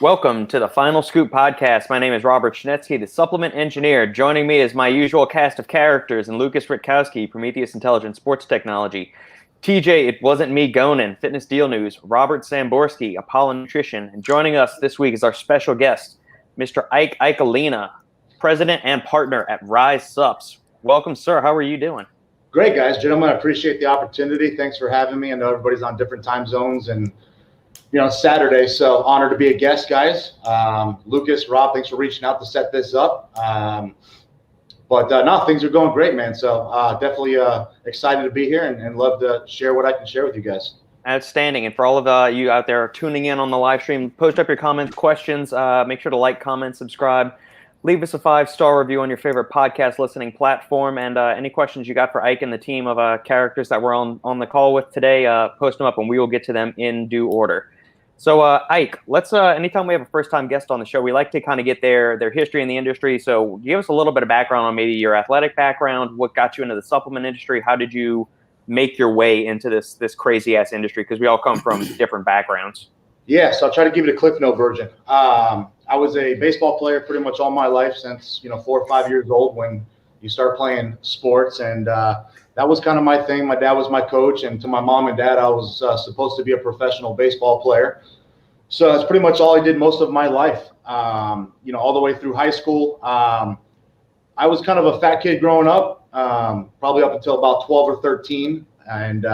Welcome to the Final Scoop podcast. My name is Robert Schinetsky, the supplement engineer. Joining me is my usual cast of characters and Lukasz, Rytkowski, Prometeus Intelligent Sports Technology. TJ, it wasn't me, Gonen, Fitness Deal News, Robert Samborsky, Apollon Nutrition. And joining us this week is our special guest, Mr. Ikalina, president and partner at RYSE Supps. Welcome, sir. How are you doing? Great, guys. Gentlemen, I appreciate the opportunity. Thanks for having me. I know everybody's on different time zones and, it's Saturday, so honored to be a guest, guys. Lukasz, Rob, thanks for reaching out to set this up. No, things are going great, man. So definitely excited to be here and love to share what I can share with you guys. Outstanding. And for all of you out there tuning in on the live stream, post up your comments, questions. Make sure to like, comment, subscribe. Leave us a 5-star review on your favorite podcast listening platform. And any questions you got for Ike and the team of characters that we're on the call with today, post them up and we will get to them in due order. So Ike, let's anytime we have a first-time guest on the show, we like to kind of get their history in the industry. So give us a little bit of background on maybe your athletic background, what got you into the supplement industry, how did you make your way into this crazy-ass industry? Because we all come from different backgrounds. Yeah, so I'll try to give you the Cliff Note version. I was a baseball player pretty much all my life since, 4 or 5 years old when you start playing sports. And that was kind of my thing. My dad was my coach. And to my mom and dad, I was supposed to be a professional baseball player. So that's pretty much all I did most of my life, all the way through high school. I was kind of a fat kid growing up, probably up until about 12 or 13. And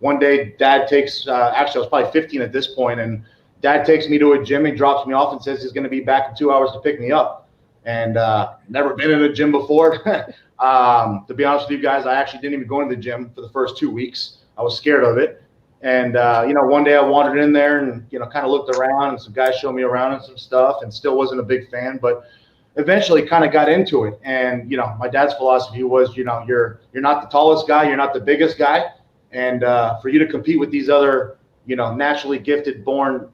one day, Dad takes actually, I was probably 15 at this point, and Dad takes me to a gym. He drops me off and says he's going to be back in 2 hours to pick me up. And never been in a gym before. To be honest with you guys, I actually didn't even go into the gym for the first 2 weeks. I was scared of it. And, one day I wandered in there and, kind of looked around and some guys showed me around and some stuff and still wasn't a big fan, but eventually kind of got into it. And, my dad's philosophy was, you're not the tallest guy, you're not the biggest guy. And for you to compete with these other, naturally gifted, born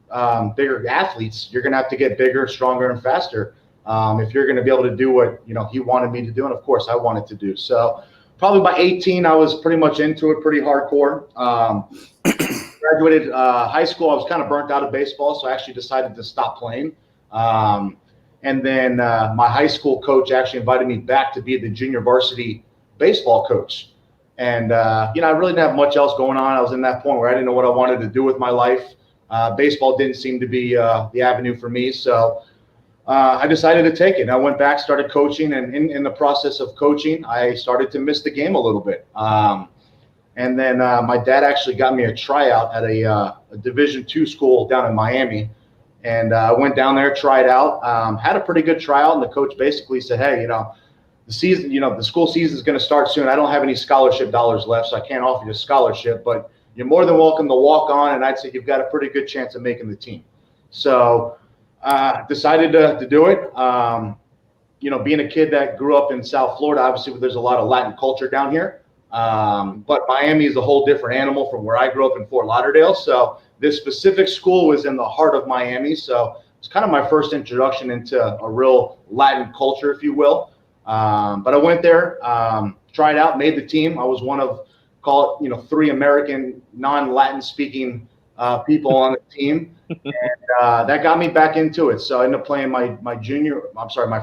bigger athletes, you're going to have to get bigger, stronger, and faster if you're going to be able to do what, he wanted me to do. And, of course, I wanted to do. So probably by 18, I was pretty much into it, pretty hardcore. Graduated high school. I was kind of burnt out of baseball, so I actually decided to stop playing. And then my high school coach actually invited me back to be the junior varsity baseball coach. And, I really didn't have much else going on. I was in that point where I didn't know what I wanted to do with my life. Baseball didn't seem to be the avenue for me. So I decided to take it. I went back, started coaching, and in the process of coaching, I started to miss the game a little bit. And then my dad actually got me a tryout at a Division II school down in Miami. And I went down there, tried out, had a pretty good tryout. And the coach basically said, hey, the season, the school season is going to start soon. I don't have any scholarship dollars left, so I can't offer you a scholarship. But you're more than welcome to walk on. And I'd say you've got a pretty good chance of making the team. So decided to do it. Being a kid that grew up in South Florida, obviously there's a lot of Latin culture down here. But Miami is a whole different animal from where I grew up in Fort Lauderdale. So this specific school was in the heart of Miami. So it's kind of my first introduction into a real Latin culture, if you will. But I went there, tried out, made the team. I was one of, 3 American non-Latin speaking people on the team. And that got me back into it. So I ended up playing my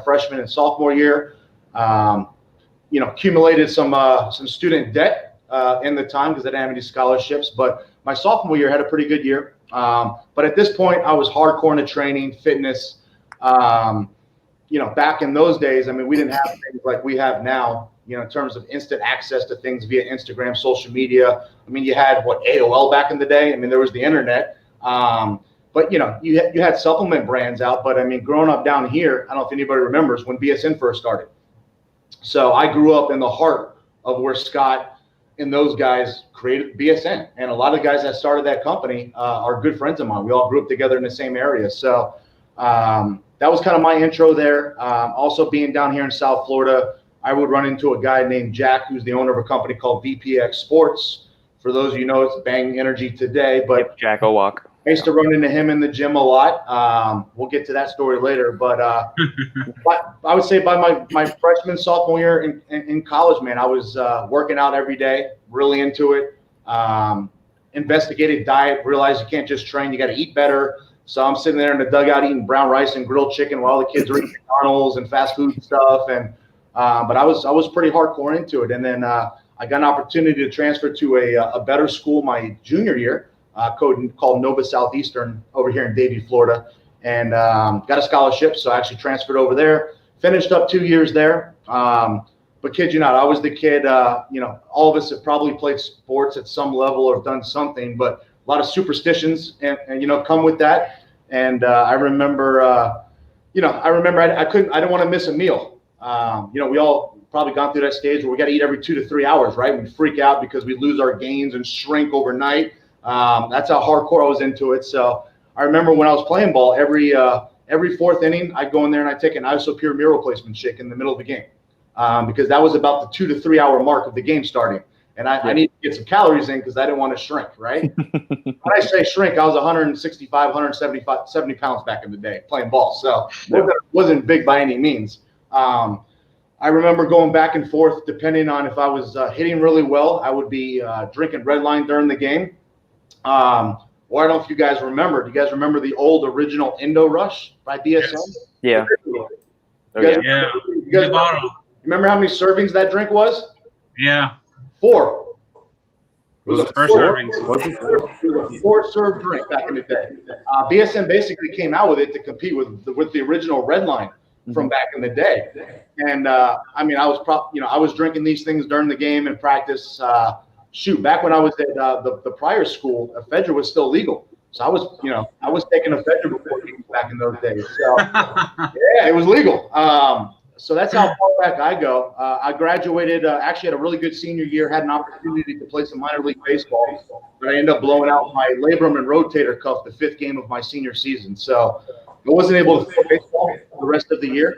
freshman and sophomore year. Accumulated some student debt in the time because I didn't have any scholarships. But my sophomore year had a pretty good year. But at this point, I was hardcore into training, fitness. Back in those days, we didn't have things like we have now, in terms of instant access to things via Instagram, social media. You had AOL back in the day. There was the internet. But, you had supplement brands out. But, growing up down here, I don't know if anybody remembers when BSN first started. So I grew up in the heart of where Scott and those guys created BSN. And a lot of guys that started that company are good friends of mine. We all grew up together in the same area. So that was kind of my intro there. Also being down here in South Florida, I would run into a guy named Jack, who's the owner of a company called VPX Sports. For those of you know, it's Bang Energy today. But Jack O'Walk. I used to run into him in the gym a lot. We'll get to that story later. But I would say by my freshman, sophomore year in college, man, I was working out every day, really into it. Investigated diet, realized you can't just train. You got to eat better. So I'm sitting there in the dugout eating brown rice and grilled chicken while the kids are eating McDonald's and fast food stuff. And but I was pretty hardcore into it. And then I got an opportunity to transfer to a better school my junior year, called Nova Southeastern over here in Davie, Florida, and got a scholarship. So I actually transferred over there, finished up 2 years there. But kid you not, I was the kid, all of us have probably played sports at some level or done something, but a lot of superstitions and come with that. And I remember, I didn't want to miss a meal. We all probably gone through that stage where we got to eat every 2 to 3 hours, right? We freak out because we lose our gains and shrink overnight. That's how hardcore I was into it. So I remember when I was playing ball, every fourth inning, I'd go in there and I'd take an isopure meal replacement shake in the middle of the game. Because that was about the 2 to 3 hour mark of the game starting. And I needed to get some calories in because I didn't want to shrink, right? When I say shrink, I was 70 pounds back in the day playing ball. So it wasn't big by any means. I remember going back and forth depending on if I was hitting really well. I would be drinking red line during the game. Or I don't know if you guys remember. Do you guys remember the old original Indo Rush by BSM? Yes. Yeah. You guys remember how many servings that drink was? Yeah. 4. It was a First servings. It was a 4-serve drink back in the day. BSM basically came out with it to compete with the original red line from back in the day. And I was drinking these things during the game and practice. Back when I was at the prior school, ephedra was still legal. So I was taking ephedra before games back in those days. So yeah, it was legal. So that's how far back I go. I graduated, actually had a really good senior year, had an opportunity to play some minor league baseball, but I ended up blowing out my labrum and rotator cuff the 5th game of my senior season. So I wasn't able to play baseball the rest of the year.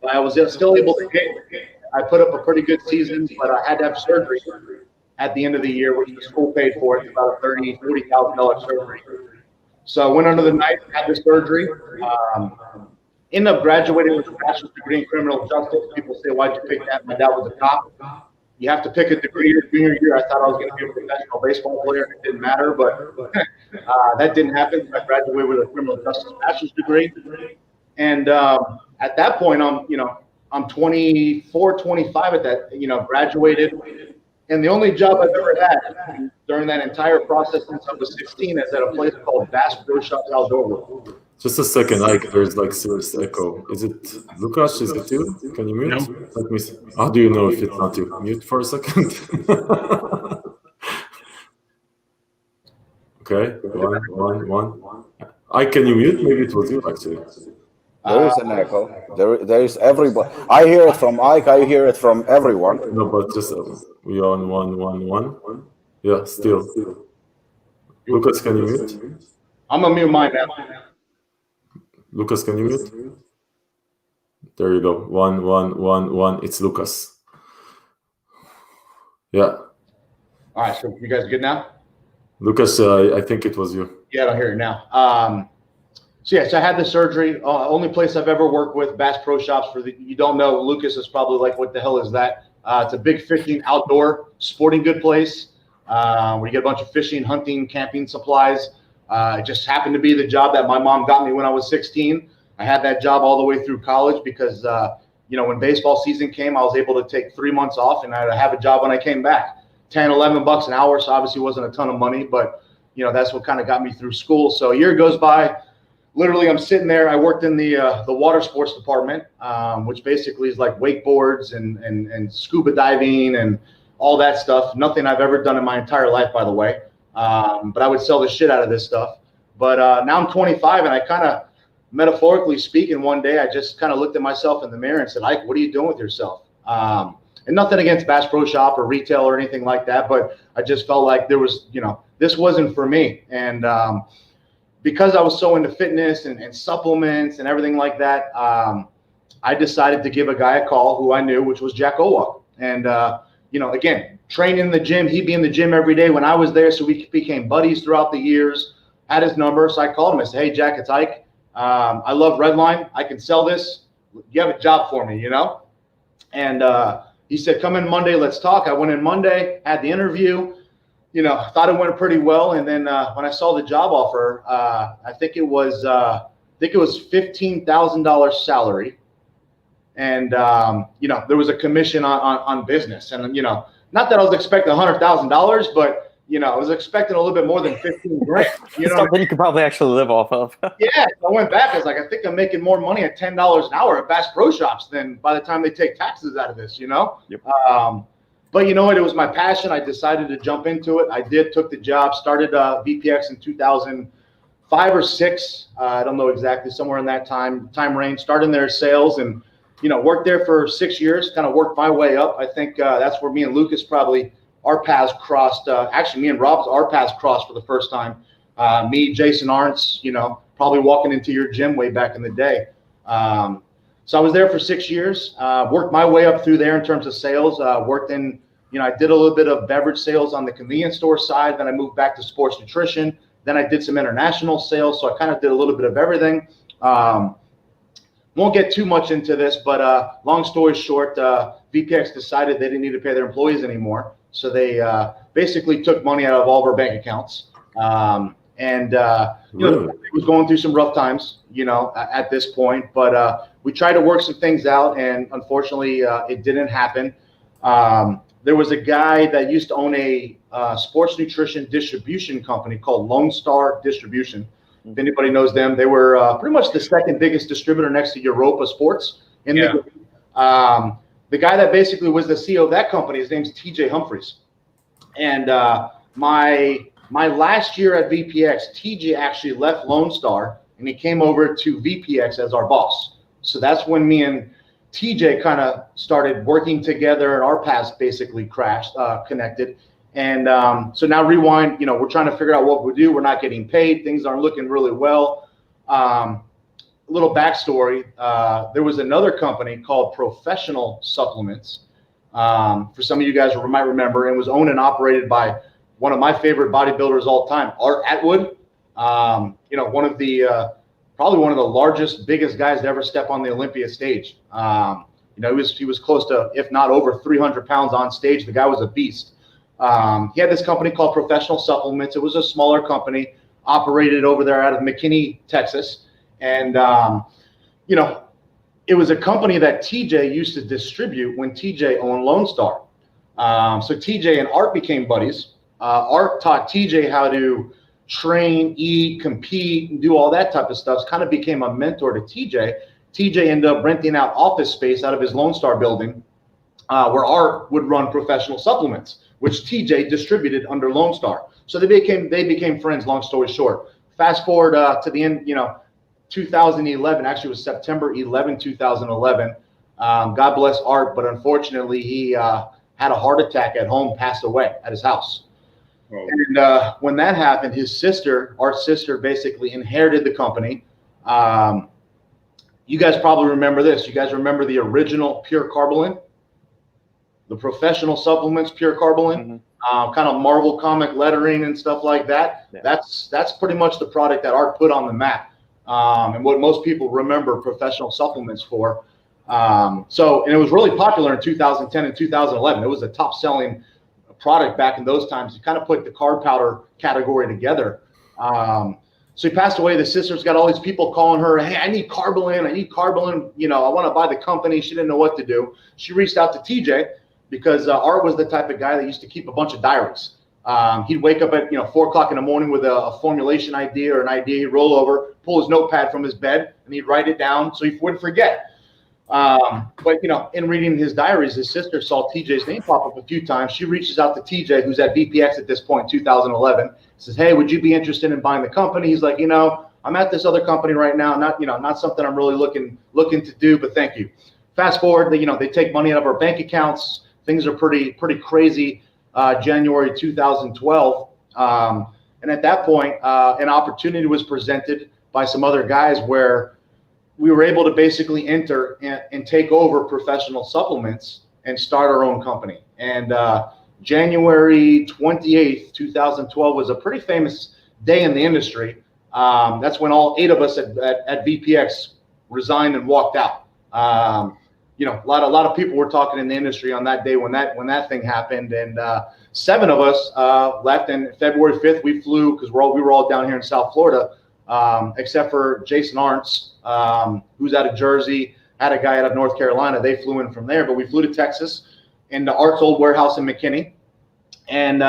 But I was still able to hit. I put up a pretty good season, but I had to have surgery at the end of the year, which the school paid for. It's about a $40,000 surgery. So I went under the knife, had the surgery. Ended up graduating with a bachelor's degree in criminal justice. People say, why'd you pick that? My dad was a cop. You have to pick a degree your junior year. I thought I was going to be a professional baseball player, and it didn't matter, but that didn't happen. I graduated with a criminal justice bachelor's degree. And at that point, I'm 24, 25 at that, graduated. And the only job I've ever had during that entire process since I was 16 is at a place called Bass Pro Shops Outdoor World. Just a second, Ike. There's like serious echo. Is it Lukasz? Is it you? Can you mute? No. Let me see. How do you know if it's not you? Mute for a second. Okay. One. Ike, can you mute? Maybe it was you actually. There is an echo. There is everybody. I hear it from Ike. I hear it from everyone. No, but just we are on one. Yeah, still. Lukasz, can you mute? I'm gonna mute mine now. Lukasz, can you mute? There you go. One. It's Lukasz. Yeah. All right, so you guys good now? Lukasz, I think it was you. Yeah, I don't hear you now. So I had the surgery. Only place I've ever worked with, Bass Pro Shops. You don't know, Lucas is probably like, what the hell is that? It's a big fishing outdoor sporting good place where you get a bunch of fishing, hunting, camping supplies. It just happened to be the job that my mom got me when I was 16. I had that job all the way through college because, when baseball season came, I was able to take 3 months off and I'd have a job when I came back. $10-11 an hour, so obviously wasn't a ton of money, but, that's what kind of got me through school. So a year goes by. Literally, I'm sitting there. I worked in the water sports department, which basically is like wakeboards and scuba diving and all that stuff. Nothing I've ever done in my entire life, by the way. But I would sell the shit out of this stuff. But now I'm 25, and I kind of, metaphorically speaking, one day I just kind of looked at myself in the mirror and said, Ike, what are you doing with yourself? And nothing against Bass Pro Shop or retail or anything like that, but I just felt like there was, this wasn't for me. And because I was so into fitness and supplements and everything like that, I decided to give a guy a call who I knew, which was Jack Owak. And, again, training in the gym, he'd be in the gym every day when I was there. So we became buddies throughout the years, had his number. So I called him. I said, hey, Jack, it's Ike. I love Redline. I can sell this. You have a job for me, And he said, come in Monday. Let's talk. I went in Monday, had the interview. thought it went pretty well. And then when I saw the job offer, I think it was $15,000 salary. And, there was a commission on business. And, not that I was expecting $100,000, but, I was expecting a little bit more than 15 grand. Something you could probably actually live off of. Yeah. So I went back. I was like, I think I'm making more money at $10 an hour at Bass Pro Shops than by the time they take taxes out of this, Yep. But you know what? It was my passion. I decided to jump into it. I took the job, started VPX in 2005 or 6. I don't know exactly, somewhere in that time range. Started in their sales and, worked there for 6 years, kind of worked my way up. I think that's where me and Lukasz probably our paths crossed. Actually, me and Rob's our paths crossed for the first time. Me, Jason Arntz, probably walking into your gym way back in the day. So I was there for 6 years, worked my way up through there in terms of sales, worked in, I did a little bit of beverage sales on the convenience store side. Then I moved back to sports nutrition. Then I did some international sales. So I kind of did a little bit of everything. Won't get too much into this, but long story short, VPX decided they didn't need to pay their employees anymore. So they basically took money out of all of our bank accounts. Really? It was going through some rough times, at this point. But we tried to work some things out, and unfortunately, it didn't happen. There was a guy that used to own a sports nutrition distribution company called Lone Star Distribution. If anybody knows them, they were pretty much the second biggest distributor next to Europa Sports. The guy that basically was the CEO of that company, his name's TJ Humphreys. And my last year at VPX, TJ actually left Lone Star and he came over to VPX as our boss. So that's when me and TJ kind of started working together and our paths basically connected. And so now rewind, we're trying to figure out what we do. We're not getting paid. Things aren't looking really well. Little backstory. There was another company called Professional Supplements. For some of you guys might remember, and was owned and operated by one of my favorite bodybuilders all time, Art Atwood. One of the probably one of the largest, biggest guys to ever step on the Olympia stage. He was close to, if not over 300 pounds on stage. The guy was a beast. He had this company called Professional Supplements. It was a smaller company, operated over there out of McKinney, Texas. And, it was a company that TJ used to distribute when TJ owned Lone Star. So TJ and Art became buddies. Art taught TJ how to train, eat, compete, and do all that type of stuff. Kind of became a mentor to TJ. TJ ended up renting out office space out of his Lone Star building where Art would run Professional Supplements, which TJ distributed under Lone Star. So they became friends, long story short. Fast forward to the end, 2011, actually it was September 11, 2011. God bless Art, but unfortunately he had a heart attack at home, passed away at his house. Oh. And when that happened, his sister, Art's sister, basically inherited the company. You guys probably remember this. You guys remember the original Pure Carbolin? The Professional Supplements Pure Carbolin? Mm-hmm. Kind of Marvel comic lettering and stuff like that. Yeah. That's pretty much the product that Art put on the map. And what most people remember Professional Supplements for. And it was really popular in 2010 and 2011. It was a top selling product back in those times. You kind of put the carb powder category together. So he passed away. The sister's got all these people calling her, hey, I need Carbolin. I want to buy the company. She didn't know what to do. She reached out to TJ because Art was the type of guy that used to keep a bunch of diaries. He'd wake up at 4 o'clock in the morning with a formulation idea or an idea. He'd roll over, pull his notepad from his bed, and he'd write it down so he wouldn't forget. But in reading his diaries, his sister saw TJ's name pop up a few times. She reaches out to TJ, who's at VPX at this point, 2011. Says, hey, would you be interested in buying the company? He's like, I'm at this other company right now. Not something I'm really looking to do, but thank you. Fast forward, they take money out of our bank accounts. Things are pretty crazy. January 2012, and at that point, an opportunity was presented by some other guys where we were able to basically enter and take over Professional Supplements and start our own company. And January 28th, 2012 was a pretty famous day in the industry. That's when all 8 of us at VPX resigned and walked out. a lot of people were talking in the industry on that day when that thing happened, and 7 of us left. And February 5th, we flew because we were all down here in South Florida, except for Jason Arntz, who's out of Jersey, had a guy out of North Carolina. They flew in from there, but we flew to Texas into Art's old warehouse in McKinney, and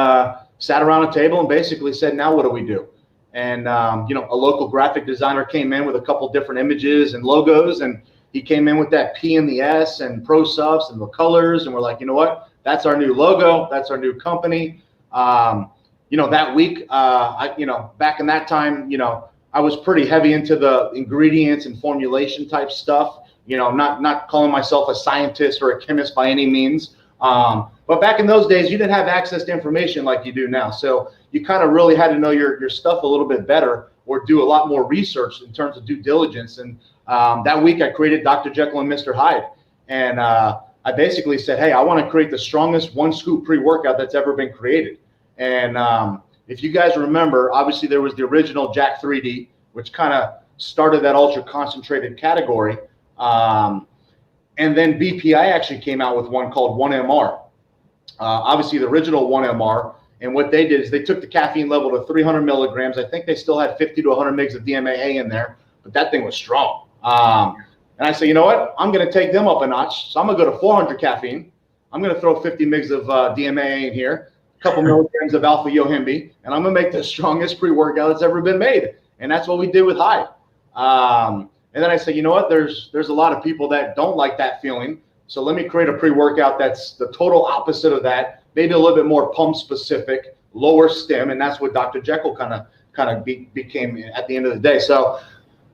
sat around a table and basically said, now what do we do? And a local graphic designer came in with a couple different images and logos, and he came in with that P and the S and Pro Supps and the colors, and we're like, you know what? That's our new logo. That's our new company. That week, back in that time, I was pretty heavy into the ingredients and formulation type stuff. Not calling myself a scientist or a chemist by any means. But back in those days, you didn't have access to information like you do now. So you kind of really had to know your stuff a little bit better, or do a lot more research in terms of due diligence. And that week I created Dr. Jekyll and Mr. Hyde. And I basically said, hey, I want to create the strongest 1 scoop pre-workout that's ever been created. And if you guys remember, obviously there was the original Jack 3D, which kind of started that ultra concentrated category. And then BPI actually came out with one called 1MR. Obviously the original 1MR, and what they did is they took the caffeine level to 300 milligrams. I think they still had 50 to 100 mgs of DMAA in there, but that thing was strong. And I said, you know what? I'm going to take them up a notch. So I'm going to go to 400 caffeine. I'm going to throw 50 mgs of DMAA in here, a couple milligrams of alpha yohimbe, and I'm going to make the strongest pre-workout that's ever been made. And that's what we did with Hyde. And then I said, you know what? There's a lot of people that don't like that feeling. So let me create a pre-workout that's the total opposite of that, maybe a little bit more pump specific, lower stim, and that's what Dr. Jekyll kind of became at the end of the day. So,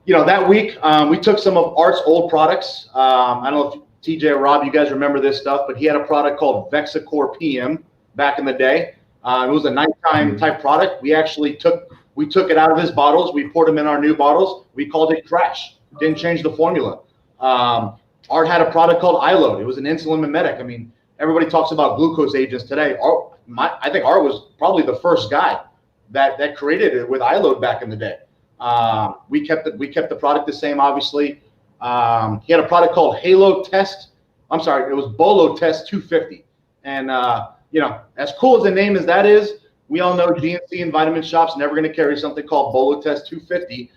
that week we took some of Art's old products. I don't know if TJ or Rob, you guys remember this stuff, but he had a product called Vexacore PM back in the day. It was a nighttime type product. We actually took it out of his bottles. We poured them in our new bottles. We called it Crash. Didn't change the formula. Art had a product called iLoad. It was an insulin mimetic. I mean, everybody talks about glucose agents today. I think Art was probably the first guy that created it with iLoad back in the day. We kept the product the same, obviously. He had a product called Halo Test. I'm sorry, it was Bolo Test 250. And as cool as the name as that is, we all know GNC and Vitamin Shop's never going to carry something called Bolo Test 250.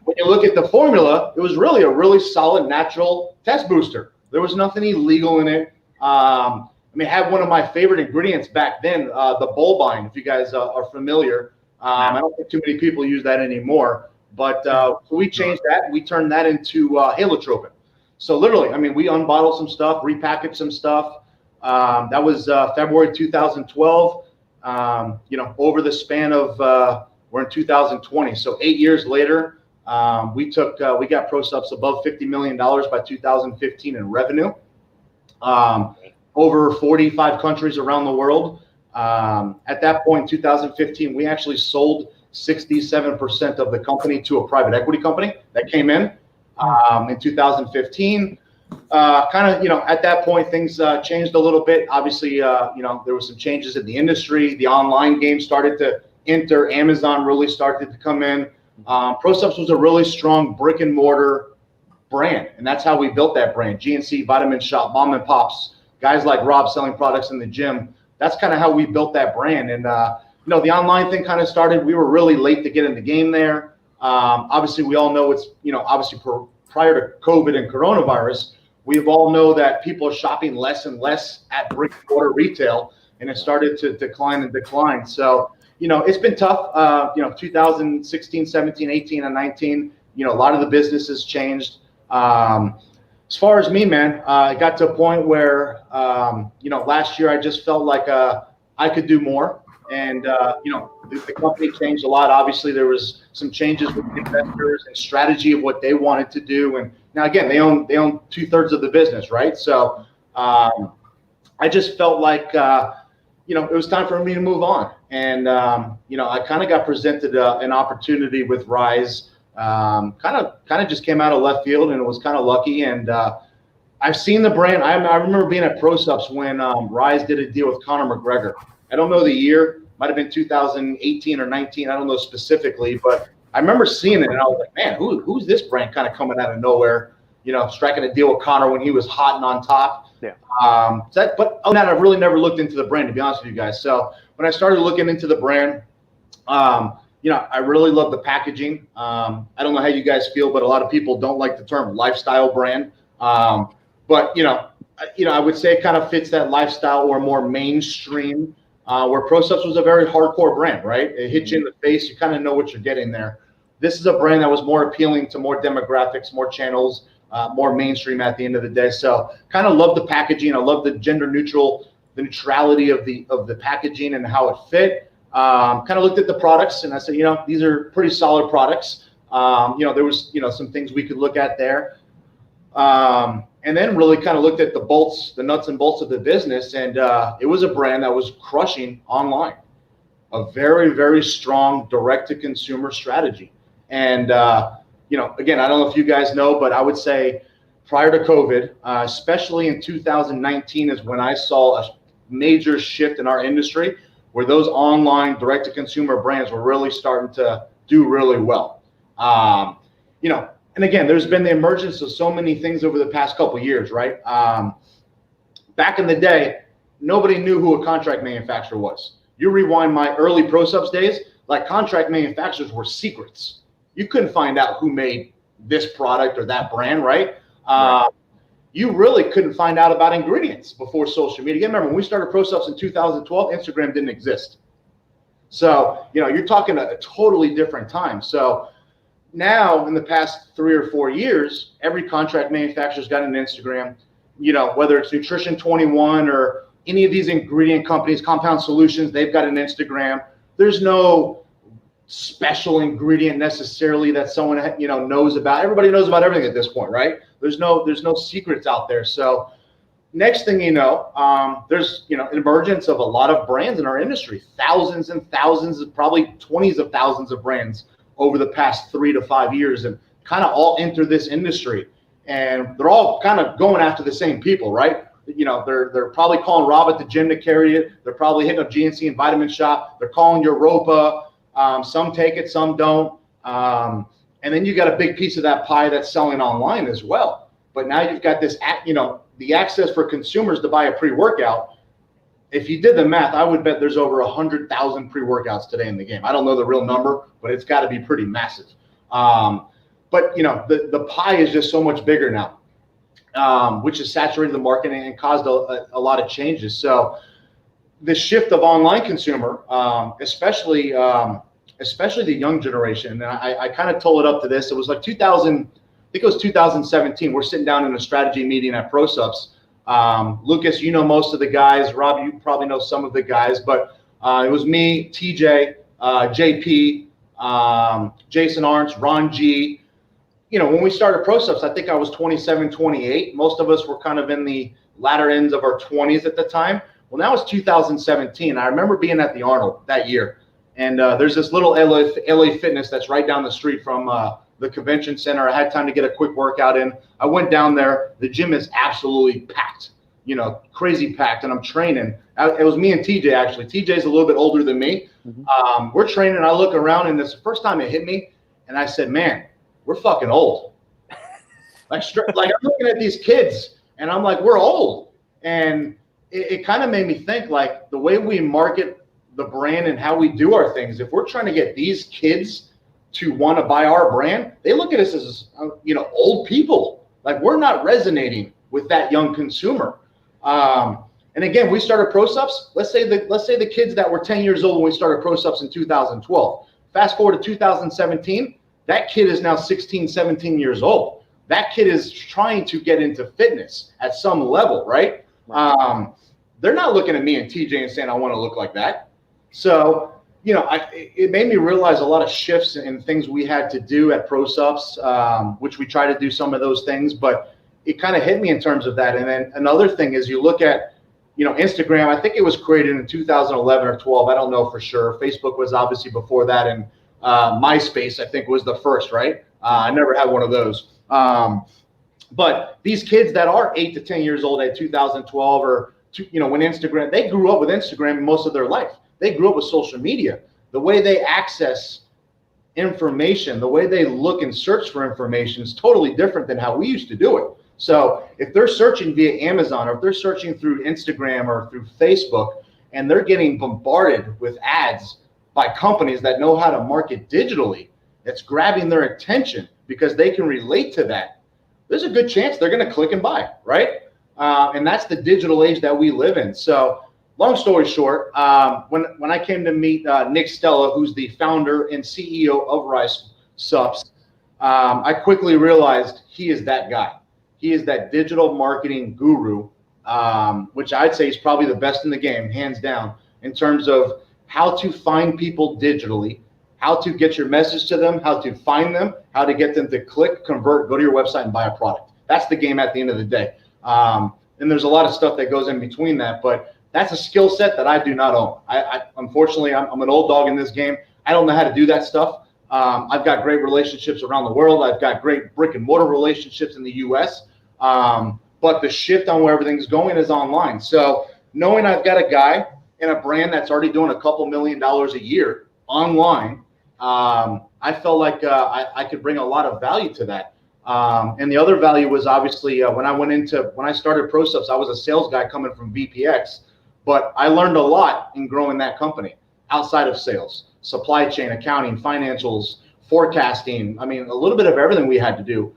When you look at the formula, it was really a really solid natural test booster. There was nothing illegal in it. I had one of my favorite ingredients back then, the Bolbine, if you guys are familiar. I don't think too many people use that anymore. But so we changed that, and we turned that into halotropin. So literally, we unbottled some stuff, repackaged some stuff. That was February 2012. Over the span of we're in 2020, so 8 years later, we got Pro Supps above $50 million by 2015 in revenue. Over 45 countries around the world. At that point, in 2015, we actually sold 67% of the company to a private equity company that came in 2015. At that point, things changed a little bit. Obviously, there were some changes in the industry. The online game started to enter. Amazon really started to come in. Pro Supps was a really strong brick and mortar brand, and that's how we built that brand. GNC, Vitamin Shop, Mom and Pops, guys like Rob selling products in the gym. That's kind of how we built that brand. And the online thing kind of started. We were really late to get in the game there. Obviously, we all know it's obviously prior to COVID and coronavirus, we all know that people are shopping less and less at brick and mortar retail, and it started to decline. So, it's been tough. 2016, 17, 18, and 19, a lot of the businesses changed. As far as me, man, I got to a point where, last year I just felt like I could do more. And, the company changed a lot. Obviously, there was some changes with investors and strategy of what they wanted to do. And now, again, they own 2/3 of the business, right? So I just felt like, it was time for me to move on. And, I kind of got presented an opportunity with RYSE. Kind of just came out of left field, and it was kind of lucky. And I've seen the brand. I remember being at Pro Supps when RYSE did a deal with Conor McGregor. I don't know the year. Might have been 2018 or 19. I don't know specifically, but I remember seeing it, and I was like, man, who's this brand kind of coming out of nowhere? striking a deal with Connor when he was hot and on top. Yeah. But other than that, I've really never looked into the brand, to be honest with you guys. So when I started looking into the brand, I really love the packaging. I don't know how you guys feel, but a lot of people don't like the term lifestyle brand. But I would say it kind of fits that lifestyle or more mainstream, where Pro Supps was a very hardcore brand, right? It hits you in the face. You kind of know what you're getting there. This is a brand that was more appealing to more demographics, more channels, more mainstream at the end of the day. So kind of love the packaging. I love the the neutrality of the packaging and how it fit. Kind of looked at the products and I said, these are pretty solid products. There was, some things we could look at there. And then really kind of looked at the nuts and bolts of the business. And it was a brand that was crushing online, a very, very strong direct-to-consumer strategy. And, again, I don't know if you guys know, but I would say prior to COVID, especially in 2019 is when I saw a major shift in our industry where those online direct-to-consumer brands were really starting to do really well. And again, there's been the emergence of so many things over the past couple of years, right? Back in the day, nobody knew who a contract manufacturer was. You rewind my early Pro Supps days, like contract manufacturers were secrets. You couldn't find out who made this product or that brand, right? You really couldn't find out about ingredients before social media. Remember, when we started Pro Supps in 2012, Instagram didn't exist. So, you're talking a totally different time. So now in the past 3 or 4 years, every contract manufacturer's got an Instagram, whether it's Nutrition 21 or any of these ingredient companies, Compound Solutions, they've got an Instagram. There's no special ingredient necessarily that someone, knows about. Everybody knows about everything at this point, right? There's no secrets out there. So next thing you know, there's, an emergence of a lot of brands in our industry, thousands and thousands, probably 20s of thousands of brands over the past 3 to 5 years, and kind of all enter this industry. And they're all kind of going after the same people, right? They're probably calling Rob at the gym to carry it. They're probably hitting up GNC and Vitamin Shop. They're calling Europa. Some take it, some don't. And then you got a big piece of that pie that's selling online as well. But now you've got this, the access for consumers to buy a pre-workout. If you did the math, I would bet there's over 100,000 pre-workouts today in the game. I don't know the real number, but it's got to be pretty massive. But the pie is just so much bigger now, which has saturated the market and caused a lot of changes. So the shift of online consumer, especially the young generation, and I kind of told it up to this. It was like 2017. We're sitting down in a strategy meeting at Pro Supps. Lukasz, most of the guys. Rob, you probably know some of the guys, but it was me, TJ, JP, Jason Arntz, Ron G. When we started Pro Supps, I think I was 27, 28. Most of us were kind of in the latter ends of our 20s at the time. Well, now it's 2017. I remember being at the Arnold that year, and there's this little LA Fitness that's right down the street from the convention center. I had time to get a quick workout in. I went down there. The gym is absolutely packed, crazy packed, and I'm training. It was me and TJ, actually. TJ's a little bit older than me. Mm-hmm. We're training. I look around, and this is the first time it hit me, and I said, man, we're fucking old. like I'm looking at these kids, and I'm like, we're old. And it kind of made me think, like, the way we market the brand and how we do our things, if we're trying to get these kids to want to buy our brand, they look at us as, old people. Like, we're not resonating with that young consumer. And again, we started Pro Supps. Let's say the kids that were 10 years old when we started Pro Supps in 2012. Fast forward to 2017, that kid is now 16, 17 years old. That kid is trying to get into fitness at some level, right? They're not looking at me and TJ and saying, I want to look like that. So, it made me realize a lot of shifts in things we had to do at Pro Supps, which we try to do some of those things, but it kind of hit me in terms of that. And then another thing is you look at, Instagram. I think it was created in 2011 or 12. I don't know for sure. Facebook was obviously before that, and MySpace, I think, was the first, right? I never had one of those. But these kids that are 8 to 10 years old at 2012 or, when Instagram, they grew up with Instagram most of their life. They grew up with social media. The way they access information, the way they look and search for information is totally different than how we used to do it. So if they're searching via Amazon, or if they're searching through Instagram or through Facebook, and they're getting bombarded with ads by companies that know how to market digitally, it's grabbing their attention because they can relate to that, there's a good chance they're going to click and buy, right? And that's the digital age that we live in. So long story short, when I came to meet Nick Stella, who's the founder and CEO of RYSE Supps, I quickly realized he is that guy. He is that digital marketing guru, which I'd say is probably the best in the game, hands down, in terms of how to find people digitally, how to get your message to them, how to find them, how to get them to click, convert, go to your website and buy a product. That's the game at the end of the day. And there's a lot of stuff that goes in between that, but that's a skill set that I do not own. Unfortunately, I'm an old dog in this game. I don't know how to do that stuff. I've got great relationships around the world. I've got great brick and mortar relationships in the US. But the shift on where everything's going is online. So knowing I've got a guy in a brand that's already doing a couple $1 million a year online, I felt like I could bring a lot of value to that. And the other value was obviously when I started Pro Supps, I was a sales guy coming from VPX, but I learned a lot in growing that company outside of sales, supply chain, accounting, financials, forecasting. I mean, a little bit of everything we had to do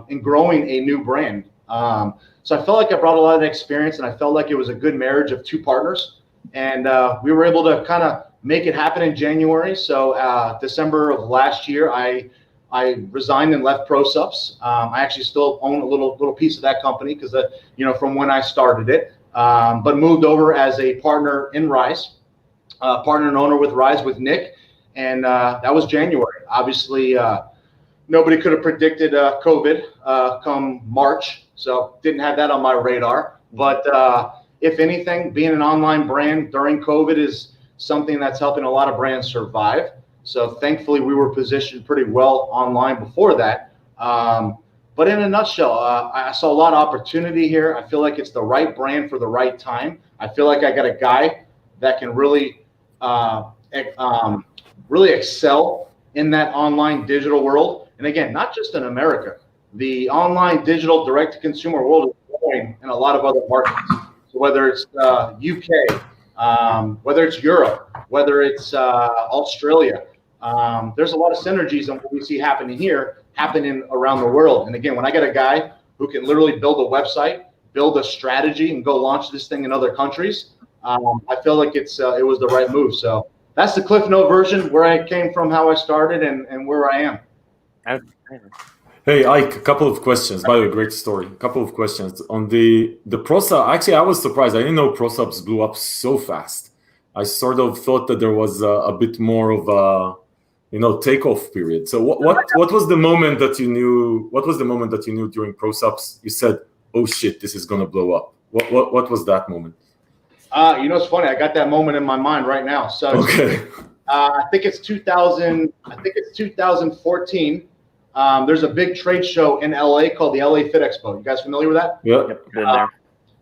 in growing a new brand. So I felt like I brought a lot of experience, and I felt like it was a good marriage of two partners. And we were able to kind of make it happen in January. So December of last year, I resigned and left Pro Supps. I actually still own a little piece of that company because from when I started it, but moved over as a partner in RYSE, partner and owner with RYSE with Nick, and that was January. Obviously, nobody could have predicted COVID come March, so didn't have that on my radar. But if anything, being an online brand during COVID is something that's helping a lot of brands survive. So thankfully, we were positioned pretty well online before that. But in a nutshell, I saw a lot of opportunity here. I feel like it's the right brand for the right time. I feel like I got a guy that can really excel in that online digital world. And again, not just in America. The online digital direct-to-consumer world is growing in a lot of other markets. So whether it's UK, whether it's Europe, whether it's Australia, there's a lot of synergies on what we see happening here, happening around the world. And again, when I get a guy who can literally build a website, build a strategy, and go launch this thing in other countries, I feel like it was the right move. So that's the Cliff Note version, where I came from, how I started, and where I am. Hey, Ike, a couple of questions. By the way, great story. A couple of questions on the Pro Supps. Actually, I was surprised. I didn't know Pro Supps blew up so fast. I sort of thought that there was a bit more of a takeoff period. So what was the moment that you knew? What was the moment that you knew during Pro Supps? You said, "Oh shit, this is gonna blow up." What was that moment? It's funny. I got that moment in my mind right now. So okay. I think it's 2014. There's a big trade show in LA called the LA Fit Expo. You guys familiar with that? Yeah. Yep, been there.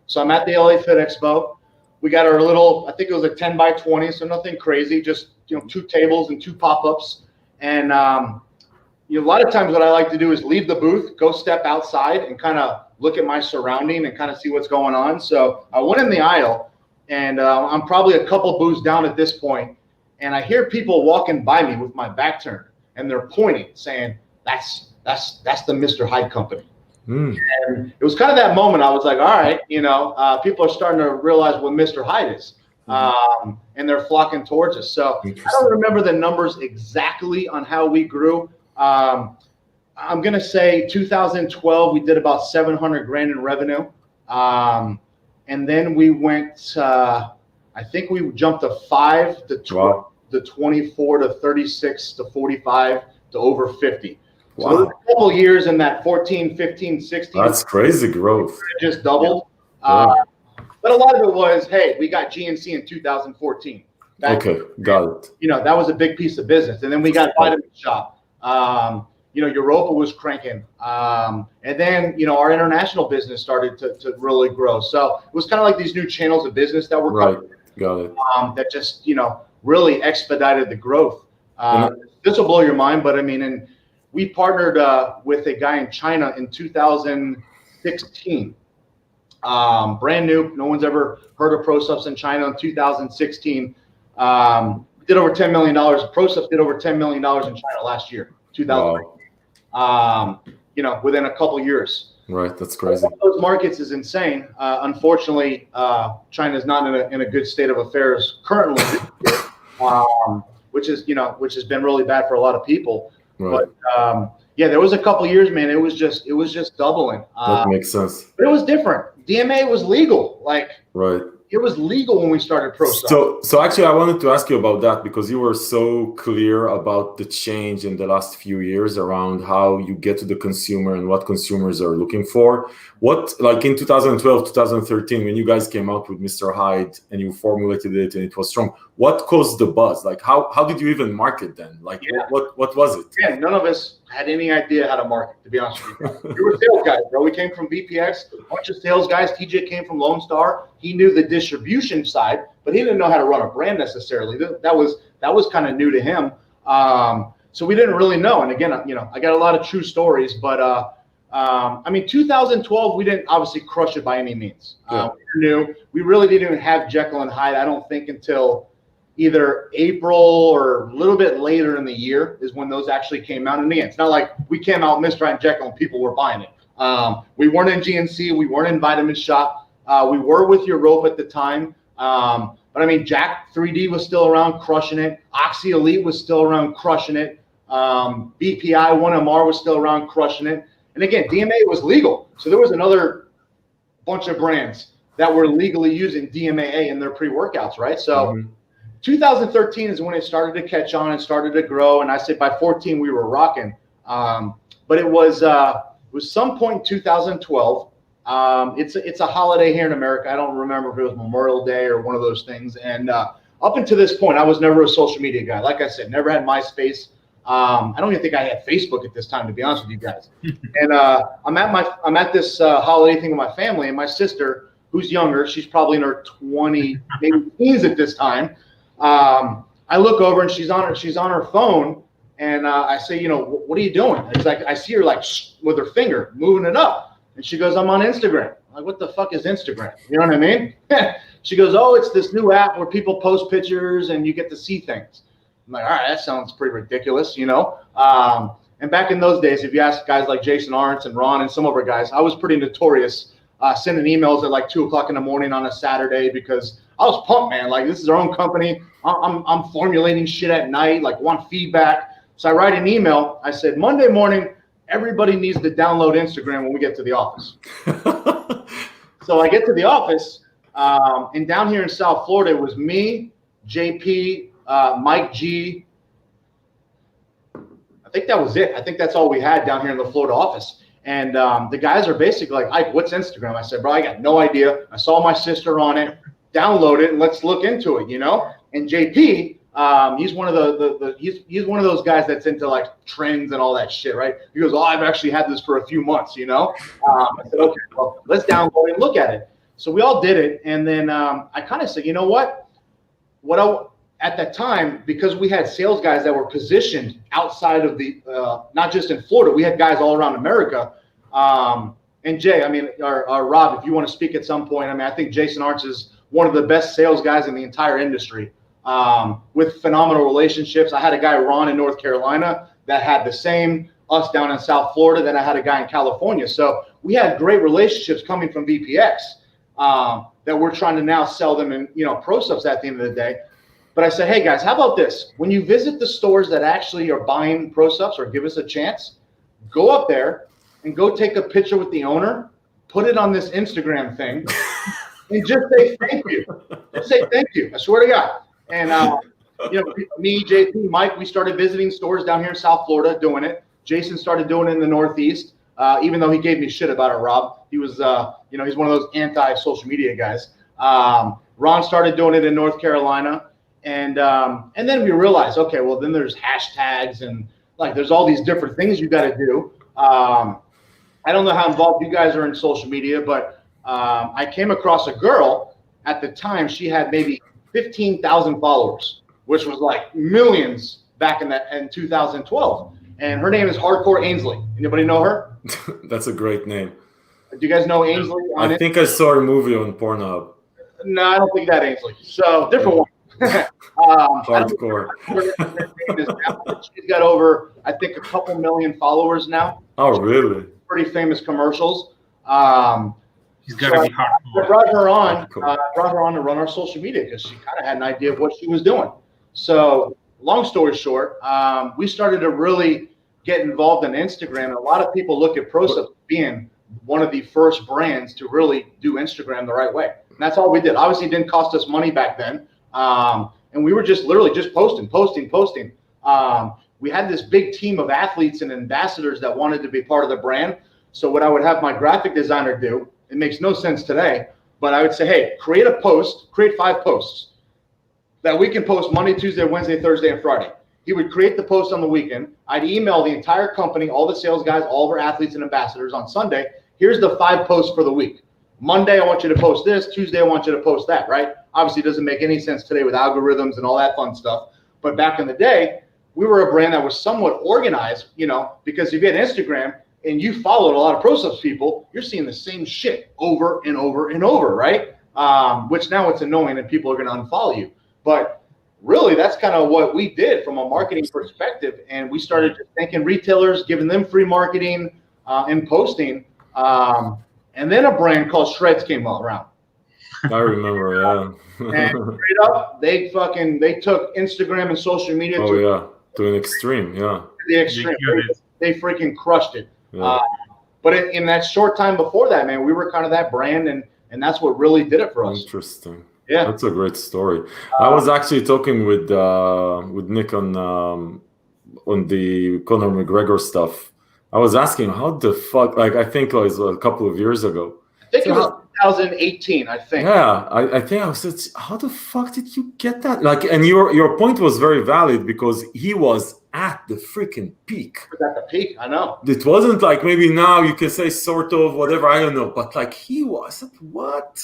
So I'm at the LA Fit Expo. We got our little, I think it was a 10 by 20, so nothing crazy, just 2 tables and 2 pop-ups. And a lot of times what I like to do is leave the booth, go step outside and kind of look at my surrounding and kind of see what's going on. So I went in the aisle, and I'm probably a couple booths down at this point, and I hear people walking by me with my back turned, and they're pointing, saying, that's the Mr. Hyde company. And it was kind of that moment I was like, all right, people are starting to realize what Mr. Hyde is, and they're flocking towards us. So I don't remember the numbers exactly on how we grew. I'm going to say 2012, we did about 700 grand in revenue. And then we went, I think we jumped to 5 to 12, to 24 to 36 to 45 to over 50. Wow. So a couple years in that 14, 15, 16. That's crazy growth. Just doubled. Yeah. But a lot of it was, hey, we got GNC in 2014. Okay, got it. That was a big piece of business. And then we got Vitamin Shop. Europa was cranking. And then, our international business started to really grow. So it was kind of like these new channels of business that were coming. Got it. That just, really expedited the growth. This will blow your mind, but I mean, and we partnered with a guy in China in 2016. Brand new. No one's ever heard of ProSupps in China in 2016. Did over $10 million. ProSupps did over $10 million in China last year, 2000. Wow. Within a couple years. Right, that's crazy. Those markets is insane. Unfortunately, China is not in a good state of affairs currently, which has been really bad for a lot of people. Right. But there was a couple years, man. It was just doubling. That makes sense. But it was different. DMA was legal, right. It was legal when we started ProSupps. So actually, I wanted to ask you about that because you were so clear about the change in the last few years around how you get to the consumer and what consumers are looking for. What, like in 2012, 2013, when you guys came out with Mr. Hyde and you formulated it and it was strong, what caused the buzz? Like, how did you even market then? Like, what was it? Yeah, none of us had any idea how to market, to be honest with you. We were sales guys, bro. We came from BPX, a bunch of sales guys. TJ came from Lone Star. He knew the distribution side, but he didn't know how to run a brand necessarily. That was kind of new to him. So we didn't really know. And again, I got a lot of true stories, but 2012, we didn't obviously crush it by any means. We were new. We really didn't even have Jekyll and Hyde, I don't think, until either April or a little bit later in the year is when those actually came out. And again, it's not like we came out Mr. Hyde and Jekyll and people were buying it. We weren't in GNC. We weren't in Vitamin Shop. We were with Europa at the time. But I mean, Jack 3D was still around crushing it. Oxy Elite was still around crushing it. BPI 1MR was still around crushing it. And again, DMA was legal. So there was another bunch of brands that were legally using DMAA in their pre-workouts, right? So 2013 is when it started to catch on and started to grow. And I said by 14, we were rocking. But it was some point in 2012. It's a holiday here in America. I don't remember if it was Memorial Day or one of those things. And up until this point, I was never a social media guy. Like I said, never had MySpace. I don't even think I had Facebook at this time, to be honest with you guys. And I'm at this holiday thing with my family, and my sister, who's younger, she's probably in her 20, maybe teens at this time. I look over and she's on her phone, and I say, what are you doing? It's like I see her like with her finger moving it up, and she goes, I'm on Instagram. I'm like, what the fuck is Instagram? You know what I mean? She goes, oh, it's this new app where people post pictures and you get to see things. I'm like, all right, that sounds pretty ridiculous, And back in those days, if you ask guys like Jason Arntz and Ron and some other guys, I was pretty notorious sending emails at like 2:00 in the morning on a Saturday because I was pumped, man. Like, this is our own company. I'm formulating shit at night, like want feedback. So I write an email. I said, Monday morning, everybody needs to download Instagram when we get to the office. So I get to the office, and down here in South Florida, it was me, JP, Mike G. I think that was it. I think that's all we had down here in the Florida office. And the guys are basically like, Ike, what's Instagram? I said, bro, I got no idea. I saw my sister on it. Download it and let's look into it, And JP, he's one of he's one of those guys that's into like trends and all that shit, right? He goes, oh, I've actually had this for a few months, I said, okay, well, let's download it and look at it. So we all did it, and then I kind of said, you know what? At that time, because we had sales guys that were positioned outside of the, not just in Florida, we had guys all around America. And Jay, or Rob, if you want to speak at some point, I think Jason Arntz is one of the best sales guys in the entire industry, with phenomenal relationships. I had a guy, Ron, in North Carolina that had the same, us down in South Florida. Then I had a guy in California. So we had great relationships coming from BPX that we're trying to now sell them in, ProSupps at the end of the day. But I said, hey, guys, how about this? When you visit the stores that actually are buying ProSupps or give us a chance, go up there and go take a picture with the owner, put it on this Instagram thing, and just say thank you. Just say thank you. I swear to God. And, me, JP, Mike, we started visiting stores down here in South Florida doing it. Jason started doing it in the Northeast, even though he gave me shit about it, Rob. He was, he's one of those anti-social media guys. Ron started doing it in North Carolina. And then we realized, okay, well, then there's hashtags and like there's all these different things you got to do. I don't know how involved you guys are in social media, but I came across a girl at the time. She had maybe 15,000 followers, which was like millions back in 2012. And her name is Hardcore Ainsley. Anybody know her? That's a great name. Do you guys know Ainsley? I think I saw a movie on Pornhub. No, I don't think that Ainsley. So different one. Hardcore. She's got over, I think, a couple million followers now. Oh, really? Pretty famous commercials. He's got to be hardcore. I brought her on to run our social media because she kind of had an idea of what she was doing. So, long story short, we started to really get involved in Instagram. A lot of people look at Pro Supps being one of the first brands to really do Instagram the right way. And that's all we did. Obviously, it didn't cost us money back then. And we were just literally just posting. We had this big team of athletes and ambassadors that wanted to be part of the brand. So what I would have my graphic designer do, it makes no sense today, but I would say, hey, create 5 posts that we can post Monday, Tuesday, Wednesday, Thursday, and Friday. He would create the post on the weekend. I'd email the entire company, all the sales guys, all of our athletes and ambassadors on Sunday. Here's the 5 posts for the week. Monday, I want you to post this. Tuesday, I want you to post that, right? Obviously, it doesn't make any sense today with algorithms and all that fun stuff. But back in the day, we were a brand that was somewhat organized, because if you had Instagram and you followed a lot of Pro Supps people, you're seeing the same shit over and over and over, right? Which now it's annoying and people are going to unfollow you. But really, that's kind of what we did from a marketing perspective. And we started thanking retailers, giving them free marketing and posting. And then a brand called Shreds came around. I remember, yeah. And straight up, they took Instagram and social media to an extreme, yeah. The extreme. They freaking crushed it. Yeah. But in that short time before that, man, we were kind of that brand, and that's what really did it for us. Interesting. Yeah, that's a great story. I was actually talking with Nick on the Conor McGregor stuff. I was asking how the fuck, I think it was a couple of years ago. I think it was 2018, I think. Yeah, I think I said, how the fuck did you get that? And your point was very valid because he was at the freaking peak. He was at the peak, I know. It wasn't like maybe now you can say sort of whatever, I don't know, but he was. What?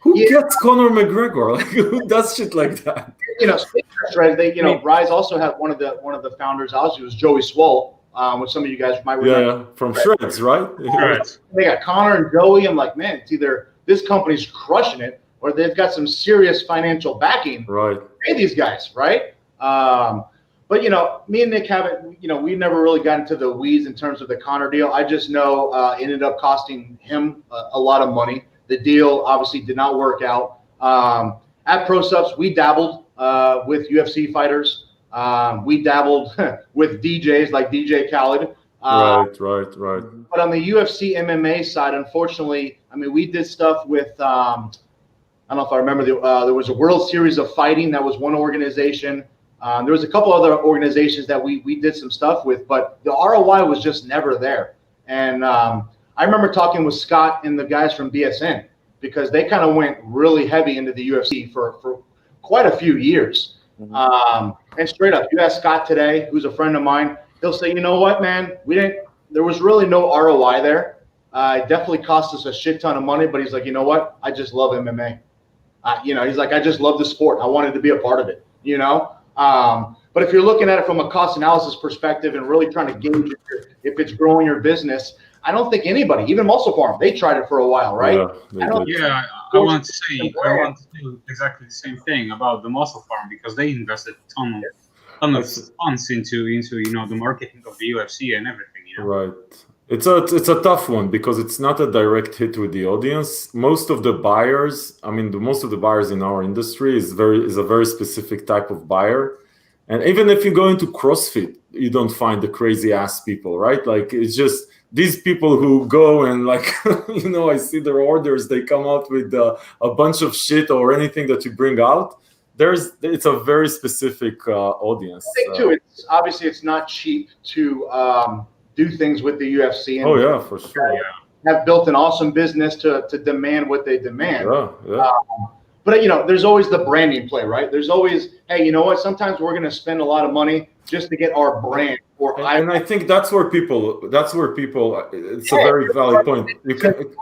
Who gets Conor McGregor? Who does shit like that? Ryze also had one of the founders. Obviously, was Joey Swole. Which some of you guys might remember. Yeah, from Shreds, right? Shreds. They got Connor and Joey. I'm like, man, it's either this company's crushing it or they've got some serious financial backing. Right. Pay these guys, right? But me and Nick haven't. We never really got into the weeds in terms of the Connor deal. I just know it ended up costing him a lot of money. The deal obviously did not work out. At Pro Supps, we dabbled with UFC fighters. We dabbled with DJs like DJ Khaled. Right. But on the UFC MMA side, unfortunately, we did stuff with, I don't know if I remember, there was a World Series of Fighting. That was one organization. There was a couple other organizations that we did some stuff with, but the ROI was just never there. And I remember talking with Scott and the guys from BSN because they kind of went really heavy into the UFC for quite a few years. And straight up, you ask Scott today, who's a friend of mine, he'll say, you know what, man, there was really no ROI there. It definitely cost us a shit ton of money, but he's like, you know what? I just love MMA. He's like, I just love the sport. I wanted to be a part of it, But if you're looking at it from a cost analysis perspective and really trying to gauge if it's growing your business, I don't think anybody, even Muscle Farm, they tried it for a while, right? I want to do exactly the same thing about the Muscle Farm because they invested a ton of funds into the marketing of the UFC and everything. Right. It's a tough one because it's not a direct hit with the audience. Most of the buyers, most of the buyers in our industry is a very specific type of buyer. And even if you go into CrossFit, you don't find the crazy ass people, right? It's just these people who go and I see their orders, they come out with a bunch of shit or anything that you bring out. It's a very specific audience. I think too, it's not cheap to do things with the UFC. And for sure. Have built an awesome business to demand what they demand. Yeah. But there's always the branding play, right? There's always, hey, you know what? Sometimes we're going to spend a lot of money just to get our brand. And I think that's where people. It's a very valid point. You can't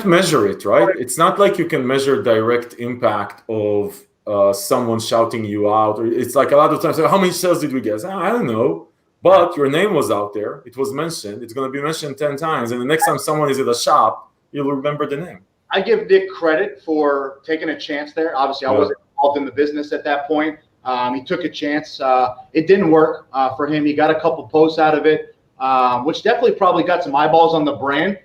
measure it, right? It's not like you can measure direct impact of someone shouting you out, or it's like a lot of times, how many sales did we get? I don't know, but your name was out there. It was mentioned. It's going to be mentioned 10 times, and the next time someone is at a shop, you'll remember the name. I give Nick credit for taking a chance there. Obviously, I wasn't involved in the business at that point. He took a chance. It didn't work for him. He got a couple posts out of it, which definitely probably got some eyeballs on the brand.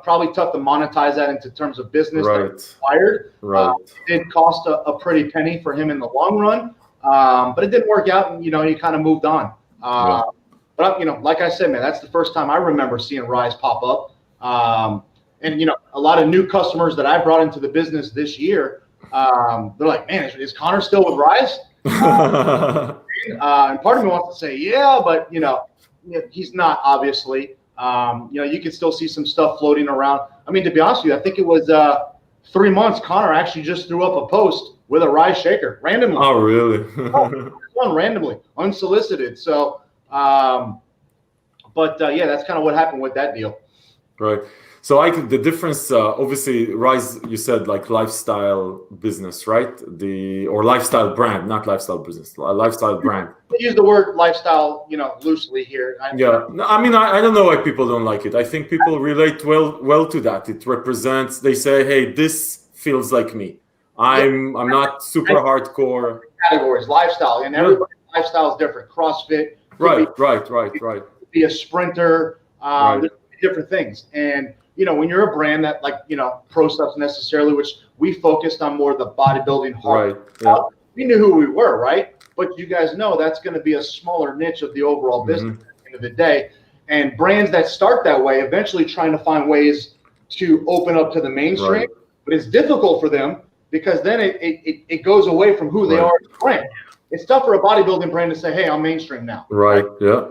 Probably tough to monetize that into terms of business that required. It did cost a pretty penny for him in the long run, but it didn't work out, and he kind of moved on. But like I said, man, that's the first time I remember seeing RYSE pop up. And a lot of new customers that I brought into the business this year, they're like, man, is Connor still with RYSE? And part of me wants to say, yeah, but he's not, obviously. You can still see some stuff floating around. I mean, to be honest with you, I think it was 3 months. Connor actually just threw up a post with a RYSE shaker randomly. Oh, really? Randomly, unsolicited. So, yeah, that's kind of what happened with that deal. Right. So the difference, obviously, RYSE, you said like lifestyle business, right? Or lifestyle brand, not lifestyle business, a lifestyle brand. We use the word lifestyle, loosely here. I mean, I don't know why people don't like it. I think people relate well to that. It represents, they say, hey, this feels like me. I'm not super hardcore. Categories, lifestyle, and everybody's lifestyle is different. CrossFit. Right. Be a sprinter. There's different things. And when you're a brand that Pro Supps necessarily, which we focused on more the bodybuilding hard. We knew who we were, right? But you guys know that's going to be a smaller niche of the overall business at the end of the day. And brands that start that way eventually trying to find ways to open up to the mainstream, but it's difficult for them because then it goes away from who they are as a brand. It's tough for a bodybuilding brand to say, hey, I'm mainstream now. Right. Yeah.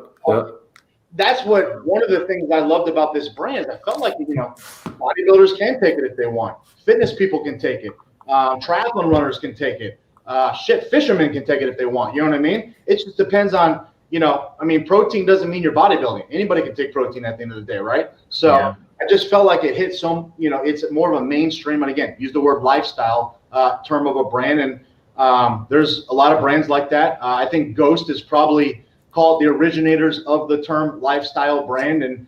That's one of the things I loved about this brand. I felt like, bodybuilders can take it if they want. Fitness people can take it. Triathlon runners can take it. Fishermen can take it if they want. You know what I mean? It just depends on, protein doesn't mean you're bodybuilding. Anybody can take protein at the end of the day, right? So I just felt like it hit it's more of a mainstream, and again, use the word lifestyle term of a brand. And there's a lot of brands like that. I think Ghost is probably called the originators of the term lifestyle brand, and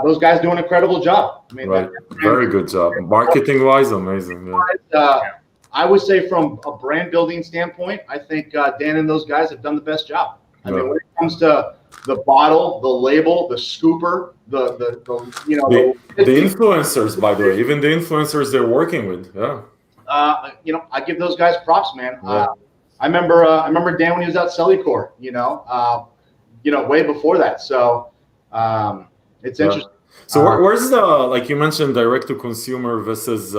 those guys do an incredible job. I mean, very good job. Marketing-wise, amazing. I would say from a brand building standpoint, I think Dan and those guys have done the best job. I mean, when it comes to the bottle, the label, the scooper, the influencers, by the way, even the influencers they're working with. I give those guys props, man. I remember Dan when he was at Cellucor, way before that. So it's interesting. So where's the, like you mentioned, direct to consumer versus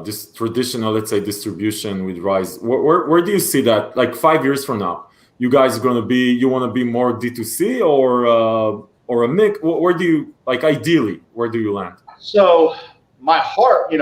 this traditional, let's say, distribution with RYSE? Where do you see that? Like 5 years from now, you guys are going to be, you want to be more D2C or a mix? Where do you, like, ideally, where do you land? So my heart and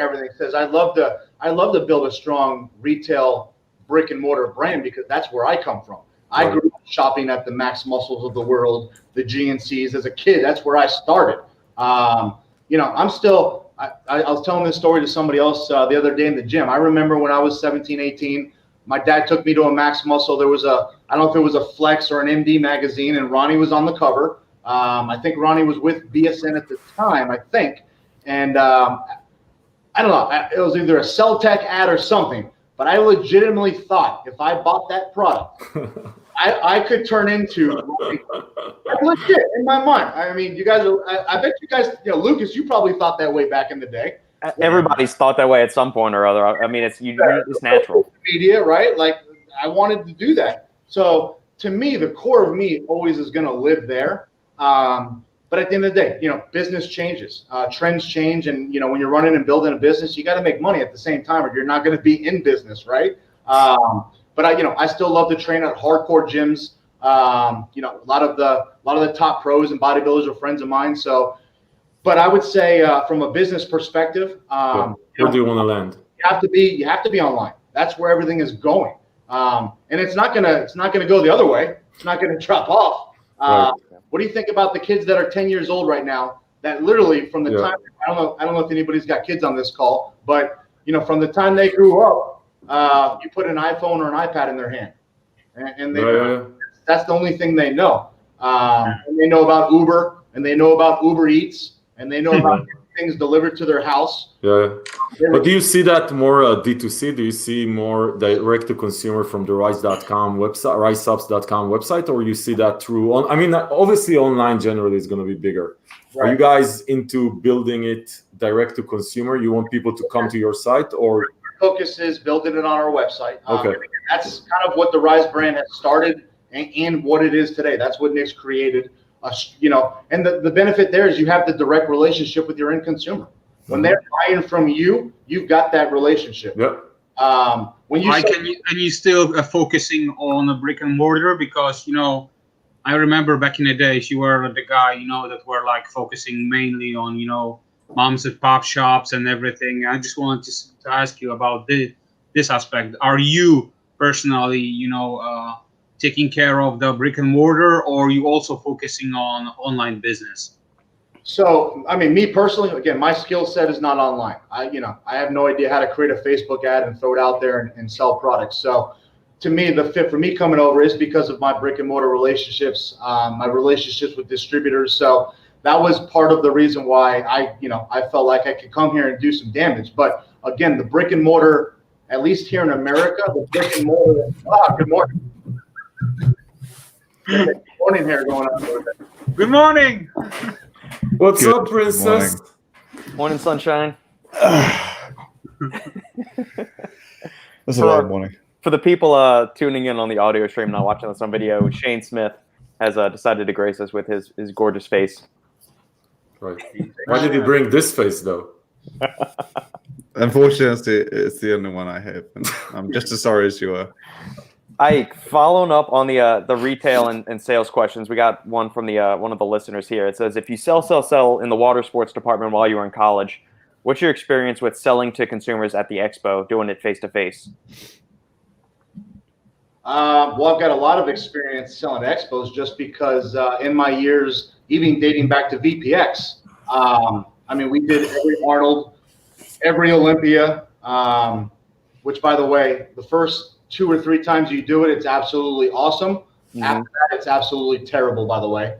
everything says I'd love to build a strong retail brick and mortar brand because that's where I come from. I grew up shopping at the Max Muscles of the world, the GNCs as a kid. That's where I started. I'm still, I was telling this story to somebody else the other day in the gym. I remember when I was 17, 18, my dad took me to a Max Muscle. There was I don't know if it was a Flex or an MD magazine, and Ronnie was on the cover. I think Ronnie was with BSN at the time, I think. And I don't know, it was either a Celtech ad or something. But I legitimately thought if I bought that product, I could turn into legit in my mind. I mean, you guys, I bet you guys, Lukasz, you probably thought that way back in the day. Everybody's thought that way at some point or other. I mean, it's natural. Media, right? Like I wanted to do that. So to me, the core of me always is going to live there. But at the end of the day, business changes, trends change, and when you're running and building a business, you got to make money at the same time, or you're not going to be in business, right? But I still love to train at hardcore gyms. A lot of the top pros and bodybuilders are friends of mine. So, but I would say from a business perspective, where do you want to land? You have to be online. That's where everything is going, and it's not gonna go the other way. It's not gonna drop off. What do you think about the kids that are 10 years old right now that literally from the time, I don't know if anybody's got kids on this call, but from the time they grew up you put an iPhone or an iPad in their hand, and that's the only thing they know. And they know about Uber, and they know about Uber Eats, and they know about things delivered to their house. Yeah. But do you see that more D2C? Do you see more direct to consumer from the RYSE.com website, RYSESupps.com website, or you see that through? I mean, obviously, online generally is going to be bigger. Right. Are you guys into building it direct to consumer? You want people to come to your site, or focus is building it on our website? Okay, that's kind of what the Ryze brand has started and what it is today. That's what Nick's created. And the benefit there is you have the direct relationship with your end consumer. When they're buying from you, you've got that relationship. Yep. When you and you still focusing on a brick and mortar, because I remember back in the days you were the guy that were like focusing mainly on moms and pop shops and everything. I just wanted to ask you about this aspect. Are you personally taking care of the brick and mortar, or are you also focusing on online business? So, I mean, me personally, again, my skill set is not online. I have no idea how to create a Facebook ad and throw it out there and sell products. So, to me, the fit for me coming over is because of my brick and mortar relationships, my relationships with distributors. So that was part of the reason why I felt like I could come here and do some damage. But again, the brick and mortar, at least here in America, the brick and mortar. Good morning. Good morning here going on over there. Good morning. What's up, princess? Morning, sunshine. That's a long morning. For the people tuning in on the audio stream, not watching this on video, Shane Smith has decided to grace us with his gorgeous face. Right. Why did he bring this face, though? Unfortunately, it's the only one I have. And I'm just as sorry as you are. Ike, following up on the retail and sales questions, we got one from one of the listeners here. It says, if you sell in the water sports department while you were in college, what's your experience with selling to consumers at the expo, doing it face-to-face? Well, I've got a lot of experience selling at expos just because in my years, even dating back to VPX, I mean, we did every Arnold, every Olympia, which, by the way, the first 2 or 3 times you do it, it's absolutely awesome. Mm-hmm. After that, it's absolutely terrible, by the way.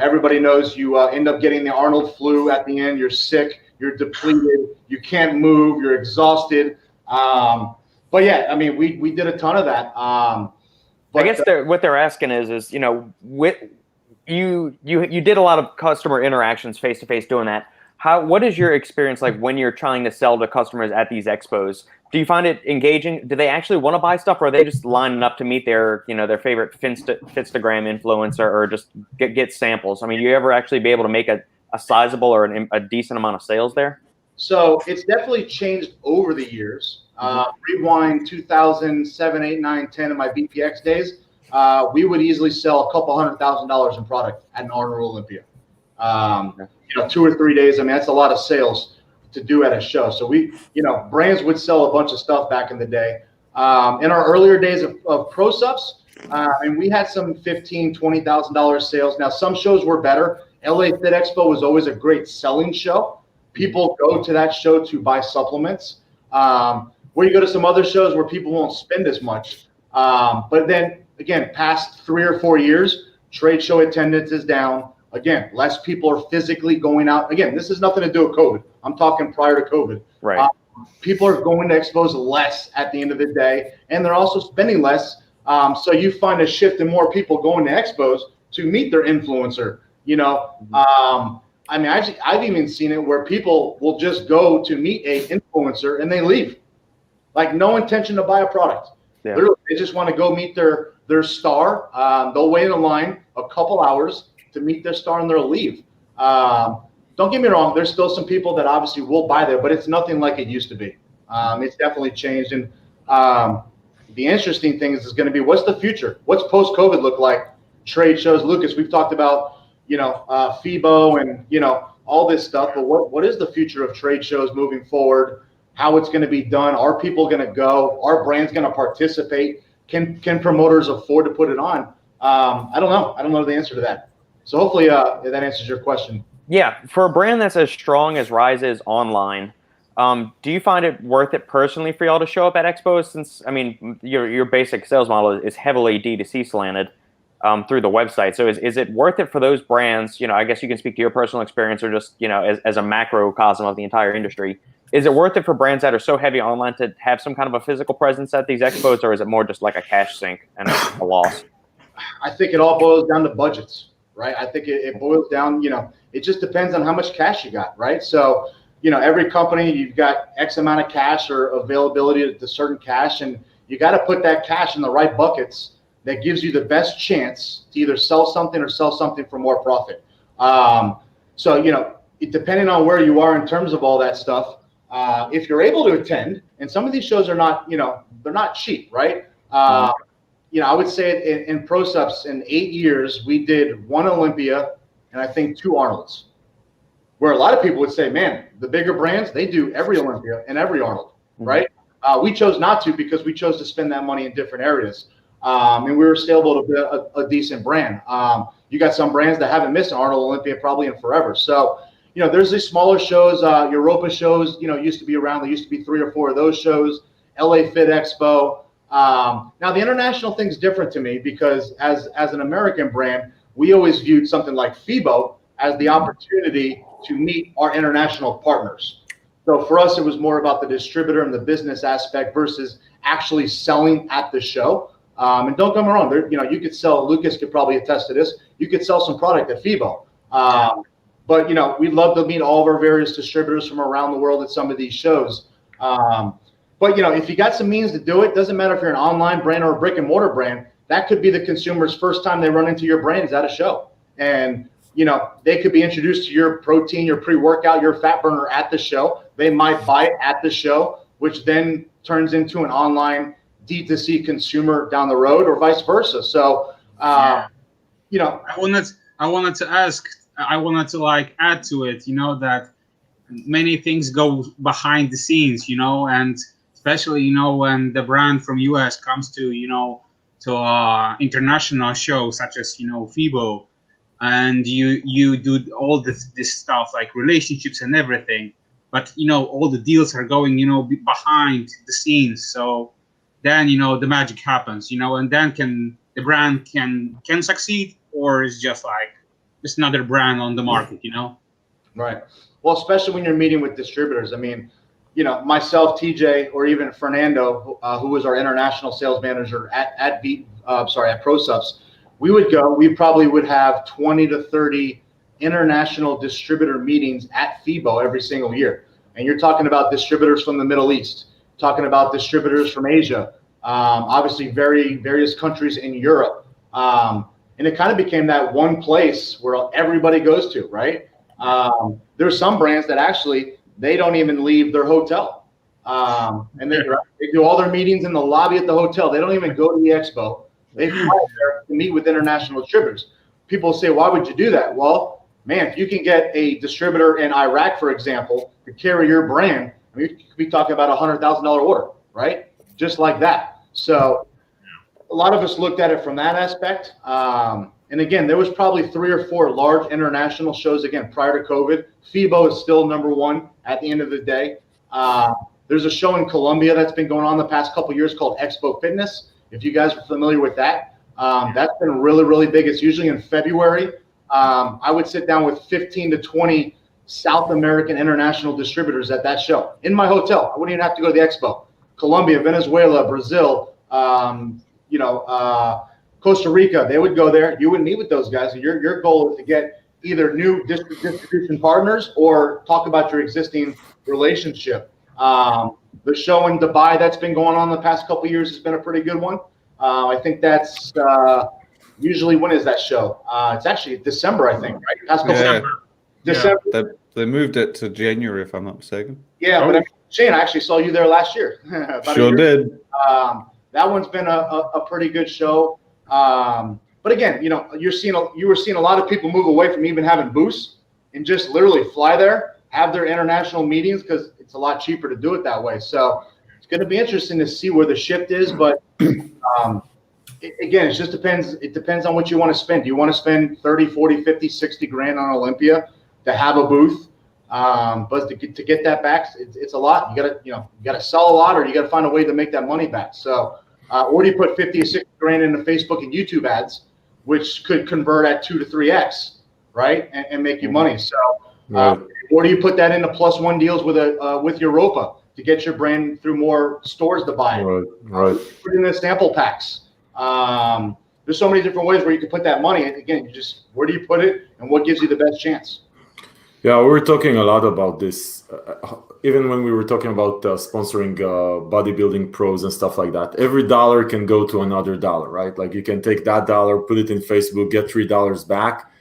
Everybody knows you end up getting the Arnold flu at the end. You're sick, you're depleted, you can't move, you're exhausted. But yeah, I mean, we did a ton of that. But I guess what they're asking is you did a lot of customer interactions face to face doing that. What is your experience like when you're trying to sell to customers at these expos? Do you find it engaging? Do they actually want to buy stuff, or are they just lining up to meet their favorite Finstagram influencer, or just get samples? I mean, do you ever actually be able to make a sizable or a decent amount of sales there? So it's definitely changed over the years. Rewind 2007, 8, 9, 10 in my BPX days, we would easily sell a couple $100,000 in product at an Arnold Olympia. 2 or 3 days. I mean, that's a lot of sales to do at a show. So brands would sell a bunch of stuff back in the day. In our earlier days of Pro Supps, and we had some $15,000, $20,000 sales. Now, some shows were better. LA Fit Expo was always a great selling show. People go to that show to buy supplements. Where you go to some other shows where people won't spend as much. But then, again, past 3 or 4 years, trade show attendance is down. Again, less people are physically going out. Again, this has nothing to do with COVID. I'm talking prior to COVID. Right. People are going to expos less at the end of the day, and they're also spending less. So you find a shift in more people going to expos to meet their influencer. I mean, I've even seen it where people will just go to meet a influencer and they leave, like no intention to buy a product. Yeah. Literally, they just want to go meet their star. They'll wait in a line a couple hours to meet their star and they'll leave. Don't get me wrong. There's still some people that obviously will buy there, but it's nothing like it used to be. It's definitely changed. And the interesting thing is going to be, what's the future? What's post-COVID look like? Trade shows. Lukasz, we've talked about, FIBO and, all this stuff, but what is the future of trade shows moving forward? How it's going to be done? Are people going to go? Are brands going to participate? Can promoters afford to put it on? I don't know. I don't know the answer to that. So hopefully that answers your question. Yeah, for a brand that's as strong as Ryze is online, Do you find it worth it personally for y'all to show up at expos? Since, I mean, your basic sales model is heavily D2C slanted through the website. So is it worth it for those brands? I guess you can speak to your personal experience or just, as a macrocosm of the entire industry. Is it worth it for brands that are so heavy online to have some kind of a physical presence at these expos, or is it more just like a cash sink and a loss? I think it all boils down to budgets, right? I think it boils down, it just depends on how much cash you got, right? So, every company, you've got X amount of cash or availability to certain cash, and you got to put that cash in the right buckets that gives you the best chance to either sell something or sell something for more profit. So, depending on where you are in terms of all that stuff, if you're able to attend, and some of these shows are not, they're not cheap, right? I would say in Pro Supps in 8 years, we did 1 Olympia and I think 2 Arnolds. Where a lot of people would say, man, the bigger brands, they do every Olympia and every Arnold, right? We chose not to because we chose to spend that money in different areas. And we were still able to build a decent brand. You got some brands that haven't missed an Arnold Olympia probably in forever. So, there's these smaller shows, Europa shows, used to be around. There used to be 3 or 4 of those shows, LA Fit Expo. Now, the international thing's different to me because as an American brand, we always viewed something like FIBO as the opportunity to meet our international partners. So for us, it was more about the distributor and the business aspect versus actually selling at the show. And don't get me wrong, you could sell, Lukasz could probably attest to this, you could sell some product at FIBO. But, we'd love to meet all of our various distributors from around the world at some of these shows. But, if you got some means to do it, doesn't matter if you're an online brand or a brick and mortar brand, that could be the consumer's first time they run into your brand is at a show. And, they could be introduced to your protein, your pre-workout, your fat burner at the show. They might buy it at the show, which then turns into an online D2C consumer down the road or vice versa. So, I wanted to ask, I wanted to add to it, that many things go behind the scenes, and especially, when the brand from US comes to, to international shows such as, FIBO, and you do all this stuff like relationships and everything, but, all the deals are going, behind the scenes. So then, the magic happens, and then the brand can succeed, or is just just another brand on the market, Right. Well, especially when you're meeting with distributors. I mean, myself, TJ, or even Fernando, who was our international sales manager at Pro Supps, we probably would have 20 to 30 international distributor meetings at FIBO every single year. And you're talking about distributors from the Middle East, talking about distributors from Asia, obviously various countries in Europe. And it kind of became that one place where everybody goes to, right? There's some brands that actually, they don't even leave their hotel. And they do all their meetings in the lobby at the hotel. They don't even go to the expo. They fly there to meet with international distributors. People say, why would you do that? Well, man, if you can get a distributor in Iraq, for example, to carry your brand, I mean, you could be talking about $100,000 order, right? Just like that. So a lot of us looked at it from that aspect. And again, there was probably 3 or 4 large international shows, again, prior to COVID. FIBO is still #1 at the end of the day. There's a show in Colombia that's been going on the past couple of years called Expo Fitness. If you guys are familiar with that, that's been really, really big. It's usually in February. I would sit down with 15 to 20 South American international distributors at that show in my hotel. I wouldn't even have to go to the expo. Colombia, Venezuela, Brazil, Costa Rica, they would go there. You would meet with those guys. And your goal is to get either new distribution partners or talk about your existing relationship. The show in Dubai that's been going on the past couple of years has been a pretty good one. I think that's usually, when is that show? It's actually December, I think, right? December. They moved it to January, if I'm not mistaken. Yeah, but Shane, I actually saw you there last year. Sure did. That one's been a pretty good show. But again, you were seeing a lot of people move away from even having booths and just literally fly there, have their international meetings, because it's a lot cheaper to do it that way. So it's going to be interesting to see where the shift is. But again, it just depends. It depends on what you want to spend. Do you want to spend 30, 40, 50, 60 grand on Olympia to have a booth? But to get that back, it's a lot. You gotta sell a lot, or you gotta find a way to make that money back. So, or do you put 50 or 60 grand into Facebook and YouTube ads, which could convert at 2 to 3x, right, and make you money. So, or do you put that into +1 deals with Europa to get your brand through more stores to buy it? Right. Put it in the sample packs. There's so many different ways where you can put that money. And again, where do you put it, and what gives you the best chance? Yeah, we were talking a lot about this, even when we were talking about sponsoring bodybuilding pros and stuff like that. Every dollar can go to another dollar, right? Like you can take that dollar, put it in Facebook, get $3 back.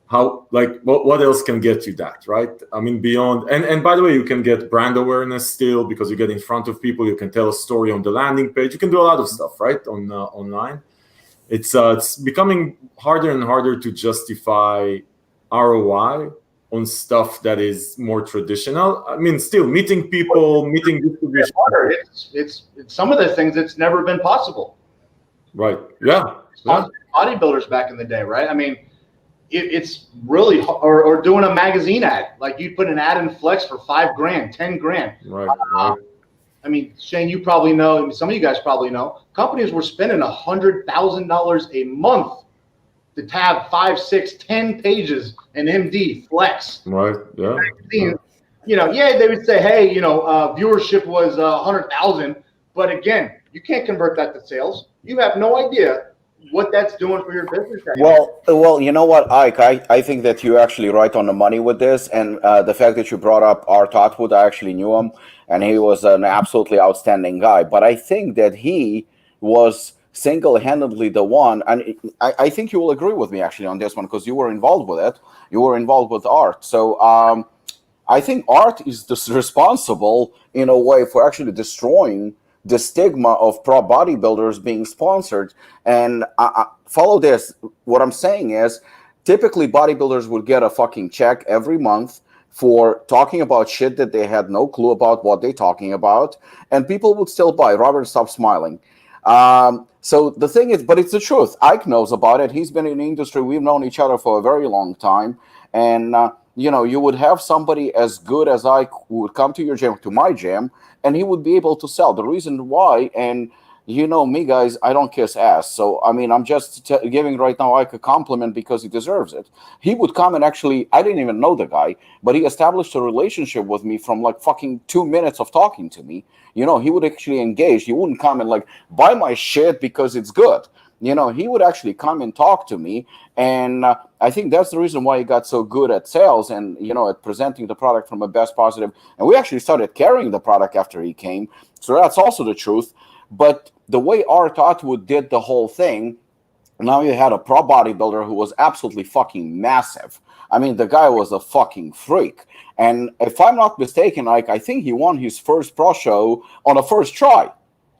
What else can get you that, right? I mean, beyond, and by the way, you can get brand awareness still because you get in front of people. You can tell a story on the landing page. You can do a lot of stuff, right, online. It's becoming harder and harder to justify ROI on stuff that is more traditional. I mean, still meeting people, meeting distribution. It's some of the things it's never been possible. Right. Yeah. Bodybuilders back in the day, right? I mean, it's really, or doing a magazine ad. Like you put an ad in Flex for $5 grand, 10 grand. Right. I mean, Shane, you probably know, some of you guys probably know, companies were spending $100,000 a month to tab 5, 6, 10 pages in MD Flex. Right. Yeah. They would say, hey, viewership was 100,000, but again, you can't convert that to sales. You have no idea what that's doing for your business. Well, you know what, Ike? I think that you're actually right on the money with this, and the fact that you brought up Art Atwood, I actually knew him, and he was an absolutely outstanding guy. But I think that he was single-handedly the one, and I think you will agree with me actually on this one because you were involved with it. You were involved with Art, so I think Art is responsible in a way for actually destroying the stigma of pro bodybuilders being sponsored. And follow this. What I'm saying is, typically bodybuilders would get a fucking check every month for talking about shit that they had no clue about what they're talking about, and people would still buy. Robert, stop smiling. So the thing is, but it's the truth. Ike knows about it. He's been in the industry. We've known each other for a very long time. And, you would have somebody as good as Ike who would come to your gym, to my gym, and he would be able to sell. The reason why, and you know me, guys, I don't kiss ass. So, I mean, I'm just giving right now Ike a compliment because he deserves it. He would come and actually, I didn't even know the guy, but he established a relationship with me from like fucking 2 minutes of talking to me. He would actually engage. He wouldn't come and like buy my shit because it's good. He would actually come and talk to me. And I think that's the reason why he got so good at sales and, at presenting the product from a best positive. And we actually started carrying the product after he came. So that's also the truth. But the way Art Atwood did the whole thing, now you had a pro bodybuilder who was absolutely fucking massive. I mean, the guy was a fucking freak. And if I'm not mistaken, I think he won his first pro show on a first try.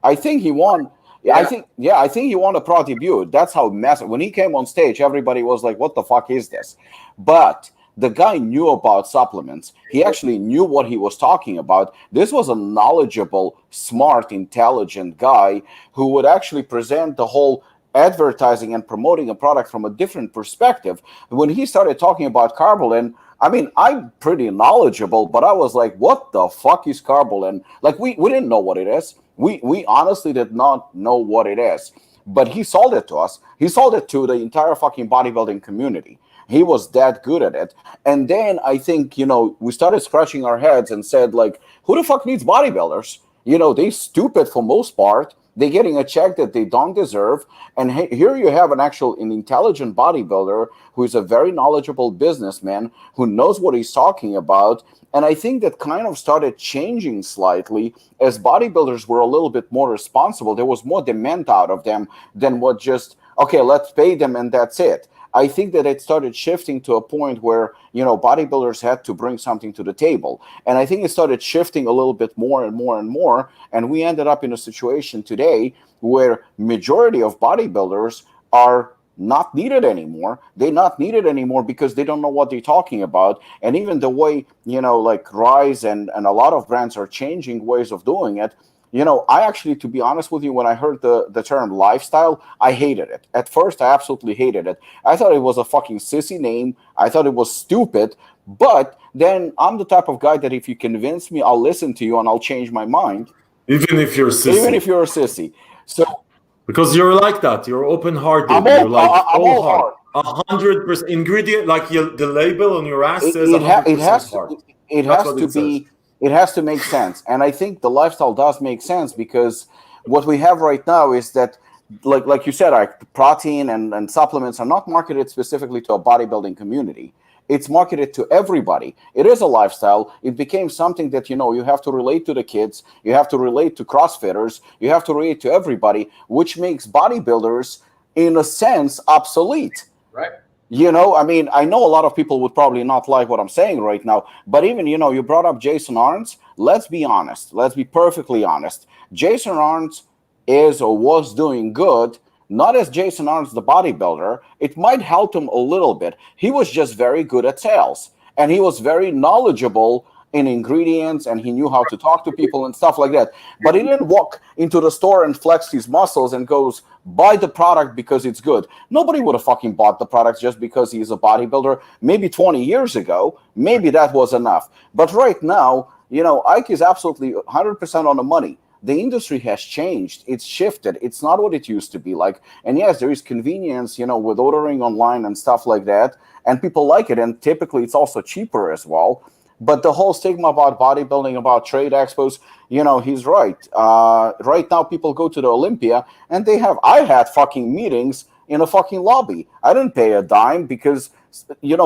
I think he won. Yeah. I think he won a pro debut. That's how massive. When he came on stage, everybody was like, what the fuck is this? But the guy knew about supplements. He actually knew what he was talking about. This was a knowledgeable, smart, intelligent guy who would actually present the whole advertising and promoting a product from a different perspective. When he started talking about Carbolin, I mean, I'm pretty knowledgeable, but I was like, what the fuck is Carbolin? Like, we didn't know what it is. We honestly did not know what it is. But he sold it to us. He sold it to the entire fucking bodybuilding community. He was that good at it. And then I think, we started scratching our heads and said, like, who the fuck needs bodybuilders? They're stupid for most part. They're getting a check that they don't deserve. And here you have an intelligent bodybuilder who is a very knowledgeable businessman who knows what he's talking about. And I think that kind of started changing slightly as bodybuilders were a little bit more responsible. There was more demand out of them than what just, okay, let's pay them and that's it. I think that it started shifting to a point where, bodybuilders had to bring something to the table. And I think it started shifting a little bit more and more and more. And we ended up in a situation today where majority of bodybuilders are not needed anymore. They're not needed anymore because they don't know what they're talking about. And even the way, like RYSE and a lot of brands are changing ways of doing it. I actually, to be honest with you, when I heard the term lifestyle, I hated it. At first, I absolutely hated it. I thought it was a fucking sissy name. I thought it was stupid. But then I'm the type of guy that if you convince me, I'll listen to you and I'll change my mind. Even if you're a sissy. Even if you're a sissy. So because you're like that, you're open-hearted. You're like I'm all heart. 100% ingredient, like the label on your ass says. It has to make sense, and I think the lifestyle does make sense because what we have right now is that, like you said, like protein and supplements are not marketed specifically to a bodybuilding community. It's marketed to everybody. It is a lifestyle. It became something that, you have to relate to the kids. You have to relate to CrossFitters. You have to relate to everybody, which makes bodybuilders, in a sense, obsolete. Right. I know a lot of people would probably not like what I'm saying right now, but even, you brought up Jason Arns. Let's be honest. Let's be perfectly honest. Jason Arns is or was doing good. Not as Jason Arns, the bodybuilder. It might help him a little bit. He was just very good at sales. And he was very knowledgeable in ingredients, and he knew how to talk to people and stuff like that. But he didn't walk into the store and flex his muscles and goes, buy the product because it's good. Nobody would have fucking bought the product just because he's a bodybuilder. Maybe 20 years ago, maybe that was enough. But right now, Ike is absolutely 100% on the money. The industry has changed. It's shifted. It's not what it used to be like. And yes, there is convenience, with ordering online and stuff like that. And people like it. And typically it's also cheaper as well. But the whole stigma about bodybuilding, about trade expos, he's right. Right now people go to the Olympia and I had fucking meetings in a fucking lobby. I didn't pay a dime because,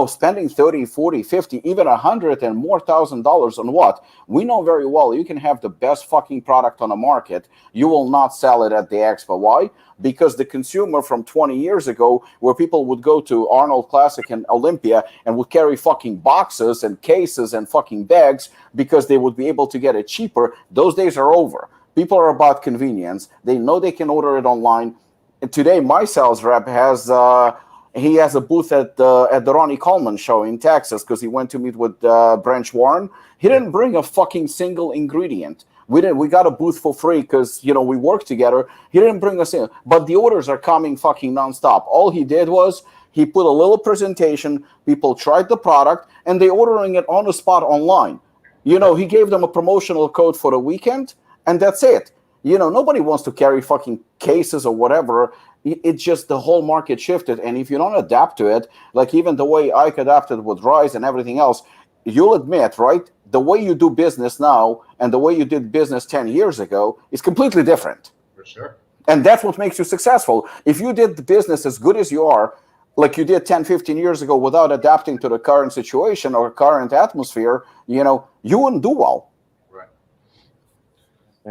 spending 30, 40, 50, even $100 and more $1,000 on what? We know very well you can have the best fucking product on the market. You will not sell it at the expo. Why? Because the consumer from 20 years ago, where people would go to Arnold Classic and Olympia and would carry fucking boxes and cases and fucking bags because they would be able to get it cheaper, those days are over. People are about convenience. They know they can order it online. And today, my sales rep has a booth at the Ronnie Coleman show in Texas because he went to meet with Branch Warren. He didn't bring a fucking single ingredient. We got a booth for free because, we work together. He didn't bring us in. But the orders are coming fucking nonstop. All he did was he put a little presentation. People tried the product and they're ordering it on the spot online. He gave them a promotional code for the weekend and that's it. Nobody wants to carry fucking cases or whatever. It's just the whole market shifted. And if you don't adapt to it, like even the way Ike adapted with RYSE and everything else, you'll admit, right? The way you do business now and the way you did business 10 years ago is completely different. For sure. And that's what makes you successful. If you did the business as good as you are, like you did 10, 15 years ago without adapting to the current situation or current atmosphere, you wouldn't do well. Right.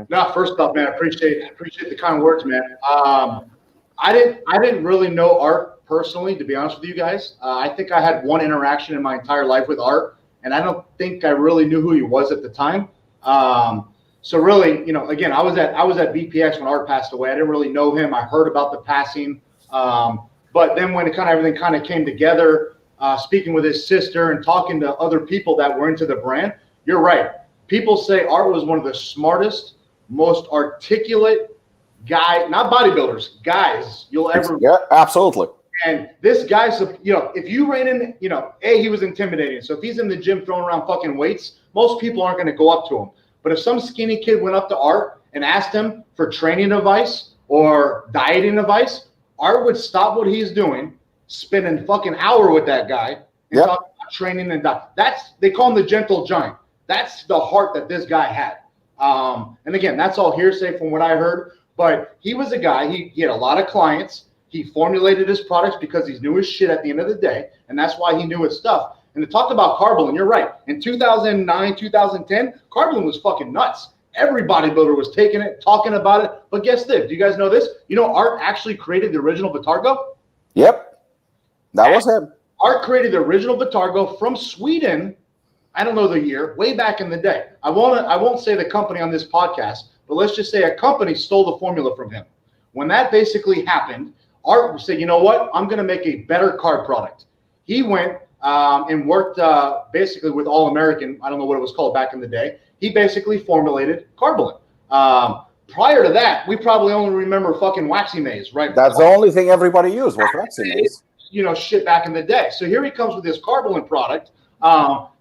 No, first off, man, I appreciate the kind words, man. I didn't really know Art personally, to be honest with you guys. I think I had one interaction in my entire life with Art, and I don't think I really knew who he was at the time. So really, again, I was at BPX when Art passed away. I didn't really know him. I heard about the passing, but then when everything kind of came together, speaking with his sister and talking to other people that were into the brand, you're right. People say Art was one of the smartest, most articulate guy, not bodybuilders, guys you'll ever. Yeah, absolutely. And this guy's, if you ran in, he was intimidating. So if he's in the gym throwing around fucking weights, most people aren't going to go up to him. But if some skinny kid went up to Art and asked him for training advice or dieting advice, Art would stop what he's doing, spend a fucking hour with that guy, and talk about training and diet. They call him the gentle giant. That's the heart that this guy had. And again, that's all hearsay from what I heard. But he was a guy, he had a lot of clients. He formulated his products because he knew his shit at the end of the day. And that's why he knew his stuff. And to talk about Carbolin, you're right. In 2009, 2010, Carbolin was fucking nuts. Every bodybuilder was taking it, talking about it. But guess this, do you guys know this? Art actually created the original Vitargo? Yep. That was him. Art created the original Vitargo from Sweden. I don't know the year, way back in the day. I won't say the company on this podcast, but let's just say a company stole the formula from him. When that basically happened, Art said, you know what? I'm going to make a better carb product. He went and worked basically with All American. I don't know what it was called back in the day. He basically formulated Carbolin. Prior to that, we probably only remember fucking Waxy Maze, right? That's the only thing everybody used was Waxy Maze. Shit back in the day. So here he comes with this Carbolin product.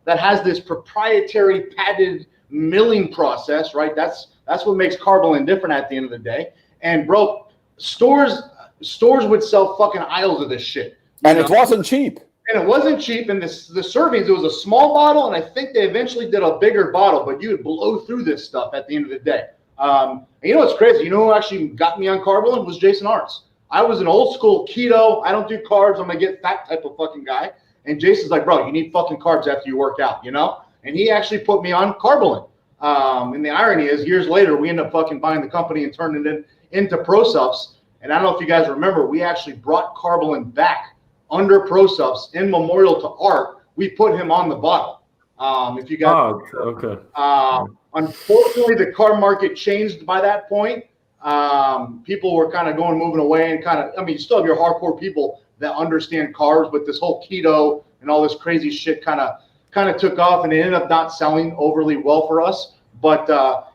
that has this proprietary patented milling process, right? That's what makes Carbolin different at the end of the day. And bro, stores would sell fucking aisles of this shit. And it wasn't cheap. And it wasn't cheap. And the servings, it was a small bottle, and I think they eventually did a bigger bottle, but you would blow through this stuff at the end of the day. And you know what's crazy? You know who actually got me on Carbolin was Jason Arts. I was an old school keto. I don't do carbs. I'm going to get fat type of fucking guy. And Jason's like, bro, you need fucking carbs after you work out, you know? And he actually put me on Carbolin. And the irony is, years later, we end up fucking buying the company and turning it into Pro Supps. And I don't know if you guys remember, we actually brought Carbolin back under Pro Supps in memorial to Art. We put him on the bottle. If you guys okay. Unfortunately, the carb market changed by that point. People were kind of moving away and you still have your hardcore people that understand carbs, but this whole keto and all this crazy shit kind of took off, and it ended up not selling overly well for us. But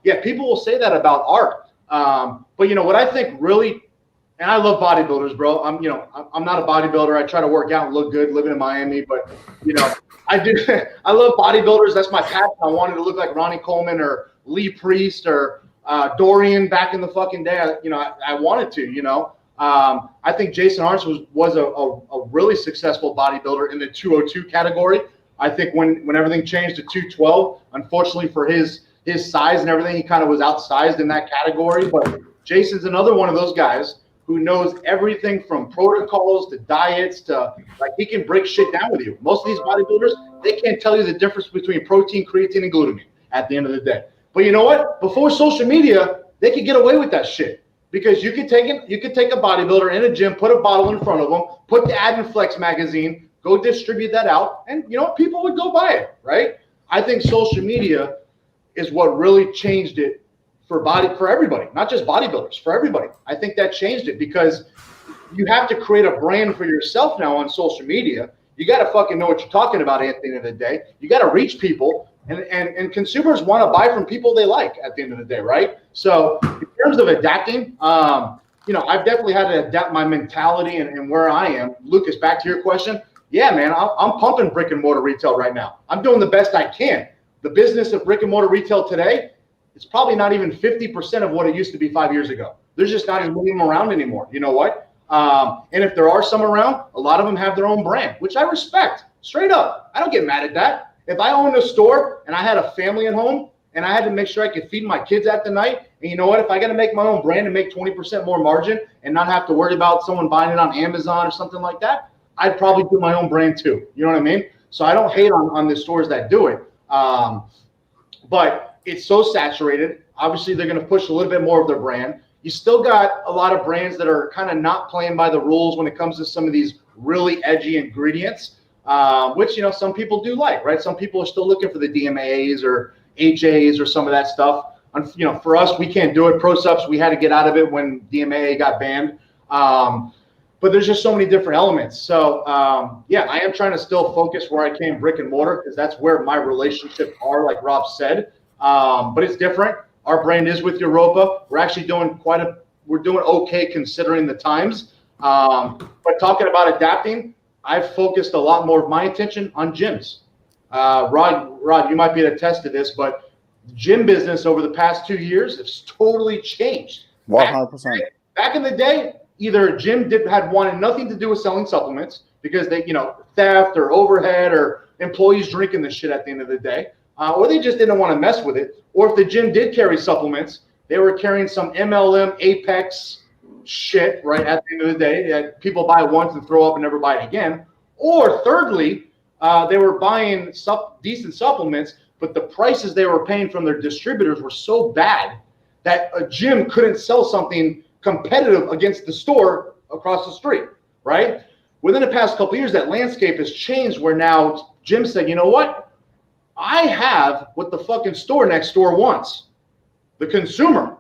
yeah, people will say that about Art. But you know what I think really, and I love bodybuilders, bro. I'm not a bodybuilder. I try to work out and look good living in Miami, but you know, I do. I love bodybuilders. That's my passion. I wanted to look like Ronnie Coleman or Lee Priest or Dorian back in the fucking day. I wanted to, you know. I think Jason Arts was a really successful bodybuilder in the 202 category. I think when everything changed to 212, unfortunately for his size and everything, he kind of was outsized in that category. But Jason's another one of those guys who knows everything from protocols to diets to, like, he can break shit down with you. Most of these bodybuilders, they can't tell you the difference between protein, creatine, and glutamine at the end of the day. But you know what? Before social media, they could get away with that shit. Because you could take a bodybuilder in a gym, put a bottle in front of them, put the Ad and Flex magazine, go distribute that out, and you know, people would go buy it, right? I think social media is what really changed it for everybody, not just bodybuilders, for everybody. I think that changed it because you have to create a brand for yourself now on social media. You got to fucking know what you're talking about at the end of the day. You got to reach people, and consumers want to buy from people they like at the end of the day, right? So in terms of adapting, you know, I've definitely had to adapt my mentality and where I am. Lucas, back to your question. Yeah, man, I'm pumping brick and mortar retail right now. I'm doing the best I can. The business of brick and mortar retail today, it's probably not even 50% of what it used to be 5 years ago. There's just not even them around anymore. You know what? And if there are some around, a lot of them have their own brand, which I respect. Straight up. I don't get mad at that. If I owned a store and I had a family at home and I had to make sure I could feed my kids at the night, and you know what? If I got to make my own brand and make 20% more margin and not have to worry about someone buying it on Amazon or something like that, I'd probably do my own brand too. You know what I mean? So I don't hate on the stores that do it. But it's so saturated. Obviously, they're going to push a little bit more of their brand. You still got a lot of brands that are kind of not playing by the rules when it comes to some of these really edgy ingredients, which, you know, some people do like, right? Some people are still looking for the DMAs or HAs or some of that stuff. You know, for us, we can't do it. Pro Supps, we had to get out of it when DMA got banned. But there's just so many different elements. So, yeah, I am trying to still focus where I can, brick and mortar, because that's where my relationships are, like Rob said. But it's different. Our brand is with Europa. We're actually doing we're doing okay considering the times. But talking about adapting, I've focused a lot more of my attention on gyms. Rod, you might be able to attest to this, but the gym business over the past 2 years has totally changed. 100%. Back in the day, either a gym had wanted nothing to do with selling supplements because they, you know, theft or overhead or employees drinking the shit at the end of the day, or they just didn't want to mess with it. Or if the gym did carry supplements, they were carrying some MLM Apex shit, right, at the end of the day that people buy once and throw up and never buy it again. Or thirdly, they were buying decent supplements, but the prices they were paying from their distributors were so bad that a gym couldn't sell something competitive against the store across the street, right? Within the past couple of years, that landscape has changed where now gyms say, you know what? I have what the fucking store next door wants. The consumer.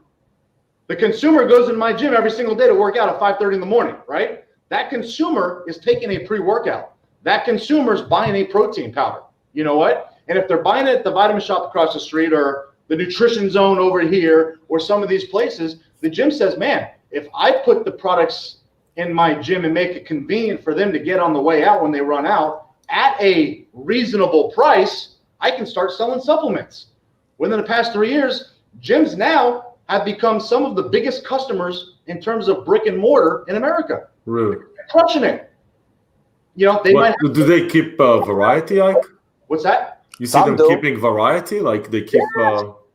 The consumer goes in my gym every single day to work out at 5:30 in the morning, right? That consumer is taking a pre-workout. That consumer is buying a protein powder. You know what? And if they're buying it at the vitamin shop across the street or the nutrition zone over here or some of these places, the gym says, man, if I put the products in my gym and make it convenient for them to get on the way out when they run out at a reasonable price, I can start selling supplements. Within the past 3 years, gyms now have become some of the biggest customers in terms of brick and mortar in America. Really? They're crushing it. You know, they might have, do they keep variety, Ike? what's that? You see Some them do. keeping variety? Like they keep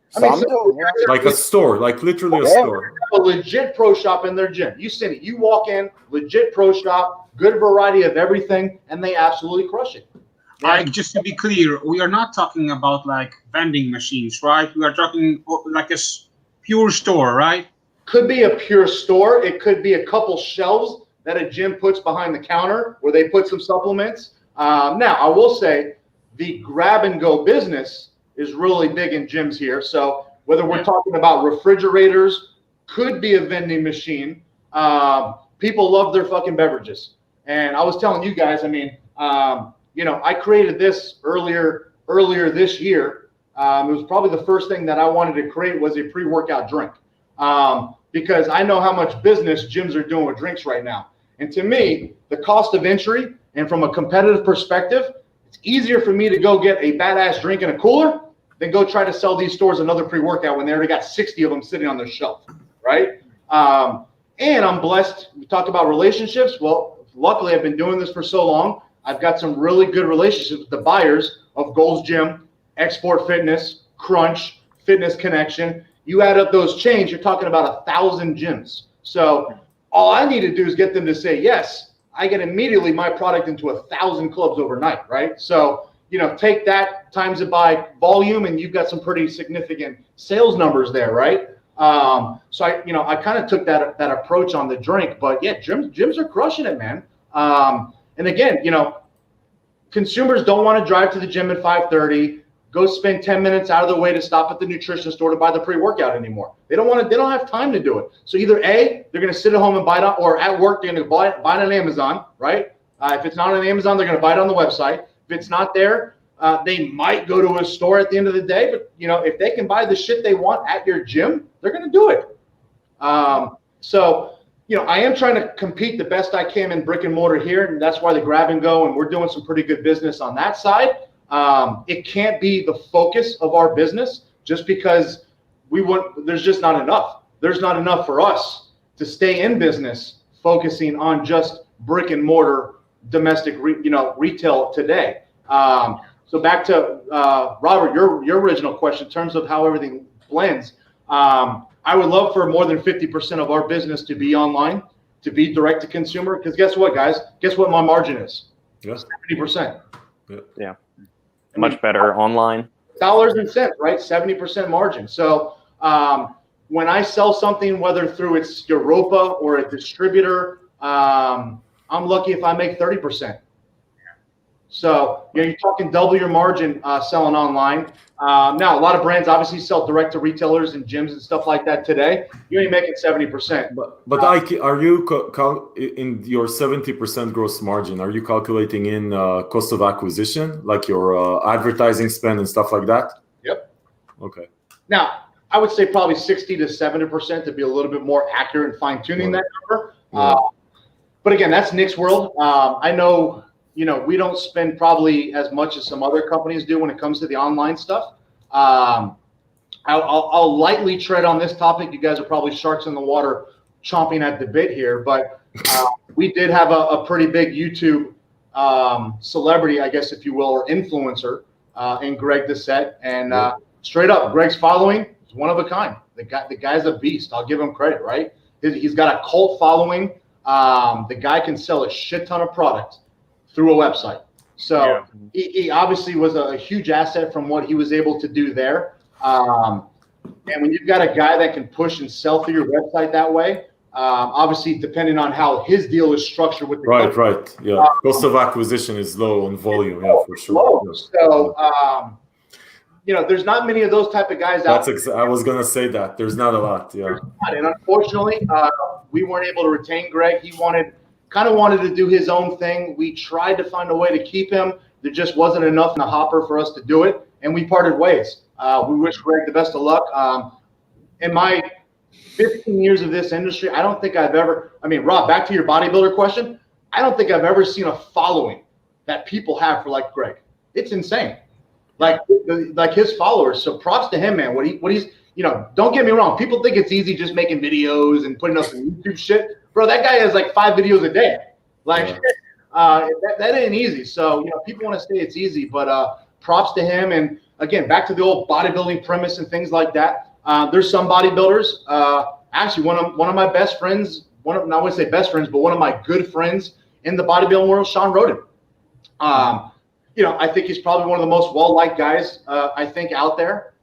Some do. like a store, like literally a Yeah. store. a legit pro shop in their gym. You see it. You walk in, legit pro shop, good variety of everything, and they absolutely crush it. Like, just to be clear, we are not talking about like vending machines, right? We are talking like a pure store, right? Could be a pure store. It could be a couple shelves that a gym puts behind the counter where they put some supplements. Now, I will say the grab and go business is really big in gyms here. So whether we're talking about refrigerators, could be a vending machine. People love their fucking beverages. And I was telling you guys, I mean, you know, I created this earlier this year. It was probably the first thing that I wanted to create was a pre-workout drink. Because I know how much business gyms are doing with drinks right now. And to me, the cost of entry and from a competitive perspective, it's easier for me to go get a badass drink in a cooler than go try to sell these stores another pre-workout when they already got 60 of them sitting on their shelf, right? And I'm blessed. We talked about relationships. Well, luckily I've been doing this for so long. I've got some really good relationships with the buyers of Gold's Gym, Expo Fitness, Crunch, Fitness Connection. You add up those chains, you're talking about 1,000 gyms. So all I need to do is get them to say yes. I get immediately my product into 1,000 clubs overnight, right? So, you know, take that, times it by volume, and you've got some pretty significant sales numbers there, right? So I kind of took that approach on the drink, but yeah, gyms are crushing it, man. And again, you know, consumers don't want to drive to the gym at 5:30, go spend 10 minutes out of the way to stop at the nutrition store to buy the pre-workout anymore. They don't have time to do it. So either A, they're going to sit at home and buy it on, or at work, they're going to buy it on Amazon, right? If it's not on Amazon, they're going to buy it on the website. If it's not there, they might go to a store at the end of the day, but you know, if they can buy the shit they want at your gym, they're going to do it. So, you know, I am trying to compete the best I can in brick and mortar here, and that's why the grab and go, and we're doing some pretty good business on that side. It can't be the focus of our business just because there's just not enough. There's not enough for us to stay in business focusing on just brick and mortar domestic, retail today. So back to Robert, your original question in terms of how everything blends. I would love for more than 50% of our business to be online, to be direct to consumer. Because guess what, guys? Guess what my margin is? Yes. 70%. Yeah. Much better online. Dollars and cents, right? 70% margin. So when I sell something, whether through its Europa or a distributor, I'm lucky if I make 30%. So you're talking double your margin selling online. Now, a lot of brands obviously sell direct to retailers and gyms and stuff like that today. You ain't making 70%. But Ike, are you in your 70% gross margin? Are you calculating in cost of acquisition, like your advertising spend and stuff like that? Yep. Okay. Now, I would say probably 60 to 70% to be a little bit more accurate and fine tuning that number. But again, that's Nick's world. I know. You know, we don't spend probably as much as some other companies do when it comes to the online stuff. I'll lightly tread on this topic. You guys are probably sharks in the water chomping at the bit here, but we did have a pretty big YouTube celebrity, I guess, if you will, or influencer in Greg Doucette. And straight up, Greg's following is one of a kind. The guy's a beast. I'll give him credit, right? He's got a cult following. The guy can sell a shit ton of product through a website. So he obviously was a huge asset from what he was able to do there. And when you've got a guy that can push and sell through your website that way, obviously depending on how his deal is structured with the right, company, right, yeah. Cost of acquisition is low on volume, yeah, for sure. low. Yes. So you know, there's not many of those type of guys out there. I was gonna say that there's not a lot, yeah. And unfortunately, we weren't able to retain Greg. He kind of wanted to do his own thing. We tried to find a way to keep him. There just wasn't enough in the hopper for us to do it, and we parted ways. We wish Greg the best of luck. In my 15 years of this industry, I don't think I've ever, Rob, back to your bodybuilder question, I don't think I've ever seen a following that people have for like Greg. It's insane. like his followers. So props to him, man. What he's, don't get me wrong. People think it's easy just making videos and putting up some YouTube shit. Bro, that guy has like 5 videos a day. Like, that ain't easy. So, people want to say it's easy, but props to him. And again, back to the old bodybuilding premise and things like that. There's some bodybuilders. Actually, one of my best friends, I wouldn't say best friends, but one of my good friends in the bodybuilding world, Sean Rhoden. I think he's probably one of the most well-liked guys, I think, out there.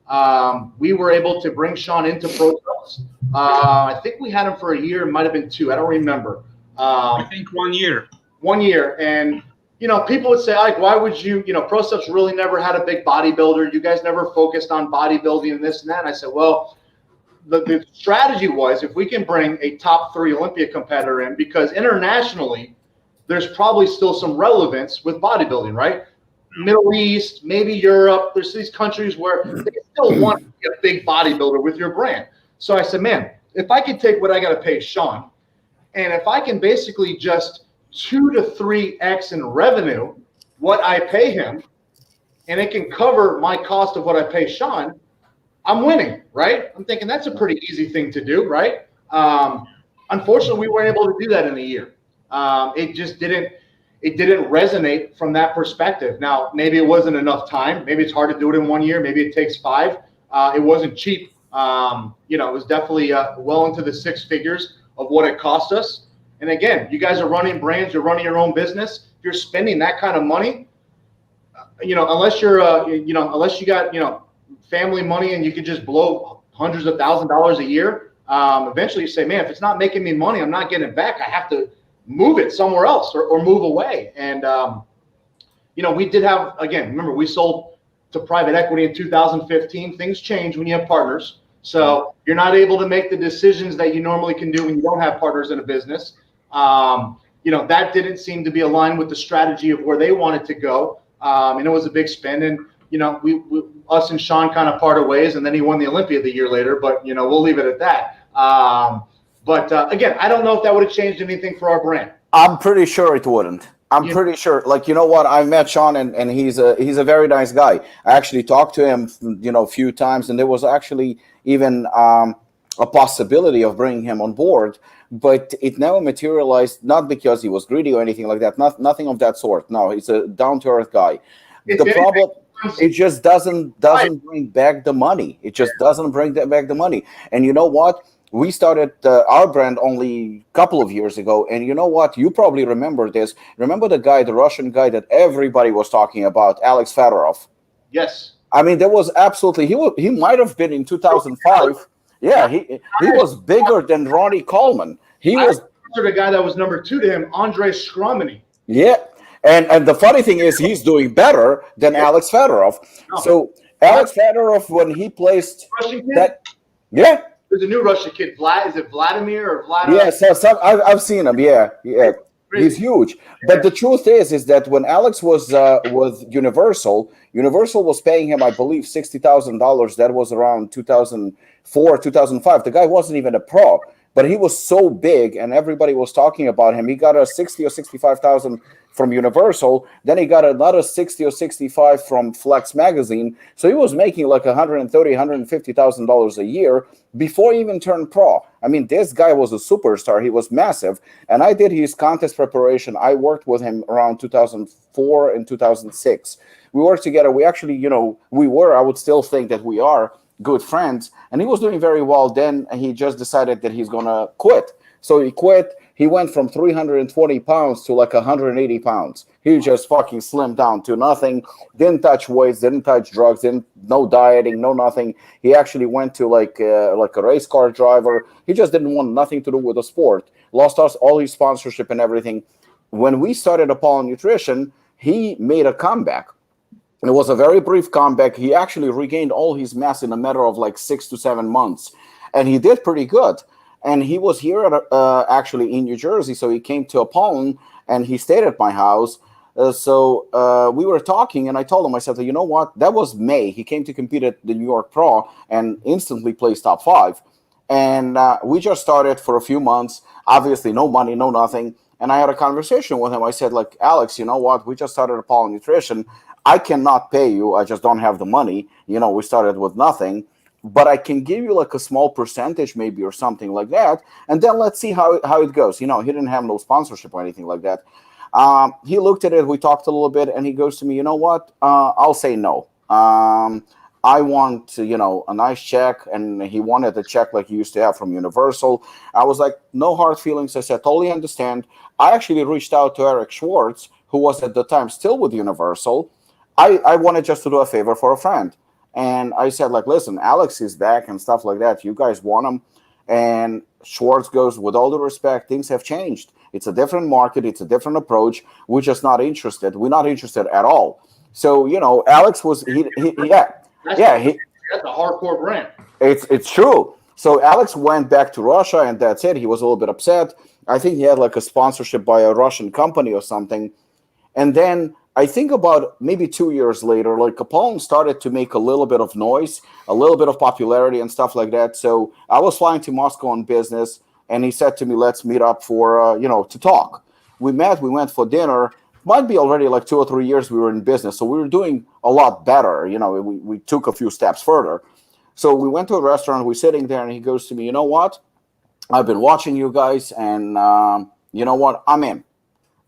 We were able to bring Sean into Pro Supps. I think we had him for a year. It might have been 2. I don't remember. I think 1 year. 1 year. And, people would say, like, why would you, Pro Supps really never had a big bodybuilder. You guys never focused on bodybuilding and this and that. And I said, well, the strategy was if we can bring a top 3 Olympia competitor in, because internationally, there's probably still some relevance with bodybuilding, right? Middle East, maybe Europe. There's these countries where they still want to be a big bodybuilder with your brand. So I said, man, if I could take what I got to pay Sean, and if I can basically just 2 to 3x in revenue what I pay him, and it can cover my cost of what I pay Sean, I'm winning, right? I'm thinking that's a pretty easy thing to do, right? Unfortunately, we weren't able to do that in a year. It just didn't resonate from that perspective. Now, maybe it wasn't enough time. Maybe it's hard to do it in 1 year. Maybe it takes 5. It wasn't cheap. It was definitely well into the 6 figures of what it cost us. And again, you guys are running brands, you're running your own business. If you're spending that kind of money, unless you're, unless you got, family money and you could just blow hundreds of $1,000s a year, eventually you say, man, if it's not making me money, I'm not getting it back. I have to move it somewhere else or move away. And, we did have, again, remember, we sold to private equity in 2015. Things change when you have partners. So you're not able to make the decisions that you normally can do when you don't have partners in a business. That didn't seem to be aligned with the strategy of where they wanted to go. And it was a big spend. And, us and Sean kind of parted ways, and then he won the Olympia the year later, but, we'll leave it at that. Again, I don't know if that would have changed anything for our brand. I'm pretty sure it wouldn't. I'm pretty sure. Like, you know what? I met Sean, and he's a very nice guy. I actually talked to him, a few times, and there was actually even a possibility of bringing him on board, but it never materialized. Not because he was greedy or anything like that. Nothing of that sort. No, he's a down-to-earth guy. The problem, it just doesn't bring back the money. It just doesn't bring back the money. And you know what? We started our brand only a couple of years ago, and you know what? You probably remember this. Remember the Russian guy that everybody was talking about, Alex Fedorov? Yes. I mean, there was absolutely, he might have been in 2005. Yeah, he was bigger than Ronnie Coleman. He was the guy that was number 2 to him, Andrei Skromany. Yeah, and the funny thing is he's doing better than Alex Fedorov. Oh. So Alex Fedorov, when he placed Russian kid? that, yeah. There's a new Russian kid. Is it Vladimir or Vladimir? Yeah, so I've seen him. Yeah. He's huge. But the truth is that when Alex was with Universal was paying him, I believe, $60,000. That was around 2004, 2005. The guy wasn't even a pro, but he was so big, and everybody was talking about him. He got a 60 or 65,000 from Universal. Then he got another 60 or 65 from Flex Magazine. So he was making like $130,000, $150,000 a year before he even turned pro. I mean, this guy was a superstar. He was massive. And I did his contest preparation. I worked with him around 2004 and 2006. We worked together. We actually, I would still think that we are good friends. And he was doing very well. Then he just decided that he's going to quit. So he quit. He went from 320 pounds to like 180 pounds. He just fucking slimmed down to nothing. Didn't touch weights, didn't touch drugs, no dieting, no nothing. He actually went to like a race car driver. He just didn't want nothing to do with the sport. Lost us all his sponsorship and everything. When we started Apollon Nutrition, he made a comeback. It was a very brief comeback. He actually regained all his mass in a matter of like 6 to 7 months. And he did pretty good. And he was here actually in New Jersey, so he came to Apollon, and he stayed at my house. So we were talking, and I told him, I said, you know what? That was May. He came to compete at the New York Pro and instantly placed top 5. And we just started for a few months. Obviously, no money, no nothing. And I had a conversation with him. I said, like, Alex, you know what? We just started Apollon Nutrition. I cannot pay you. I just don't have the money. We started with nothing, but I can give you like a small percentage maybe or something like that. And then let's see how it goes. He didn't have no sponsorship or anything like that. He looked at it. We talked a little bit and he goes to me, you know what? I'll say no. I want, a nice check. And he wanted a check like he used to have from Universal. I was like, no hard feelings. I said, totally understand. I actually reached out to Eric Schwartz, who was at the time still with Universal. I wanted just to do a favor for a friend. And I said, like, listen, Alex is back and stuff like that. You guys want him. And Schwartz goes, with all due respect, things have changed. It's a different market. It's a different approach. We're just not interested. We're not interested at all. So, Alex was, That's a hardcore brand. It's true. So Alex went back to Russia and that's it. He was a little bit upset. I think he had like a sponsorship by a Russian company or something. And then I think about maybe 2 years later, like Apollon started to make a little bit of noise, a little bit of popularity and stuff like that. So I was flying to Moscow on business and he said to me, let's meet up for, to talk. We met, we went for dinner. Might be already like 2 or 3 years we were in business. So we were doing a lot better. We took a few steps further. So we went to a restaurant, we're sitting there and he goes to me, you know what? I've been watching you guys and you know what? I'm in.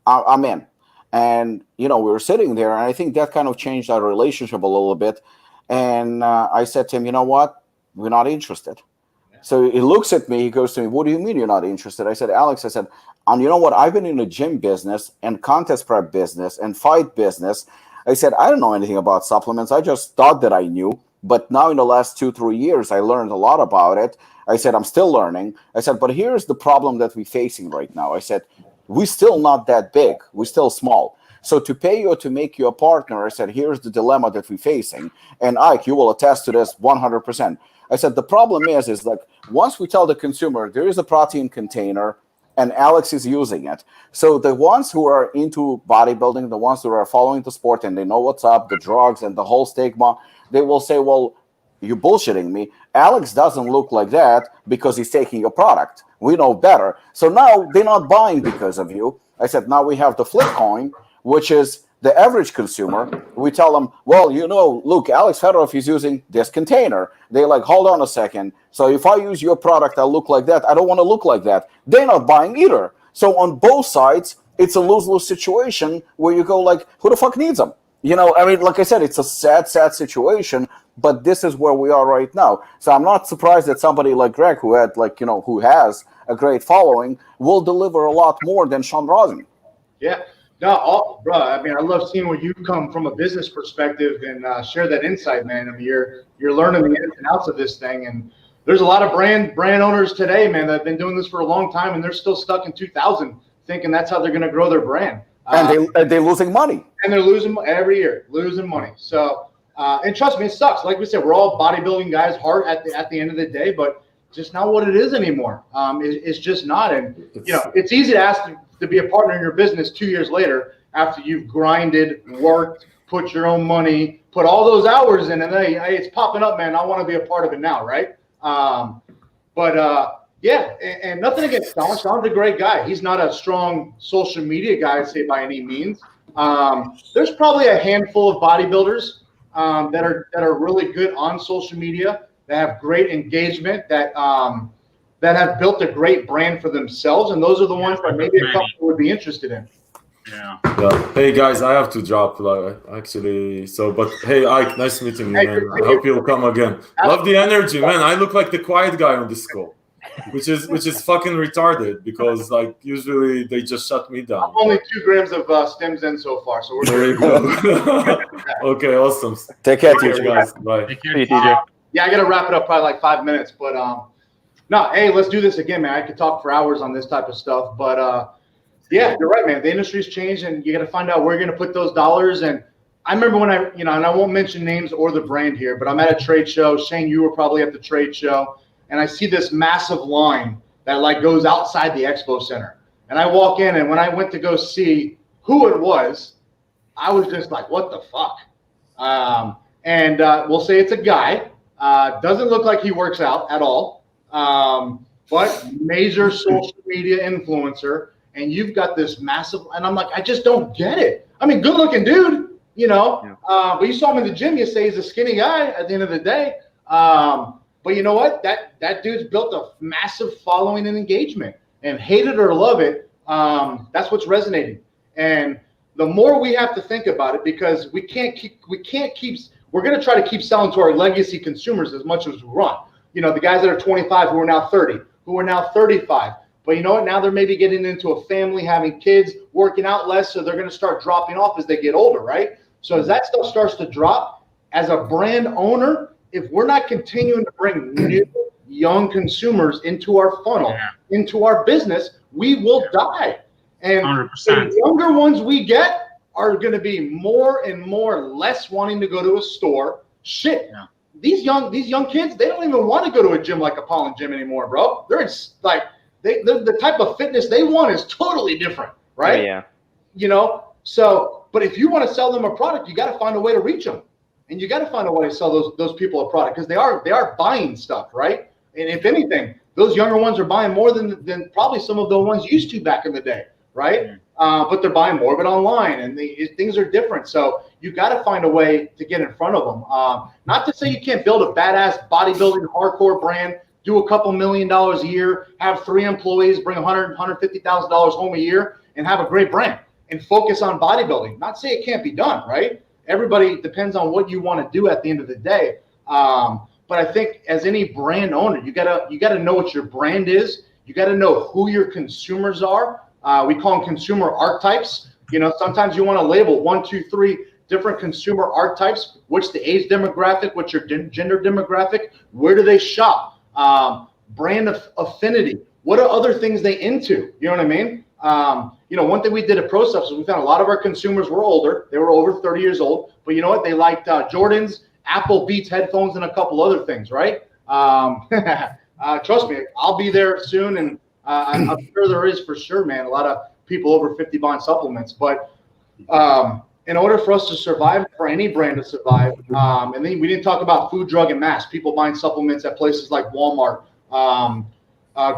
I'm in. And, we were sitting there and I think that kind of changed our relationship a little bit. And I said to him, you know what? We're not interested. So he looks at me, he goes to me, what do you mean you're not interested? I said, Alex, you know what? I've been in the gym business and contest prep business and fight business. I said, I don't know anything about supplements. I just thought that I knew. But now in the last 2-3 years, I learned a lot about it. I said, I'm still learning. I said, but here's the problem that we're facing right now. I said, we're still not that big. We're still small. So to pay you or to make you a partner, I said, here's the dilemma that we're facing. And Ike, you will attest to this 100%. I said, the problem is like once we tell the consumer there is a protein container and Alex is using it. So the ones who are into bodybuilding, the ones who are following the sport and they know what's up, the drugs and the whole stigma, they will say, well, you're bullshitting me. Alex doesn't look like that because he's taking your product. We know better. So now they're not buying because of you. I said, now we have the flip coin, which is the average consumer. We tell them, well, look, Alex Fedorov is using this container. They're like, hold on a second. So if I use your product, I'll look like that. I don't want to look like that. They're not buying either. So on both sides, it's a lose-lose situation where you go like, who the fuck needs them? Like I said, it's a sad, sad situation, but this is where we are right now. So I'm not surprised that somebody like Greg, who had who has a great following, will deliver a lot more than Sean Rosen. Yeah. No, bro. I love seeing where you come from a business perspective and share that insight, man. You're learning the ins and outs of this thing, and there's a lot of brand owners today, man, that have been doing this for a long time, and they're still stuck in 2000, thinking that's how they're going to grow their brand. And they're losing money. And they're losing every year, losing money. So, and trust me, it sucks. Like we said, we're all bodybuilding guys, hard at the end of the day, but just not what it is anymore. It's just not. And it's easy to ask to be a partner in your business 2 years later after you've grinded, worked, put your own money, put all those hours in, and hey, it's popping up, man. I want to be a part of it now, right? Yeah, and nothing against Sean. Sean's a great guy. He's not a strong social media guy, I'd say, by any means. There's probably a handful of bodybuilders that are really good on social media, that have great engagement, that have built a great brand for themselves, and those are the ones that maybe a couple would be interested in. Yeah. Hey guys, I have to drop actually. So, but hey, Ike, nice meeting you, man. I hope you'll come again. Love the energy, man. I look like the quiet guy on this call, which is fucking retarded because like usually they just shut me down. I'm only 2 grams of stems in so far, so we're there you go. Okay, awesome. Take care, TJ. Guys. Bye. Take care, TJ. Yeah, I gotta wrap it up probably like 5 minutes, but no, hey, let's do this again, man. I could talk for hours on this type of stuff, but yeah, you're right, man. The industry's changed, and you got to find out where you're going to put those dollars. And I remember when and I won't mention names or the brand here, but I'm at a trade show. Shane, you were probably at the trade show, and I see this massive line that like goes outside the Expo Center. And I walk in, and when I went to go see who it was, I was just like, what the fuck? And we'll say it's a guy. Doesn't look like he works out at all, but major social media influencer. And you've got this massive, and I'm like, I just don't get it. I mean, good looking dude, But you saw him in the gym. You say he's a skinny guy at the end of the day. But you know what? That dude's built a massive following and engagement. And hate it or love it, that's what's resonating. And the more we have to think about it, because we're going to try to keep selling to our legacy consumers as much as we run. The guys that are 25 who are now 30, who are now 35. But you know what? Now they're maybe getting into a family, having kids, working out less, so they're going to start dropping off as they get older, right? So as that stuff starts to drop, as a brand owner, if we're not continuing to bring new, young consumers into our funnel, into our business, we will die. And 100%. the younger ones we get are going to be more and more less wanting to go to a store. Shit. Yeah. These young kids, they don't even want to go to a gym like Apollon gym anymore, bro. They're like the type of fitness they want is totally different, right? Oh, yeah. So, but if you want to sell them a product, you got to find a way to reach them, and you got to find a way to sell those people a product, because they are buying stuff, right? And if anything, those younger ones are buying more than probably some of the ones used to back in the day, right? But they're buying more of it online, and things are different. So you got to find a way to get in front of them. Not to say you can't build a badass bodybuilding hardcore brand, do a couple $1 million a year, have 3 employees, bring $150,000 home a year, and have a great brand and focus on bodybuilding. Not say it can't be done, right? Everybody depends on what you want to do at the end of the day. But I think as any brand owner, you gotta know what your brand is. You gotta know who your consumers are. We call them consumer archetypes. Sometimes you want to label 1, 2, 3 different consumer archetypes. What's the age demographic? What's your gender demographic? Where do they shop? Brand affinity. What are other things they into? You know what I mean? One thing we did at Pro Supps is we found a lot of our consumers were older. They were over 30 years old. But you know what? They liked Jordans, Apple Beats headphones, and a couple other things, right? Trust me, I'll be there soon, and I'm sure there is for sure, man. A lot of people over 50 buying supplements. But in order for us to survive, for any brand to survive, and then we didn't talk about food, drug, and mass, people buying supplements at places like Walmart,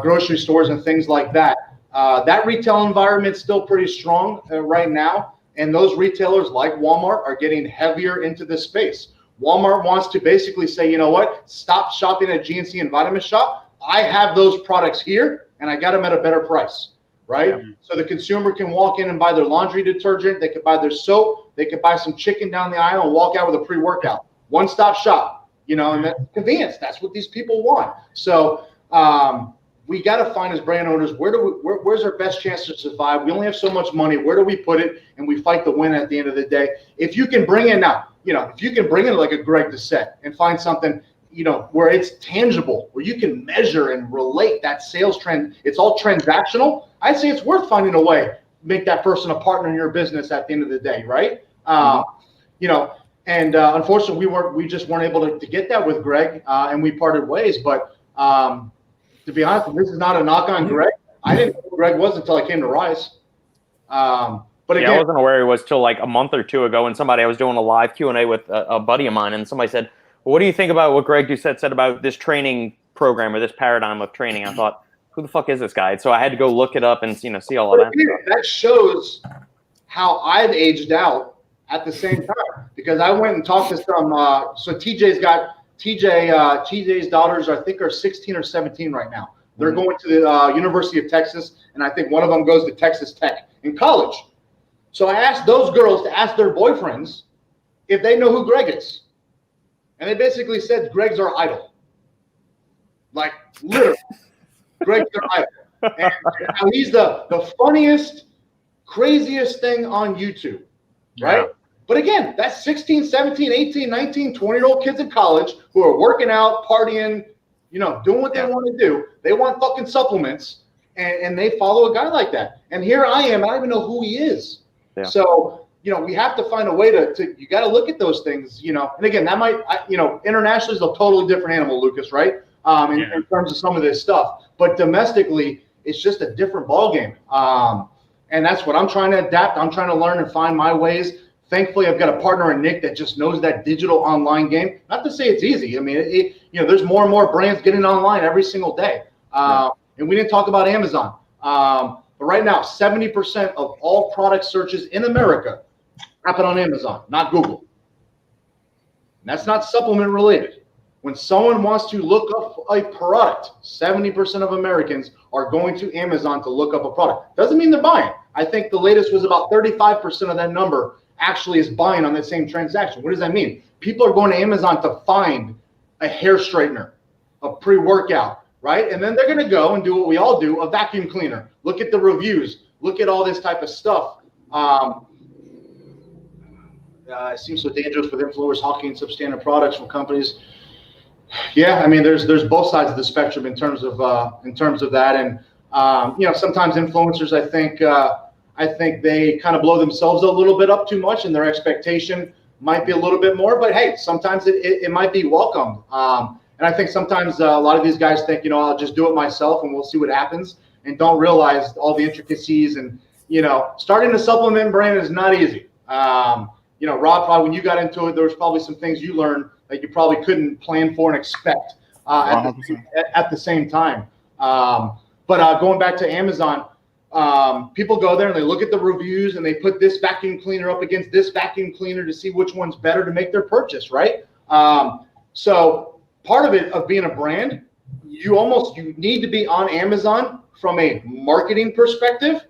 grocery stores, and things like that. That retail environment's still pretty strong right now, and those retailers like Walmart are getting heavier into this space. Walmart wants to basically say, you know what, stop shopping at GNC and Vitamin Shop. I have those products here, and I got them at a better price, right? Yeah. So the consumer can walk in and buy their laundry detergent. They could buy their soap. They could buy some chicken down the aisle and walk out with a pre-workout. One-stop shop, and that's convenience. That's what these people want. So we got to find as brand owners, where's our best chance to survive? We only have so much money. Where do we put it? And we fight to win at the end of the day. If you can bring in now, if you can bring in like a Greg Doucette and find something, where it's tangible, where you can measure and relate that sales trend, it's all transactional. I'd say it's worth finding a way to make that person a partner in your business at the end of the day, right? Unfortunately, we just weren't able to get that with Greg, and we parted ways. But to be honest, this is not a knock on Greg. I didn't know who Greg was until I came to RYSE. But again, I wasn't aware he was till like a month or two ago, and I was doing a live Q&A with a buddy of mine, and somebody said, well, what do you think about what Greg Doucette said about this training program or this paradigm of training? I thought, who the fuck is this guy? So I had to go look it up and see all of that stuff. That shows how I've aged out at the same time, because I went and talked to some. So TJ's daughters, I think, are 16 or 17 right now. They're going to the University of Texas, and I think one of them goes to Texas Tech in college. So I asked those girls to ask their boyfriends if they know who Greg is. And they basically said, Greg's our idol. Like, literally, Greg's their idol. And he's the funniest, craziest thing on YouTube, right? Yeah. But again, that's 16, 17, 18, 19, 20-year-old kids in college who are working out, partying, doing what they want to do. They want fucking supplements, and they follow a guy like that. And here I am. I don't even know who he is. Yeah. So, we have to find a way to you got to look at those things, and again, that might, internationally is a totally different animal, Lukasz, right? In terms of some of this stuff, but domestically, it's just a different ballgame. And that's what I'm trying to adapt. I'm trying to learn and find my ways. Thankfully, I've got a partner in Nick that just knows that digital online game. Not to say it's easy. I mean, there's more and more brands getting online every single day. And we didn't talk about Amazon. But right now, 70% of all product searches in America happen on Amazon, not Google. And that's not supplement related. When someone wants to look up a product, 70% of Americans are going to Amazon to look up a product. Doesn't mean they're buying. I think the latest was about 35% of that number actually is buying on that same transaction. What does that mean? People are going to Amazon to find a hair straightener, a pre-workout, right? And then they're going to go and do what we all do, a vacuum cleaner. Look at the reviews. Look at all this type of stuff. It seems so dangerous with influencers hawking substandard products from companies. Yeah, I mean, there's both sides of the spectrum in terms of that, and you know, sometimes influencers, I think they kind of blow themselves a little bit up too much, and their expectation might be a little bit more. But hey, sometimes it might be welcomed. And I think sometimes a lot of these guys think, you know, I'll just do it myself and we'll see what happens, and don't realize all the intricacies. And you know, starting a supplement brand is not easy. You know, Rob, probably when you got into it, there was probably some things you learned that you probably couldn't plan for and expect at the same time. But going back to Amazon, people go there and they look at the reviews and they put this vacuum cleaner up against this vacuum cleaner to see which one's better to make their purchase, right? So part of it, of being a brand, you need to be on Amazon from a marketing perspective.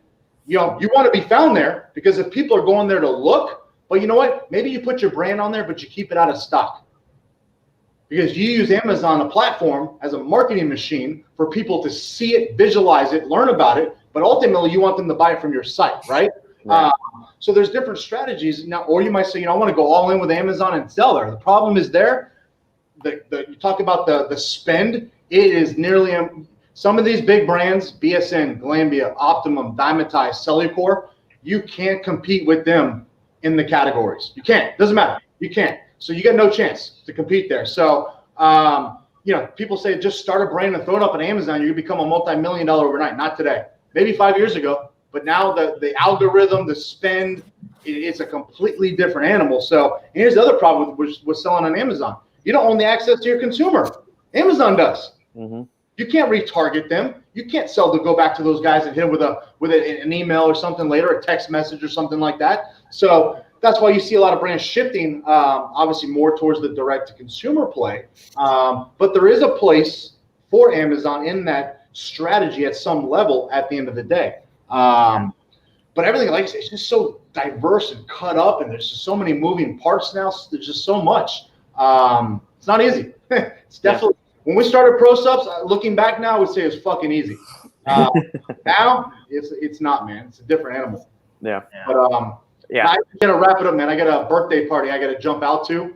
You know, you want to be found there, because if people are going there to look, but you know what? Maybe you put your brand on there, but you keep it out of stock, because you use Amazon, a platform, as a marketing machine for people to see it, visualize it, learn about it, but ultimately you want them to buy it from your site, right? So there's different strategies now, or you might say, you know, I want to go all in with Amazon and sell there. The problem is there, you talk about the spend, it is nearly, some of these big brands, BSN, Glanbia, Optimum, Dymatize, Cellucor, you can't compete with them in the categories. You can't, doesn't matter, you can't. So you got no chance to compete there. So, you know, people say just start a brand and throw it up on Amazon, you're gonna become a multi-million-dollar overnight. Not today, maybe 5 years ago, but now the algorithm, the spend, it's a completely different animal. So, and here's the other problem with selling on Amazon. You don't own the access to your consumer. Amazon does. Mm-hmm. You can't retarget them. You can't sell to go back to those guys and hit them with an email or something later, a text message or something like that. So that's why you see a lot of brands shifting, obviously more towards the direct-to-consumer play. But there is a place for Amazon in that strategy at some level at the end of the day. But everything, like I say, it's just so diverse and cut up, and there's just so many moving parts now. There's just so much. It's not easy. It's definitely. When we started Pro Supps, looking back now, I would say it was fucking easy. Now, it's not, man. It's a different animal. Yeah. But yeah, I gotta wrap it up, man. I got a birthday party I gotta jump out to.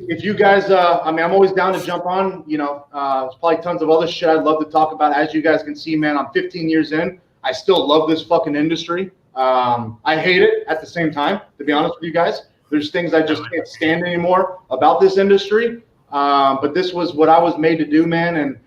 If you guys, I mean, I'm always down to jump on. You know, there's probably tons of other shit I'd love to talk about. As you guys can see, man, I'm 15 years in. I still love this fucking industry. I hate it at the same time, to be honest with you guys. There's things I just can't stand anymore about this industry. But this was what I was made to do, man. And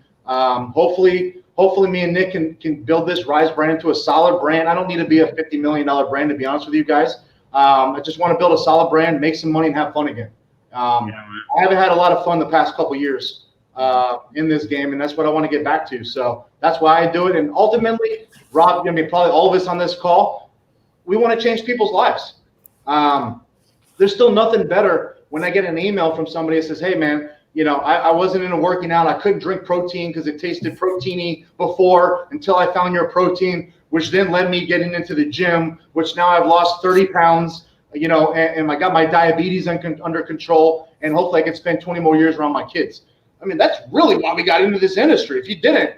hopefully me and Nick can build this RYSE brand into a solid brand. I don't need to be a $50 million brand, to be honest with you guys. I just want to build a solid brand, make some money, and have fun again. I haven't had a lot of fun the past couple years in this game, and that's what I want to get back to. So that's why I do it. And ultimately, Rob, I mean, probably all of us on this call, we want to change people's lives. There's still nothing better when I get an email from somebody that says, hey, man, you know, I wasn't into working out. I couldn't drink protein because it tasted proteiny before until I found your protein, which then led me getting into the gym, which now I've lost 30 pounds, you know, and I got my diabetes under control, and hopefully I can spend 20 more years around my kids. I mean, that's really why we got into this industry. If you didn't,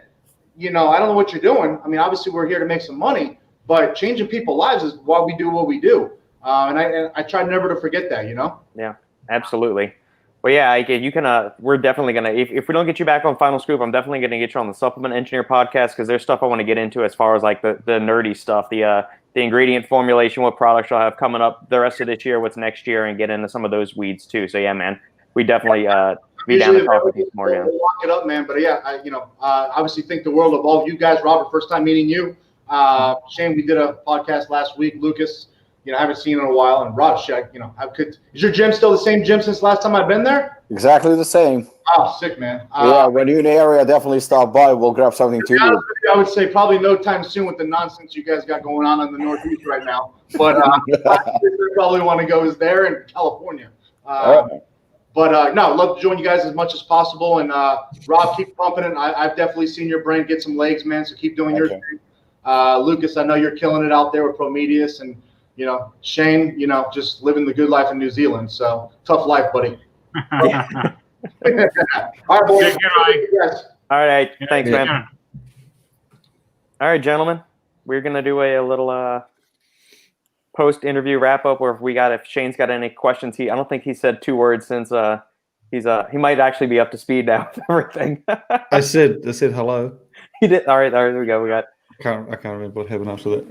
you know, I don't know what you're doing. I mean, obviously we're here to make some money, but changing people's lives is why we do what we do. And I try never to forget that, you know? Yeah, absolutely. Well, yeah, Ike, you can. We're definitely gonna. If we don't get you back on Final Scoop, I'm definitely gonna get you on the Supplement Engineer podcast, because there's stuff I want to get into as far as like the nerdy stuff, the ingredient formulation, what products you'll have coming up the rest of this year, what's next year, and get into some of those weeds too. So yeah, man, we definitely be down to talk with you more. We'll lock it up, man. But yeah, obviously think the world of all of you guys. Robert, first time meeting you. Shane, we did a podcast last week. Lukasz. You know, I haven't seen in a while. And Raj, is your gym still the same gym since last time I've been there? Exactly the same. Oh, sick, man. Yeah, when you're in the area, definitely stop by. We'll grab something to you. I would say probably no time soon with the nonsense you guys got going on in the Northeast right now. But I probably want to go is there in California. But no, love to join you guys as much as possible. And Rob, keep pumping it. I've definitely seen your brand get some legs, man. So keep doing your thing. Lukasz, I know you're killing it out there with Prometeus, and Shane, just living the good life in New Zealand. So tough life, buddy. All right, boys. All right, thanks, man. All right, gentlemen, we're gonna do a little post-interview wrap-up where if Shane's got any questions. I don't think he said 2 words since he might actually be up to speed now with everything. I said hello. He did. All right, there we go. I can't remember what happened after that.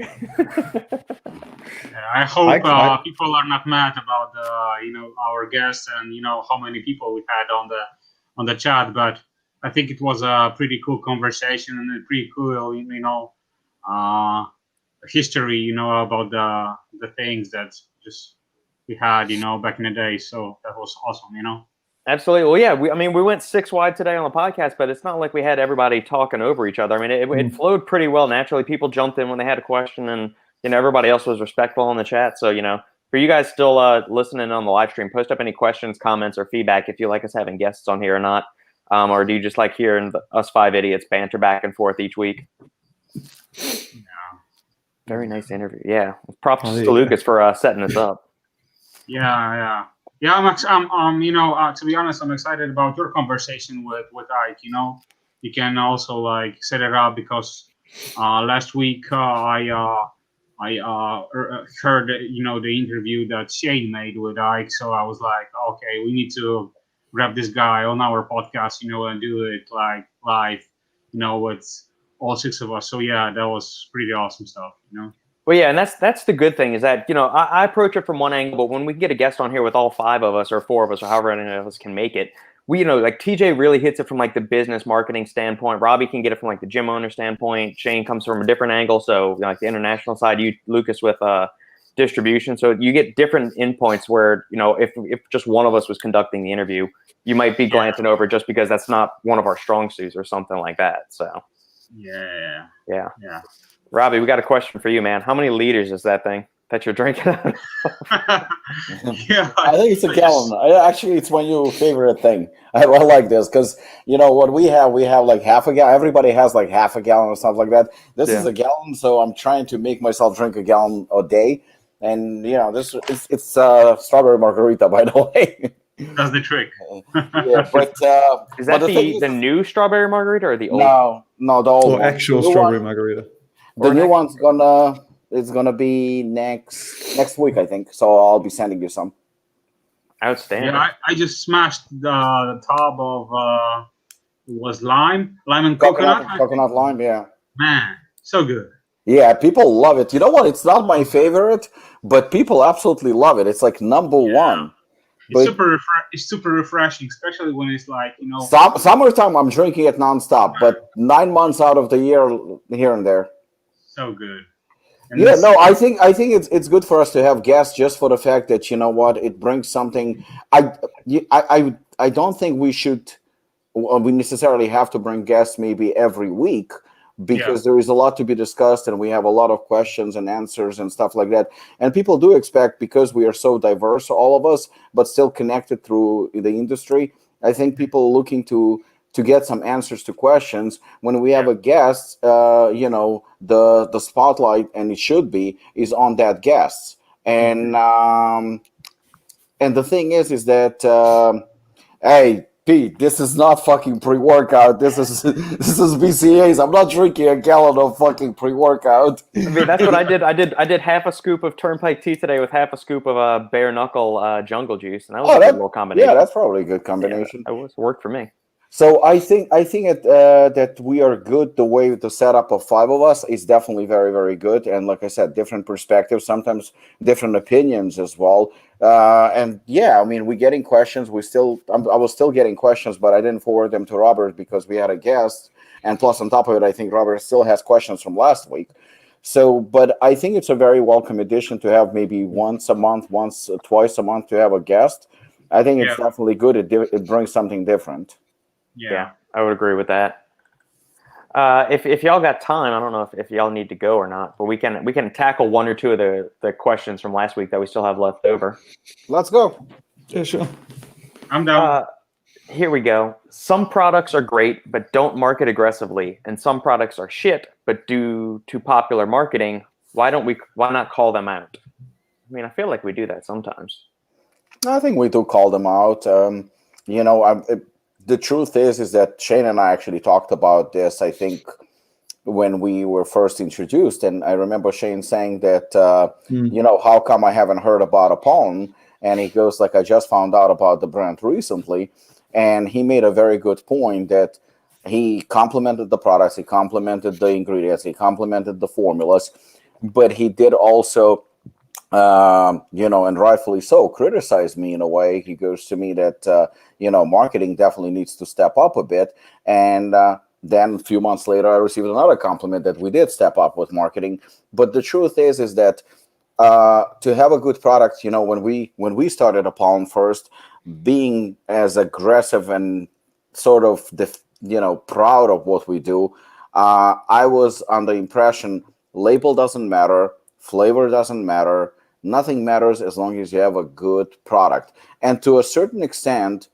I hope people are not mad about our guests and how many people we had on the chat, but I think it was a pretty cool conversation and a pretty cool history about the things that just we had back in the day. So that was awesome. Absolutely. Well, yeah, we went 6 wide today on the podcast, but it's not like we had everybody talking over each other. I mean, it flowed pretty well naturally. People jumped in when they had a question, and everybody else was respectful in the chat. So for you guys still listening on the live stream, post up any questions, comments, or feedback if you like us having guests on here or not, or do you just like hearing us 5 idiots banter back and forth each week? Yeah. Very nice interview. Yeah, props to Lukasz for setting this up. Yeah. I'm to be honest, I'm excited about your conversation with Ike. You can also set it up because last week I heard the interview that Shane made with Ike, so I was like, okay, we need to grab this guy on our podcast, and do it live, with all 6 of us. So yeah, that was pretty awesome stuff, Well, yeah, and that's the good thing is that, I approach it from one angle, but when we get a guest on here with all 5 of us or 4 of us or however many of us can make it, we, TJ really hits it from the business marketing standpoint. Robbie can get it from the gym owner standpoint. Shane comes from a different angle. So the international side, Lukasz with distribution. So you get different endpoints where, if just one of us was conducting the interview, you might be glancing over just because that's not one of our strong suits or something like that. So yeah. Robbie, we got a question for you, man. How many liters is that thing that you're drinking? Yeah, I think it's a gallon. Actually, it's my new favorite thing. I like this because what we have like half a gallon. Everybody has like half a gallon or something like that. This is a gallon, so I'm trying to make myself drink a gallon a day. And it's strawberry margarita, by the way. That's the trick. Yeah, but is that the new strawberry margarita or the old? No, the old one. Actual strawberry margarita. The new one's gonna be next week, I think. So I'll be sending you some. Outstanding. Yeah, I just smashed the tub of it was lime and coconut. Coconut lime, yeah. Man, so good. Yeah, people love it. You know what? It's not my favorite, but people absolutely love it. It's like number one. It's super refreshing, especially when it's summertime. I'm drinking it nonstop, but 9 months out of the year, here and there. So good. And I think it's good for us to have guests just for the fact that it brings something. I don't think we necessarily have to bring guests maybe every week because there is a lot to be discussed and we have a lot of questions and answers and stuff like that. And people do expect, because we are so diverse, all of us, but still connected through the industry. I think people are looking to get some answers to questions. When we have a guest, the spotlight, and it should be, is on that guest. And the thing is that hey, Pete, this is not fucking pre-workout. This is BCAAs. I'm not drinking a gallon of fucking pre-workout. I mean, that's what I did. I did half a scoop of Turnpike tea today with half a scoop of bare knuckle jungle juice, and that was a good little combination. Yeah, that's probably a good combination. Yeah, it worked for me. So I think that we are good. The way the setup of 5 of us is definitely very, very good. And like I said, different perspectives, sometimes different opinions as well. And yeah, I mean, we're getting questions. I was still getting questions, but I didn't forward them to Robert because we had a guest. And plus, on top of it, I think Robert still has questions from last week. So, but I think it's a very welcome addition to have maybe twice a month to have a guest. I think it's definitely good. It brings something different. Yeah, I would agree with that. If y'all got time, I don't know if y'all need to go or not, but we can tackle one or two of the questions from last week that we still have left over. Let's go. Yeah, sure. I'm down. Here we go. Some products are great, but don't market aggressively, and some products are shit, but due to popular marketing, why not call them out? I mean, I feel like we do that sometimes. I think we do call them out. The truth is that Shane and I actually talked about this, I think, when we were first introduced. And I remember Shane saying that, how come I haven't heard about Apollon? And he goes like, I just found out about the brand recently. And he made a very good point that he complimented the products, he complimented the ingredients, he complimented the formulas, but he did also, and rightfully so, criticize me in a way. He goes to me that, marketing definitely needs to step up a bit. And then a few months later, I received another compliment that we did step up with marketing. But the truth is that to have a good product, when we started Apollon first, being as aggressive and sort of proud of what we do, I was under the impression label doesn't matter, flavor doesn't matter, nothing matters as long as you have a good product. And to a certain extent,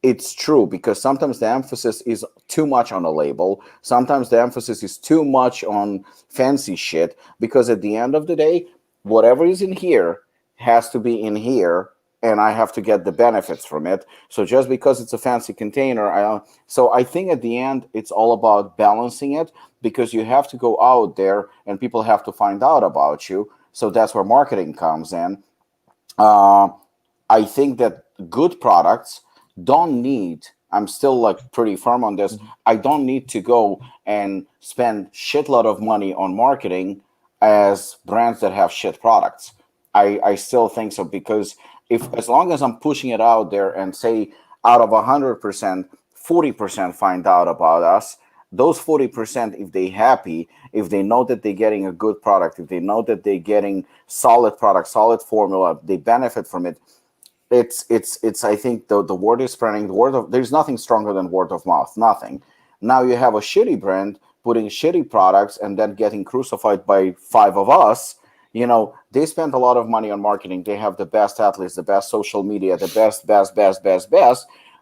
it's true, because sometimes the emphasis is too much on a label. Sometimes the emphasis is too much on fancy shit, because at the end of the day, whatever is in here has to be in here, and I have to get the benefits from it. So just because it's a fancy container, so I think at the end, it's all about balancing it, because you have to go out there and people have to find out about you. So that's where marketing comes in. I think that good products don't need, I'm still like pretty firm on this, I don't need to go and spend shitload of money on marketing as brands that have shit products. I still think so, because as long as I'm pushing it out there and say out of 100%, 40% find out about us, those 40%, if they're happy, if they know that they're getting a good product, if they know that they're getting solid product, solid formula, they benefit from it. It's I think the word is spreading. There's nothing stronger than word of mouth. Nothing. Now you have a shitty brand putting shitty products and then getting crucified by 5 of us. They spent a lot of money on marketing. They have the best athletes, the best social media, the best.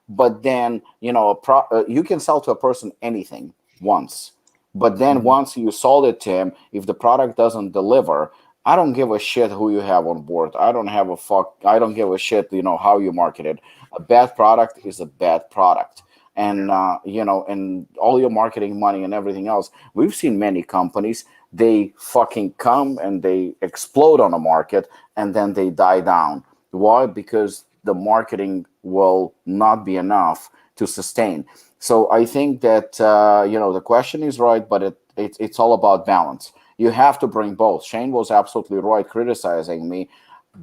But then, you can sell to a person anything once. But then once you sold it to him, if the product doesn't deliver, I don't give a shit who you have on board. I don't give a shit, how you market it. A bad product is a bad product. And, and all your marketing money and everything else, we've seen many companies, they fucking come and they explode on the market and then they die down. Why? Because the marketing will not be enough to sustain. So I think that, the question is right, but it's all about balance. You have to bring both. Shane was absolutely right criticizing me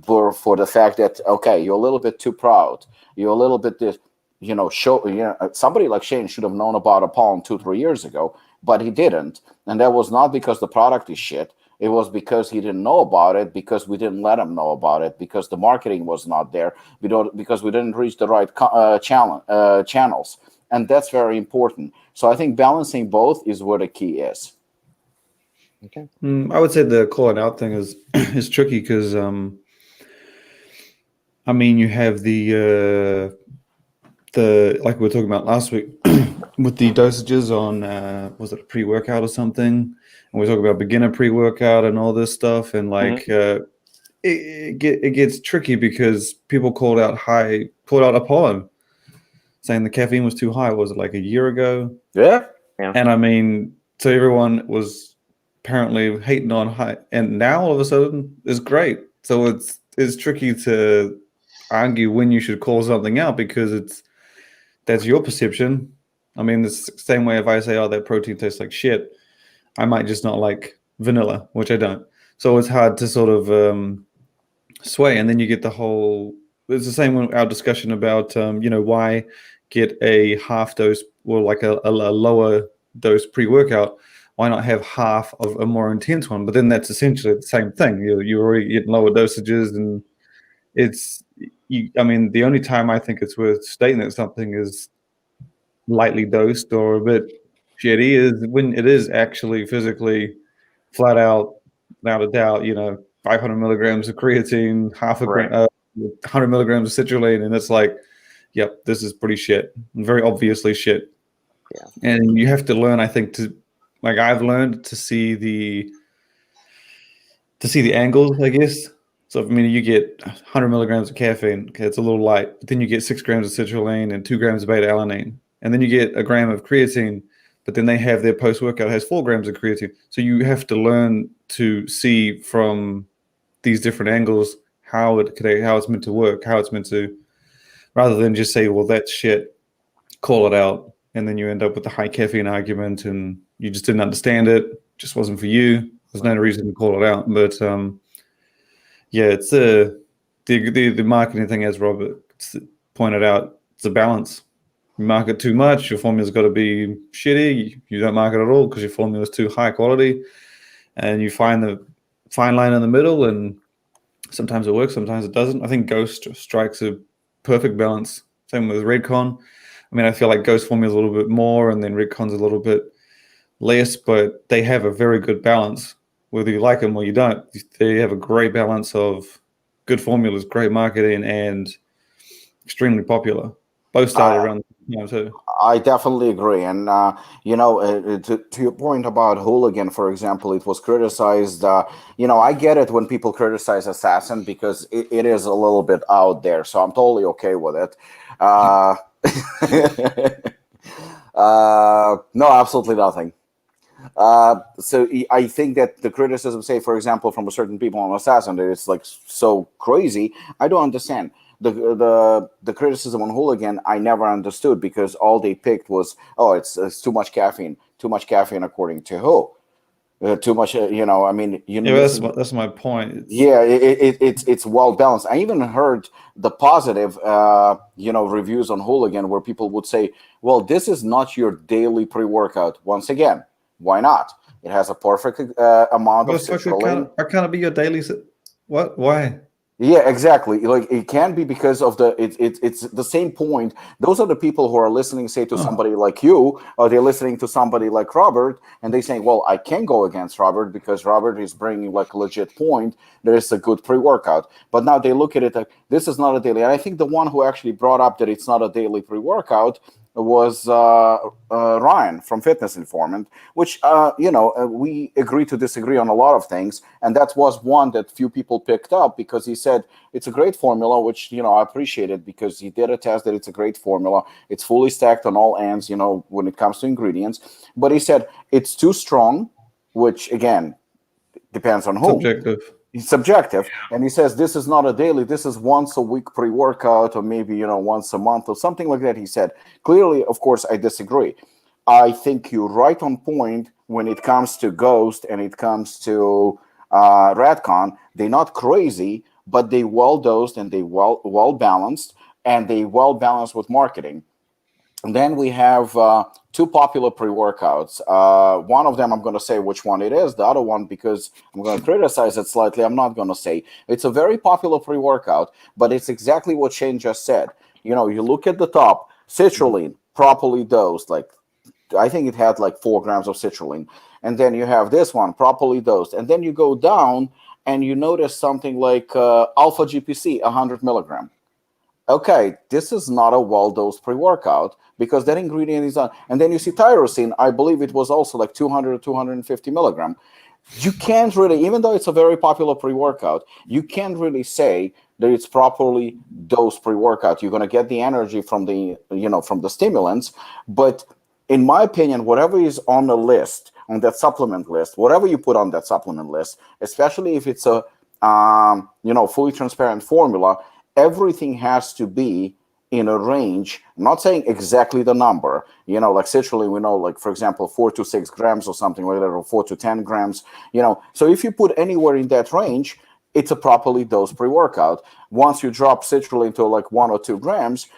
for the fact that, okay, you're a little bit too proud. You're a little bit this, somebody like Shane should have known about Apollon 2-3 years ago, but he didn't. And that was not because the product is shit. It was because he didn't know about it, because we didn't let him know about it, because the marketing was not there, because we didn't reach the right channels. And that's very important. So I think balancing both is where the key is. Okay. I would say the calling out thing is tricky, because you have the like we were talking about last week with the dosages on was it a pre-workout or something, and we're talking about beginner pre-workout and all this stuff, and it gets tricky because people called out Apollon saying the caffeine was too high. Was it like a year ago? Yeah. And so everyone was apparently hating on high, and now all of a sudden it's great. So it's tricky to argue when you should call something out, because that's your perception. The same way if I say, oh, that protein tastes like shit, I might just not like vanilla, which I don't. So it's hard to sort of sway. And then you get it's the same with our discussion about, why get a half dose or like a lower dose pre-workout? Why not have half of a more intense one? But then that's essentially the same thing. You're already getting lower dosages, and the only time I think it's worth stating that something is lightly dosed or a bit shitty is when it is actually physically flat out, without a doubt, 500 milligrams of creatine, half a Right. 100 milligrams of citrulline, and it's like, yep, this is pretty shit, very obviously shit. Yeah. And you have to learn, I think, I've learned to see the angles, I guess. So, I mean, you get 100 milligrams of caffeine, okay, it's a little light, but then you get 6 grams of citrulline and 2 grams of beta-alanine. And then you get a gram of creatine, but then they have their post-workout has 4 grams of creatine. So you have to learn to see from these different angles how it's meant to work, how it's meant to, rather than just say, well, that's shit, call it out. And then you end up with the high caffeine argument and you just didn't understand it, just wasn't for you. There's no reason to call it out. But yeah, it's the marketing thing, as Robert pointed out, it's a balance. You market too much, your formula's got to be shitty. You don't market at all because your formula is too high quality. And you find the fine line in the middle, and sometimes it works, sometimes it doesn't. I think Ghost strikes a perfect balance. Same with Redcon. I mean, I feel like Ghost formula is a little bit more, and then Redcon's a little bit less, but they have a very good balance. Whether you like them or you don't, they have a great balance of good formulas, great marketing, and extremely popular. Both started around the time too. I definitely agree. And, to your point about Hooligan, for example, it was criticized. I get it when people criticize Assassin because it is a little bit out there. So I'm totally okay with it. No, absolutely nothing. So I think that the criticism, say, for example, from a certain people on Assassin, that it's like so crazy. I don't understand. The criticism on Hooligan, I never understood because all they picked was, it's too much caffeine. Too much caffeine according to who? Too much, I mean, that's my point. It's well balanced. I even heard the positive, reviews on Hooligan where people would say, well, this is not your daily pre-workout. Once again, why not? It has a perfect amount of citrulline. How can it be your daily? What? Why? Yeah, exactly. Like it can be because of it's the same point. Those are the people who are listening, say, to somebody like you, or they're listening to somebody like Robert, and they saying, well, I can go against Robert because Robert is bringing like a legit point. There is a good pre-workout. But now they look at it like this is not a daily. And I think the one who actually brought up that it's not a daily pre-workout was Ryan from Fitness Informant, which, we agree to disagree on a lot of things. And that was one that few people picked up because he said it's a great formula, which, I appreciate it because he did attest that it's a great formula. It's fully stacked on all ends, when it comes to ingredients. But he said it's too strong, which, again, depends on who. Subjective. And he says this is not a daily, this is once a week pre-workout or maybe once a month or something like that. He said clearly, of course, I disagree. I think you're right on point when it comes to Ghost and it comes to Redcon. They're not crazy, but they well dosed and they well balanced, and they well balanced with marketing. And then we have 2 popular pre-workouts. One of them, I'm going to say which one it is. The other one, because I'm going to criticize it slightly, I'm not going to say. It's a very popular pre-workout, but it's exactly what Shane just said. You look at the top, citrulline, properly dosed. Like, I think it had like 4 grams of citrulline. And then you have this one, properly dosed. And then you go down and you notice something like alpha GPC, 100 milligram. Okay, this is not a well-dosed pre-workout because that ingredient is on. And then you see tyrosine, I believe it was also like 200 or 250 milligram. You can't really, even though it's a very popular pre-workout, you can't really say that it's properly dosed pre-workout. You're going to get the energy from the, from the stimulants. But in my opinion, whatever is on the list, on that supplement list, whatever you put on that supplement list, especially if it's a, fully transparent formula, everything has to be in a range. I'm not saying exactly the number, like citrulline, we know, like, for example, 4 to 6 grams or something like that, or 4 to 10 grams, So if you put anywhere in that range, it's a properly dosed pre-workout. Once you drop citrulline to like 1 or 2 grams,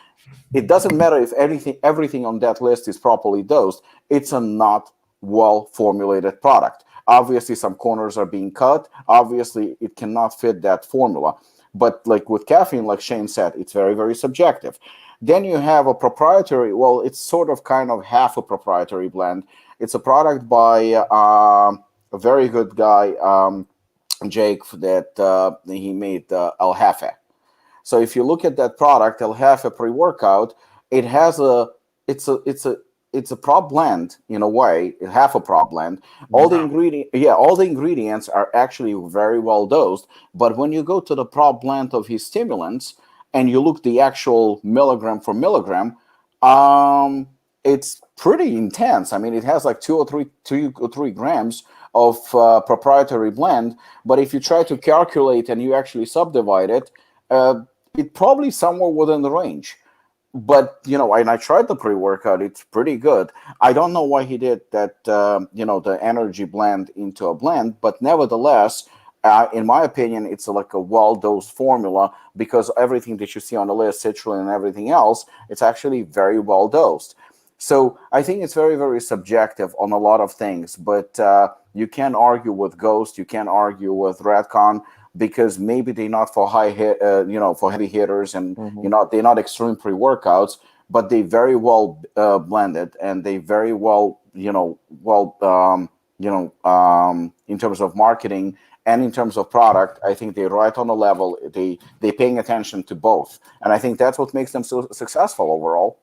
it doesn't matter if everything on that list is properly dosed. It's a not well-formulated product. Obviously, some corners are being cut. Obviously, it cannot fit that formula. But like with caffeine, like Shane said, it's very, very subjective. Then you have a proprietary, well, it's sort of kind of half a proprietary blend. It's a product by a very good guy, Jake, that he made El Jefe. So if you look at that product, El Jefe pre-workout, it has it's a prop blend in a way, half a prop blend. All the ingredients are actually very well dosed. But when you go to the prop blend of his stimulants and you look the actual milligram for milligram, it's pretty intense. I mean, it has like 2 or 3 grams of proprietary blend. But if you try to calculate and you actually subdivide it, it's probably somewhere within the range. But, and I tried the pre-workout. It's pretty good. I don't know why he did that, the energy blend into a blend. But nevertheless, in my opinion, it's like a well-dosed formula because everything that you see on the list, citrulline and everything else, it's actually very well-dosed. So I think it's very, very subjective on a lot of things. But you can't argue with Ghost. You can't argue with Redcon, because maybe they're not for for heavy hitters, and they're not extreme pre-workouts, but they very well blended, and they very well, in terms of marketing and in terms of product. I think they're right on the level. They're paying attention to both, and I think that's what makes them so successful overall.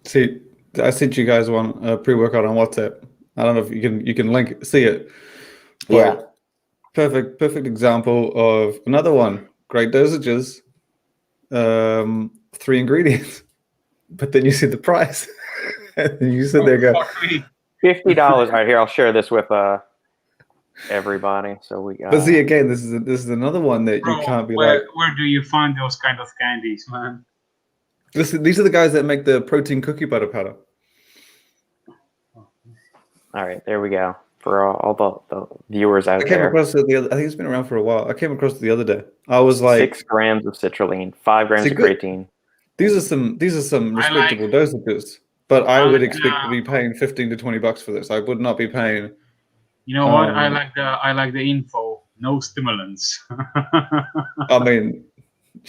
See, I sent you guys one pre-workout on WhatsApp. I don't know if you can see it. But yeah. Perfect example of another one. Great dosages, 3 ingredients, but then you see the price, and you sit there and go, $50. All right, here, I'll share this with everybody. So we got. But see, again, this is another one that you can't be where do you find those kind of candies, man? These are the guys that make the protein cookie butter powder. All right, there we go. For all the viewers out I came there. across it I think it's been around for a while. I came across it the other day. I was like 6 grams of citrulline, 5 grams of creatine. These are some respectable dosages, but I would expect to be paying $15 to $20 for this. I would not be paying. You know what? I like the info. No stimulants. I mean,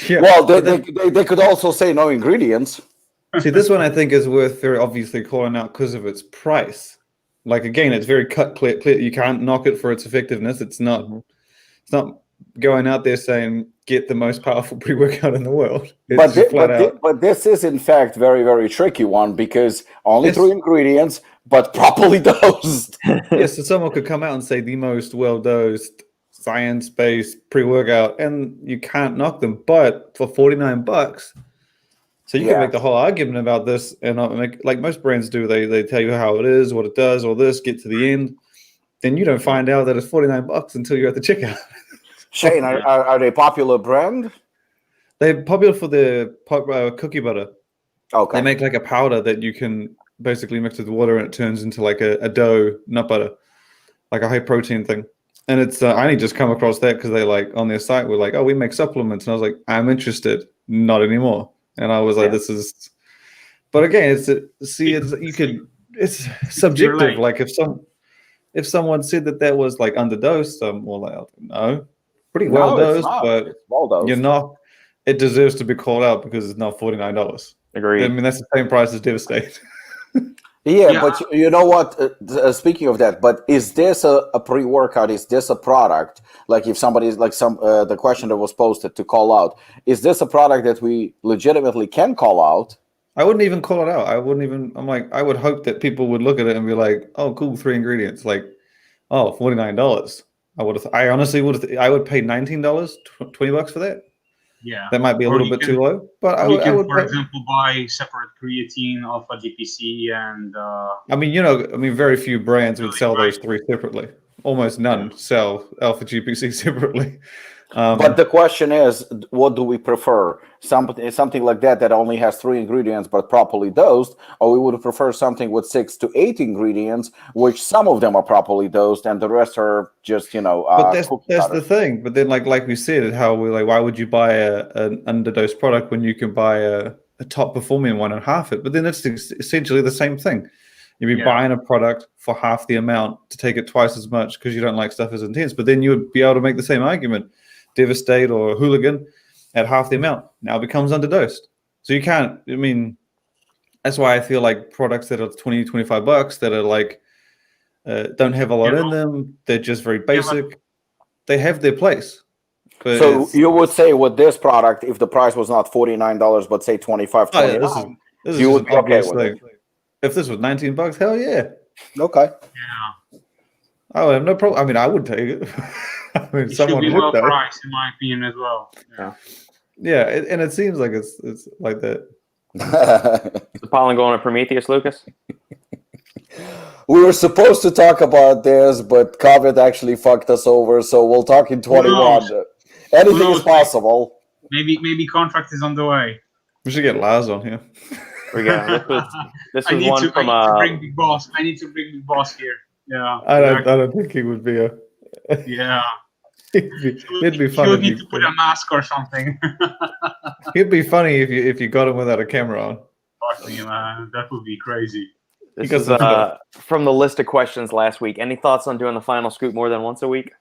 yeah. Well, they could also say no ingredients. See, this one I think is worth very obviously calling out because of its price. Like, again, it's very clear. You can't knock it for its effectiveness. It's not going out there saying get the most powerful pre-workout in the world. But this is in fact very, very tricky one, because only 3 ingredients, but properly dosed. Yes, so someone could come out and say the most well-dosed, science-based pre-workout, and you can't knock them. But for $49. So you can make the whole argument about this, and not make, like most brands do. They tell you how it is, what it does, all this, get to the end. Then you don't find out that it's $49 until you're at the checkout. Shane, are they a popular brand? They're popular for their cookie butter. Okay. They make like a powder that you can basically mix with water, and it turns into like a dough nut butter, like a high protein thing. And it's I only just come across that because they like on their site were like, oh, we make supplements, and I was like, I'm interested. Not anymore. And I was like, this is, but again, it's subjective. Like if someone said that was like underdosed, I'm more like, no, pretty well dosed, but you're not. It deserves to be called out because it's not $49. Agreed. I mean, that's the same price as Devastate. Yeah, but you know what? Speaking of that, but is this a pre-workout? Is this a product? Like if somebody's like the question that was posted to call out, is this a product that we legitimately can call out? I wouldn't even call it out. I'm like, I would hope that people would look at it and be like, oh, cool, 3 ingredients. Like, oh, $49. I honestly would pay $19, $20 for that. Yeah, that might be a little bit too low, but I would, for example, buy separate creatine, alpha GPC, and. I mean, very few brands would sell those 3 separately. Almost none sell alpha GPC separately. But the question is, what do we prefer? Something like that only has 3 ingredients but properly dosed, or we would prefer something with 6 to 8 ingredients, which some of them are properly dosed and the rest are just But that's the thing. But then, like we said, how we're like, why would you buy an underdosed product when you can buy a top performing one and half it? But then it's essentially the same thing. You'd be buying a product for half the amount to take it twice as much because you don't like stuff as intense. But then you would be able to make the same argument. Devastate or Hooligan at half the amount now becomes underdosed. So you can't. I mean, that's why I feel like products that are $20-$25 that are like don't have a lot in them. They're just very basic. They have their place. But so you would say with this product, if the price was not $49, but say $25, $29, this is you just would an be okay obvious with thing. it. If this was $19, hell yeah. Okay. Yeah. I would have no problem. I mean, I would take it. I mean, It someone should be would well though. priced, in my opinion, as well. Yeah, and it seems like it's like that. Is Apollon going to Prometeus, Lucas? We were supposed to talk about this, but COVID actually fucked us over. So we'll talk in 21. Anything is possible. Maybe contract is on the way. We should get Lars on here. We got this was one from I need to bring Big Boss. I need to bring Big Boss here. Yeah. I don't think he would be a. Yeah. It'd be funny. You would need to put a mask or something. It'd be funny if you got him without a camera on. Fuck me, man. That would be crazy. This is from the list of questions last week. Any thoughts on doing the final scoop more than once a week?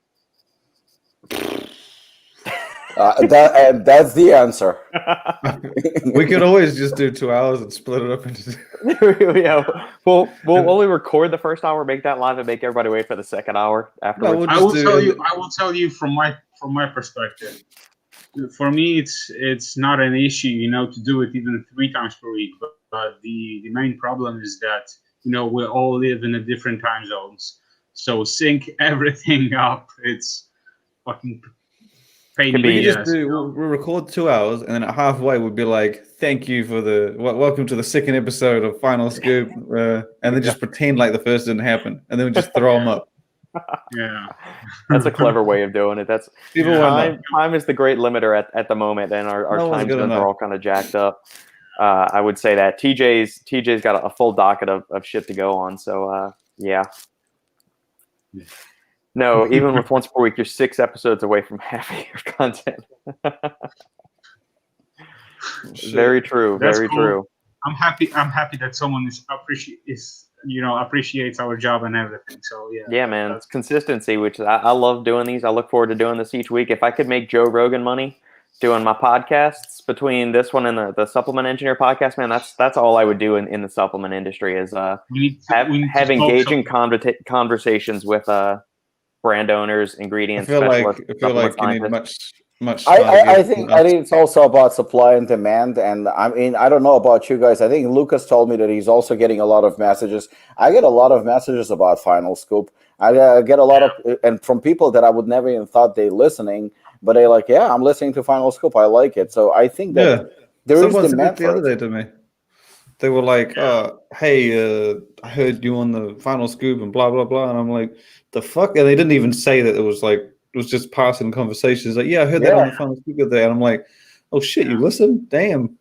That's the answer. We could always just do 2 hours and split it up into. Yeah, we'll only record the first hour, make that live, and make everybody wait for the second hour afterwards. No, I will tell you from my perspective. For me, it's not an issue, to do it even 3 times per week. But the main problem is that we all live in a different time zones. So sync everything up. It's fucking. We'll record 2 hours, and then at halfway we'll be like, "Thank you for welcome to the second episode of Final Scoop," and then just pretend like the first didn't happen, and then we just throw them up. Yeah, that's a clever way of doing it. That's time is the great limiter at the moment, and our time zones are all kind of jacked up. I would say that TJ's got a full docket of shit to go on. So yeah. No, even with once per week, you're 6 episodes away from half of your content. Very true. That's very cool. true. I'm happy that someone appreciates our job and everything. So yeah. Yeah, man. It's consistency, which I love doing these. I look forward to doing this each week. If I could make Joe Rogan money doing my podcasts between this one and the Supplement Engineer podcast, man, that's all I would do in the supplement industry is have engaging conversations with brand owners, ingredients, specialists. I feel like you need much. I think it's also about supply and demand. And I mean, I don't know about you guys. I think Lukasz told me that he's also getting a lot of messages. I get a lot of messages about Final Scoop. I get a lot of, and from people that I would never even thought they're listening, but they're like, yeah, I'm listening to Final Scoop. I like it. So I think that there is demand the other day to me. They were like, hey, I heard you on the Final Scoop and blah, blah, blah. And I'm like, the fuck? And they didn't even say that. It was just passing conversations. Like, yeah, I heard that on the Final Scoop today. And I'm like, oh, shit, you listen? Damn.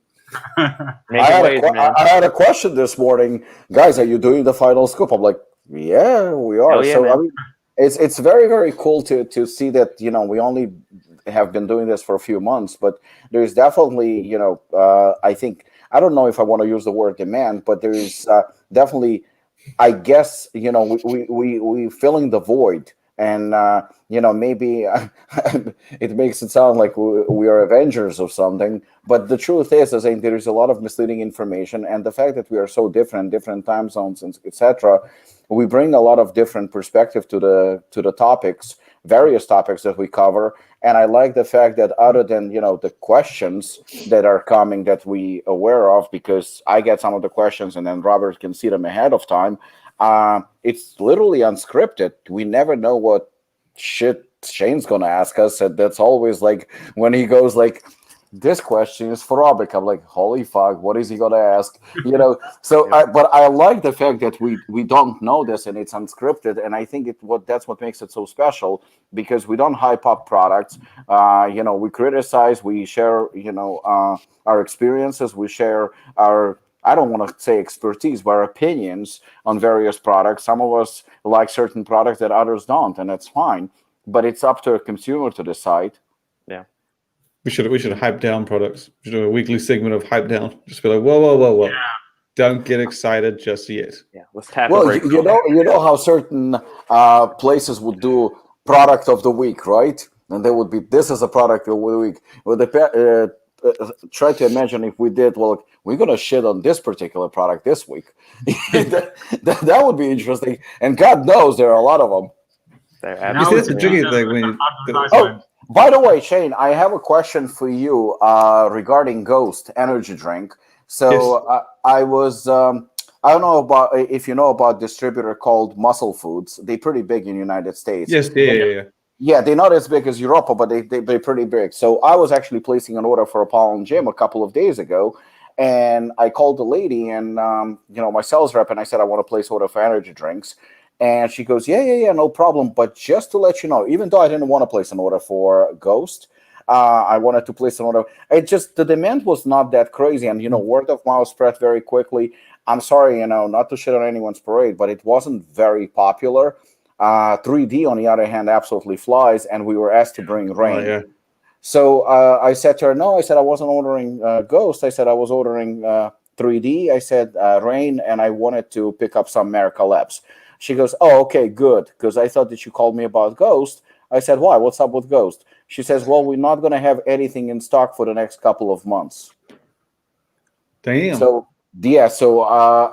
I had a question this morning. Guys, are you doing the Final Scoop? I'm like, yeah, we are. Yeah, so, I mean, it's very, very cool to see that, we only have been doing this for a few months. But there's definitely, I think, I don't know if I want to use the word demand, but there is definitely, I guess, we filling the void, and maybe it makes it sound like we are avengers of something. But the truth is there is a lot of misleading information, and the fact that we are so different time zones, etc. We bring a lot of different perspective to the topics, various topics that we cover. And I like the fact that other than, the questions that are coming that we aware of, because I get some of the questions and then Robert can see them ahead of time. It's literally unscripted. We never know what shit Shane's going to ask us. And that's always like when he goes like, this question is for Robert. I'm like, holy fuck, what is he going to ask? So, but I like the fact that we don't know this and it's unscripted. And I think that's what makes it so special, because we don't hype up products. We criticize, we share, our experiences, we share our, I don't want to say expertise, but our opinions on various products. Some of us like certain products that others don't, and that's fine. But it's up to a consumer to decide. Yeah. We should hype down products. We should do a weekly segment of hype down. Just be like, whoa. Yeah. Don't get excited just yet. Yeah, let's tap. Well, you know how certain places would do product of the week, right? And they would be, this is a product of the week. Well, try to imagine if we did, well, we're going to shit on this particular product this week. that would be interesting. And God knows there are a lot of them. Now it's a tricky thing when you, oh, by the way, Shane, I have a question for you regarding Ghost energy drink. So Yes. I was, I don't know about if you know about distributor called Muscle Foods. They're pretty big in the United States. Yes, yeah. Yeah, they're not as big as Europa, but they're pretty big. So I was actually placing an order for Apollon Gym a couple of days ago, and I called the lady and my sales rep, and I said I want to place order for energy drinks, and she goes, yeah, no problem. But just to let you know, even though I didn't want to place an order for Ghost, I wanted to place an order. It just the demand was not that crazy, and word of mouth spread very quickly. I'm sorry, not to shit on anyone's parade, but it wasn't very popular. 3D, on the other hand, absolutely flies, and we were asked to bring Rain. Oh, yeah. So I said to her, no, I said I wasn't ordering Ghost. I said I was ordering 3D. I said Rain, and I wanted to pick up some America Labs. She goes, oh, okay, good, because I thought that you called me about Ghost. I said, why? What's up with Ghost? She says, well, we're not going to have anything in stock for the next couple of months. Damn. So, yeah,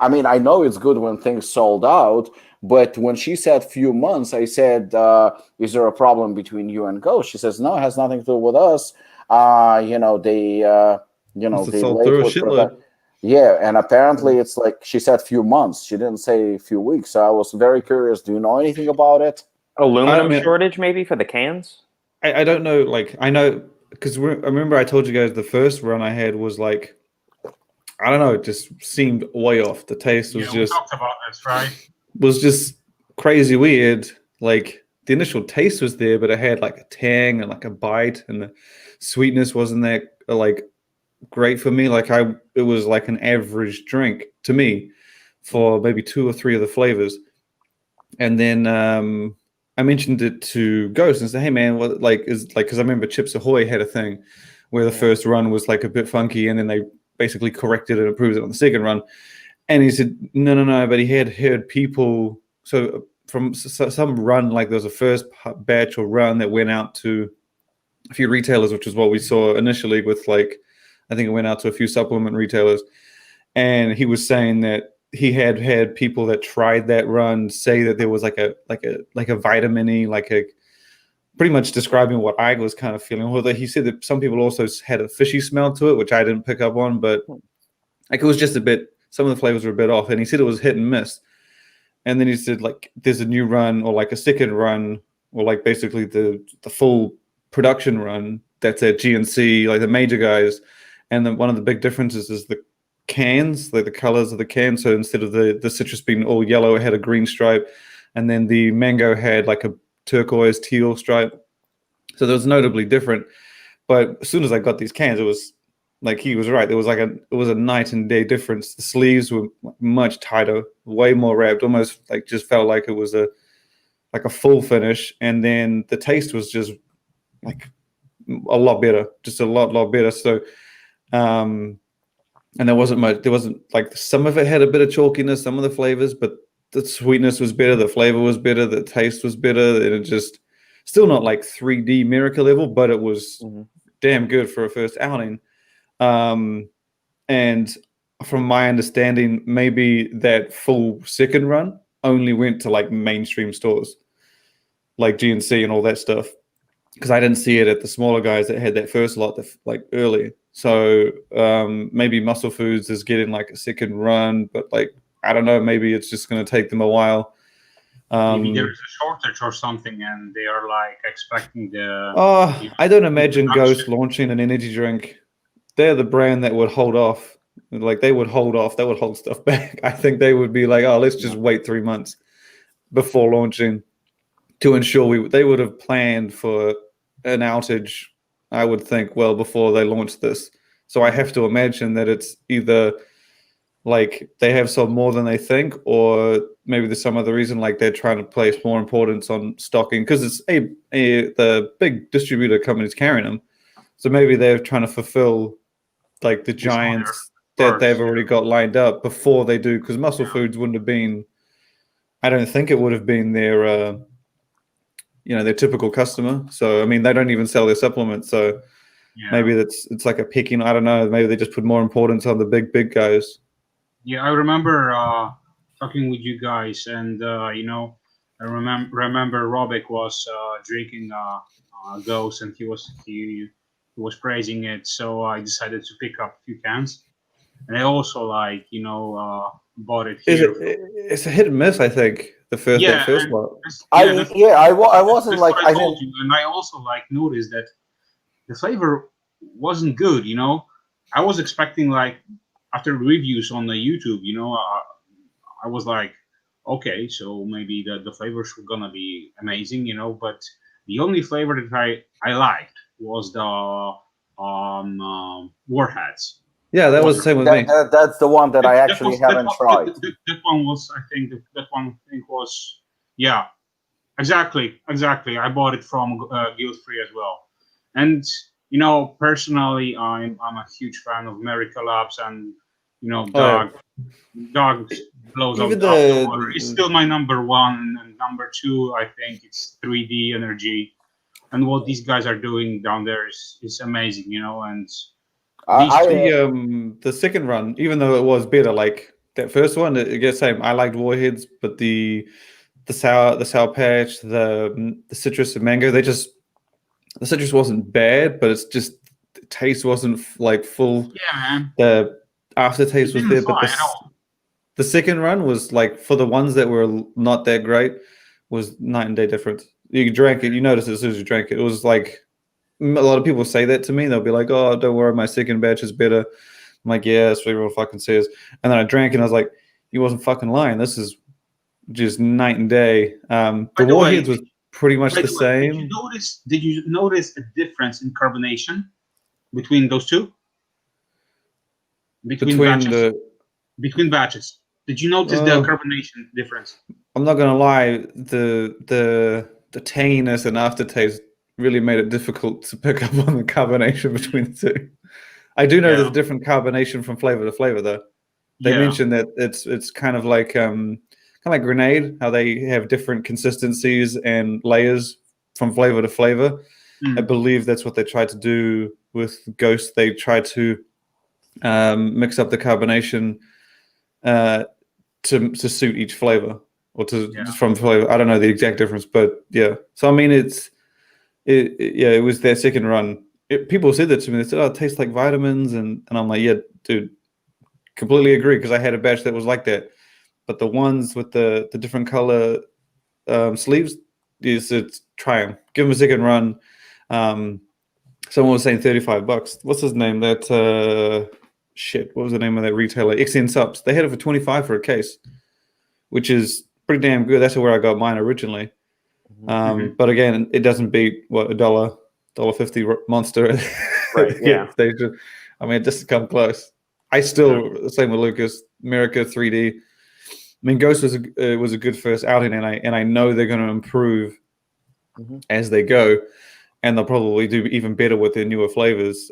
I mean, I know it's good when things sold out, but when she said few months, I said, is there a problem between you and Ghost? She says, no, it has nothing to do with us. They sold late through a with shitload. Yeah, and apparently it's like she said few months. She didn't say a few weeks. So I was very curious. Do you know anything about it? Aluminum I mean- shortage maybe for the cans? I don't know. Like, I know because I remember I told you guys the first run I had was like, I don't know, it just seemed way off. The taste was we talked about this, right? was just crazy weird. Like the initial taste was there, but it had like a tang and like a bite, and the sweetness wasn't that like great for me. Like it was like an average drink to me for maybe 2 or 3 of the flavors. And then I mentioned it to Ghost and said, hey man, what because I remember Chips Ahoy had a thing where the first run was like a bit funky, and then they basically corrected and improved it on the second run. And he said, no, but he had heard people. So from some run, like there was a first batch or run that went out to a few retailers, which is what we saw initially with like, I think it went out to a few supplement retailers. And he was saying that he had people that tried that run say that there was like a vitamin-y, pretty much describing what I was kind of feeling. Although he said that some people also had a fishy smell to it, which I didn't pick up on, but like it was just a bit, some of the flavors were a bit off. And he said it was hit and miss. And then he said like there's a new run or like a second run or like basically the full production run that's at GNC, like the major guys. And then one of the big differences is the cans, like the colors of the can. So instead of the citrus being all yellow, it had a green stripe. And then the mango had like a turquoise teal stripe. So that was notably different. But as soon as I got these cans, it was like he was right. It was a night and day difference. The sleeves were much tighter, way more wrapped, almost like just felt like it was a full finish. And then the taste was just like a lot better, just a lot better. So and there wasn't like some of it had a bit of chalkiness, some of the flavors, but the sweetness was better, the flavor was better, the taste was better, and it just still not like 3D miracle level, but it was damn good for a first outing. And from my understanding, maybe that full second run only went to like mainstream stores like GNC and all that stuff, because I didn't see it at the smaller guys that had that first lot like early. So maybe Muscle Foods is getting like a second run, but like I don't know, maybe it's just going to take them a while. Maybe there is a shortage or something, and they are like expecting the. I don't imagine Ghost launching an energy drink. They're the brand that would hold off. Like they would hold off. They would hold stuff back. I think they would be like, oh, let's just wait 3 months before launching to ensure they would have planned for an outage, I would think, well before they launch this. So I have to imagine that it's either like they have sold more than they think, or maybe there's some other reason, like they're trying to place more importance on stocking because it's the big distributor companies carrying them. So maybe they're trying to fulfill like the giants that they've already got lined up before they do, because Muscle Foods wouldn't have been, I don't think it would have been their typical customer. So I mean, they don't even sell their supplements. So maybe it's like a picking. I don't know. Maybe they just put more importance on the big guys. Yeah, I remember talking with you guys, and you know, I remember Robic was drinking Ghost, and he was praising it. So I decided to pick up a few cans, and I also like bought it here. It's a hit and miss, I think. The first one. I wasn't like I told you, and I also like noticed that the flavor wasn't good. You know, I was expecting like after reviews on the YouTube, you know, I was like, okay, so maybe the flavors were gonna be amazing, you know. But the only flavor that I liked was the Warheads. Yeah, that was the same with me. That's the one that I actually haven't tried. That one was, I think, was, yeah, exactly. I bought it from Guild Free as well. And, you know, personally, I'm a huge fan of Miracle Labs, and, you know, Dog blows up the water. It's still my number one, and number two, I think it's 3D Energy. And what these guys are doing down there is amazing, you know, and the second run, even though it was better, like that first one, it gets same. I liked Warheads, but the sour patch, the citrus and mango, the citrus wasn't bad, but it's just the taste wasn't like full. Yeah, man. The aftertaste was there, but the second run was like, for the ones that were not that great, was night and day difference. You drank it, you noticed it as soon as you drank it. It was like, a lot of people say that to me. They'll be like, "Oh, don't worry, my second batch is better." I'm like, "Yeah, that's what everyone fucking says." And then I drank it, and I was like, "You wasn't fucking lying. This is just night and day." The Warheads was pretty much the same. Did you notice a difference in carbonation between those two? Between batches. Did you notice the carbonation difference? I'm not gonna lie. The tanginess and aftertaste really made it difficult to pick up on the carbonation between the two. I do know there's different carbonation from flavor to flavor, though. They mentioned that it's kind of like grenade, how they have different consistencies and layers from flavor to flavor. I believe that's what they tried to do with Ghost. They tried to mix up the carbonation to suit each flavor, or from flavor. I don't know the exact difference, but yeah. So I mean, it was their second run. People said that to me. They said, "Oh, it tastes like vitamins," and I'm like, "Yeah, dude, completely agree." Because I had a batch that was like that. But the ones with the different color sleeves, it's try them. Give them a second run. Someone was saying $35. What's his name? That what was the name of that retailer? RYSE Supps. They had it for $25 for a case, which is pretty damn good. That's where I got mine originally. But again, it doesn't beat what $1.50 Monster. Right. Yeah. Station. I mean, it just come close. I still same with Lukasz. America 3D. I mean, Ghost was a good first outing, and I know they're going to improve as they go, and they'll probably do even better with their newer flavors.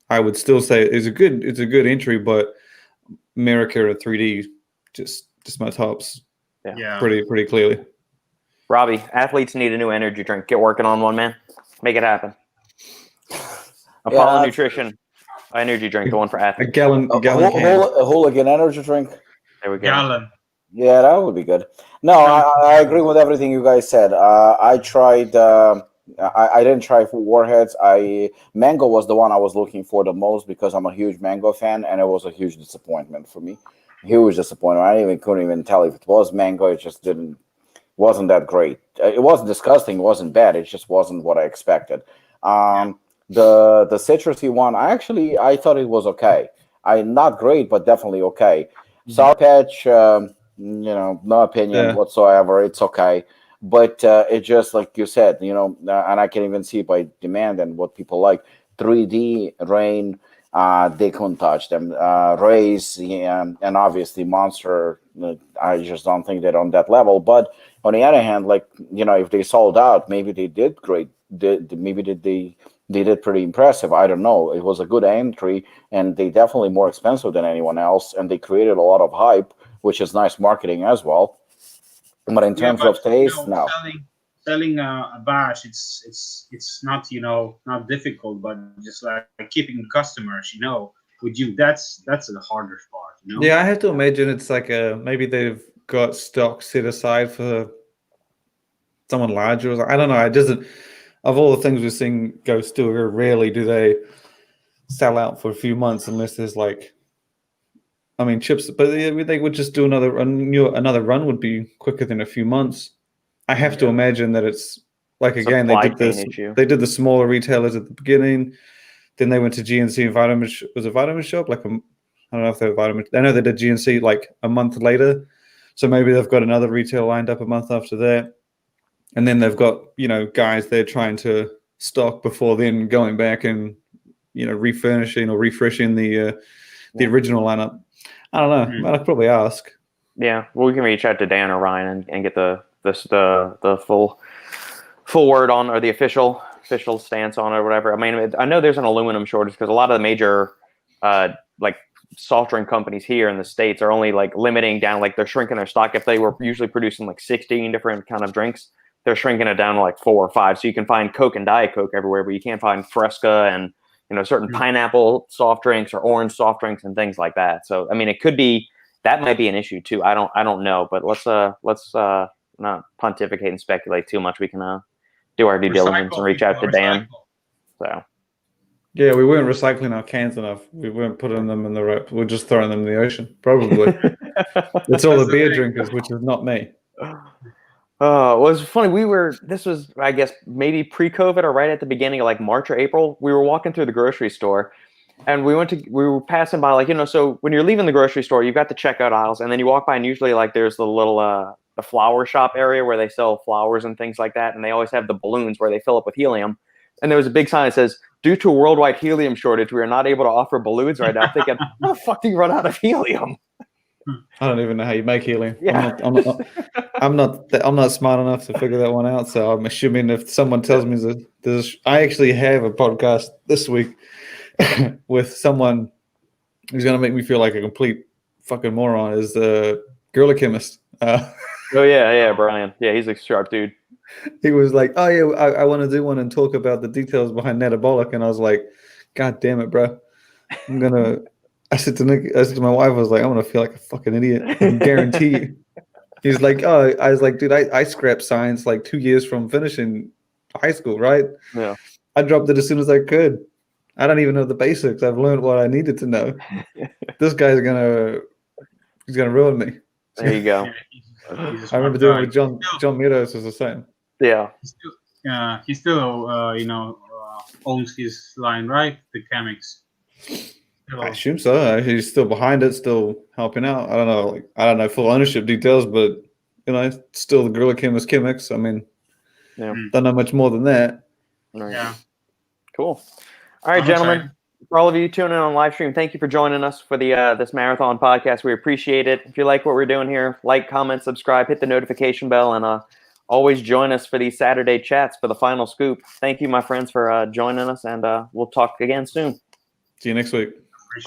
I would still say it's a good entry, but America and 3D just my tops. Yeah. Pretty clearly. Robbie, athletes need a new energy drink. Get working on one, man. Make it happen. Apollon Nutrition energy drink, the one for athletes. A gallon a hooligan energy drink. There we go. Gallon. Yeah, that would be good. No, I agree with everything you guys said. I tried. I didn't try for Warheads. Mango was the one I was looking for the most because I'm a huge mango fan, and it was a huge disappointment for me. Huge disappointment. I couldn't even tell if it was mango. It just wasn't that great. It wasn't disgusting. It wasn't bad. It just wasn't what I expected. The citrusy one, I thought it was okay. Not great, but definitely okay. Sour Patch, no opinion whatsoever. It's okay. But it just, like you said, and I can even see by demand and what people like. 3D, Rain, they couldn't touch them. RYSE, and obviously Monster, I just don't think they're on that level. But on the other hand, if they sold out, maybe they did great. Maybe they did pretty impressive. I don't know. It was a good entry, and they definitely more expensive than anyone else, and they created a lot of hype, which is nice marketing as well. But in terms of taste, no. selling a badge, it's not not difficult, but just like keeping customers, with you, that's the hardest part. Yeah, I have to imagine it's like maybe they've got stock set aside for someone larger. I don't know. It doesn't. Of all the things we're seeing go still, very rarely do they sell out for a few months unless there's like, I mean, chips. But they would just do another run would be quicker than a few months. I have to imagine that it's like, again, they did this. Issue. They did the smaller retailers at the beginning. Then they went to GNC and Vitamin. Was it Vitamin Shop? Like I don't know if they were Vitamin. I know they did GNC like a month later. So maybe they've got another retail lined up a month after that. And then they've got, guys they're trying to stock before then going back and, refurnishing or refreshing the original lineup. I don't know. But I'd probably ask. Yeah. Well, we can reach out to Dan or Ryan and get the full word on, or the official stance on it or whatever. I mean, I know there's an aluminum shortage because a lot of the major like soft drink companies here in the States are only like limiting down, like they're shrinking their stock. If they were usually producing like 16 different kind of drinks, they're shrinking it down to like 4 or 5. So you can find Coke and Diet Coke everywhere, but you can't find Fresca and certain pineapple soft drinks or orange soft drinks and things like that. So I mean, it could be that might be an issue too. I don't know, but let's not pontificate and speculate too much. We can do our due diligence and reach out to Dan. So yeah, we weren't recycling our cans enough. We weren't putting them in the right. We're just throwing them in the ocean. Probably. It's all the beer drinkers, which is not me. It was funny. This was, I guess, maybe pre-COVID or right at the beginning of like March or April. We were walking through the grocery store and we were passing by, like, so when you're leaving the grocery store, you've got the checkout aisles, and then you walk by and usually like there's the little, the flower shop area where they sell flowers and things like that. And they always have the balloons where they fill up with helium. And there was a big sign that says, "Due to a worldwide helium shortage, we are not able to offer balloons right now." I'm thinking, how the fuck do you run out of helium? I don't even know how you make helium. Yeah. I'm not smart enough to figure that one out. So I'm assuming if someone tells me that I actually have a podcast this week with someone who's going to make me feel like a complete fucking moron, is the Gorilla Chemist. Oh yeah, Brian. Yeah, he's a sharp dude. He was like, "Oh yeah, I want to do one and talk about the details behind Metabolic," and I was like, "God damn it, bro! I said to my wife, I was like, I'm gonna feel like a fucking idiot. I guarantee you. He's like, oh, I was like, dude, I scrapped science like 2 years from finishing high school, right? Yeah. I dropped it as soon as I could. I don't even know the basics. I've learned what I needed to know. This guy's gonna ruin me. There you go. I remember doing it with John Meadows was the same. Yeah. He still owns his line, right? The chemics. I assume so. He's still behind it, still helping out. I don't know full ownership details, but still the Gorilla Chemist Chemics. I mean, don't know much more than that. Right. Yeah. Cool. All right, gentlemen. For all of you tuning in on live stream, thank you for joining us for the this marathon podcast. We appreciate it. If you like what we're doing here, like, comment, subscribe, hit the notification bell, and always join us for these Saturday chats for the final scoop. Thank you, my friends, for joining us, and we'll talk again soon. See you next week.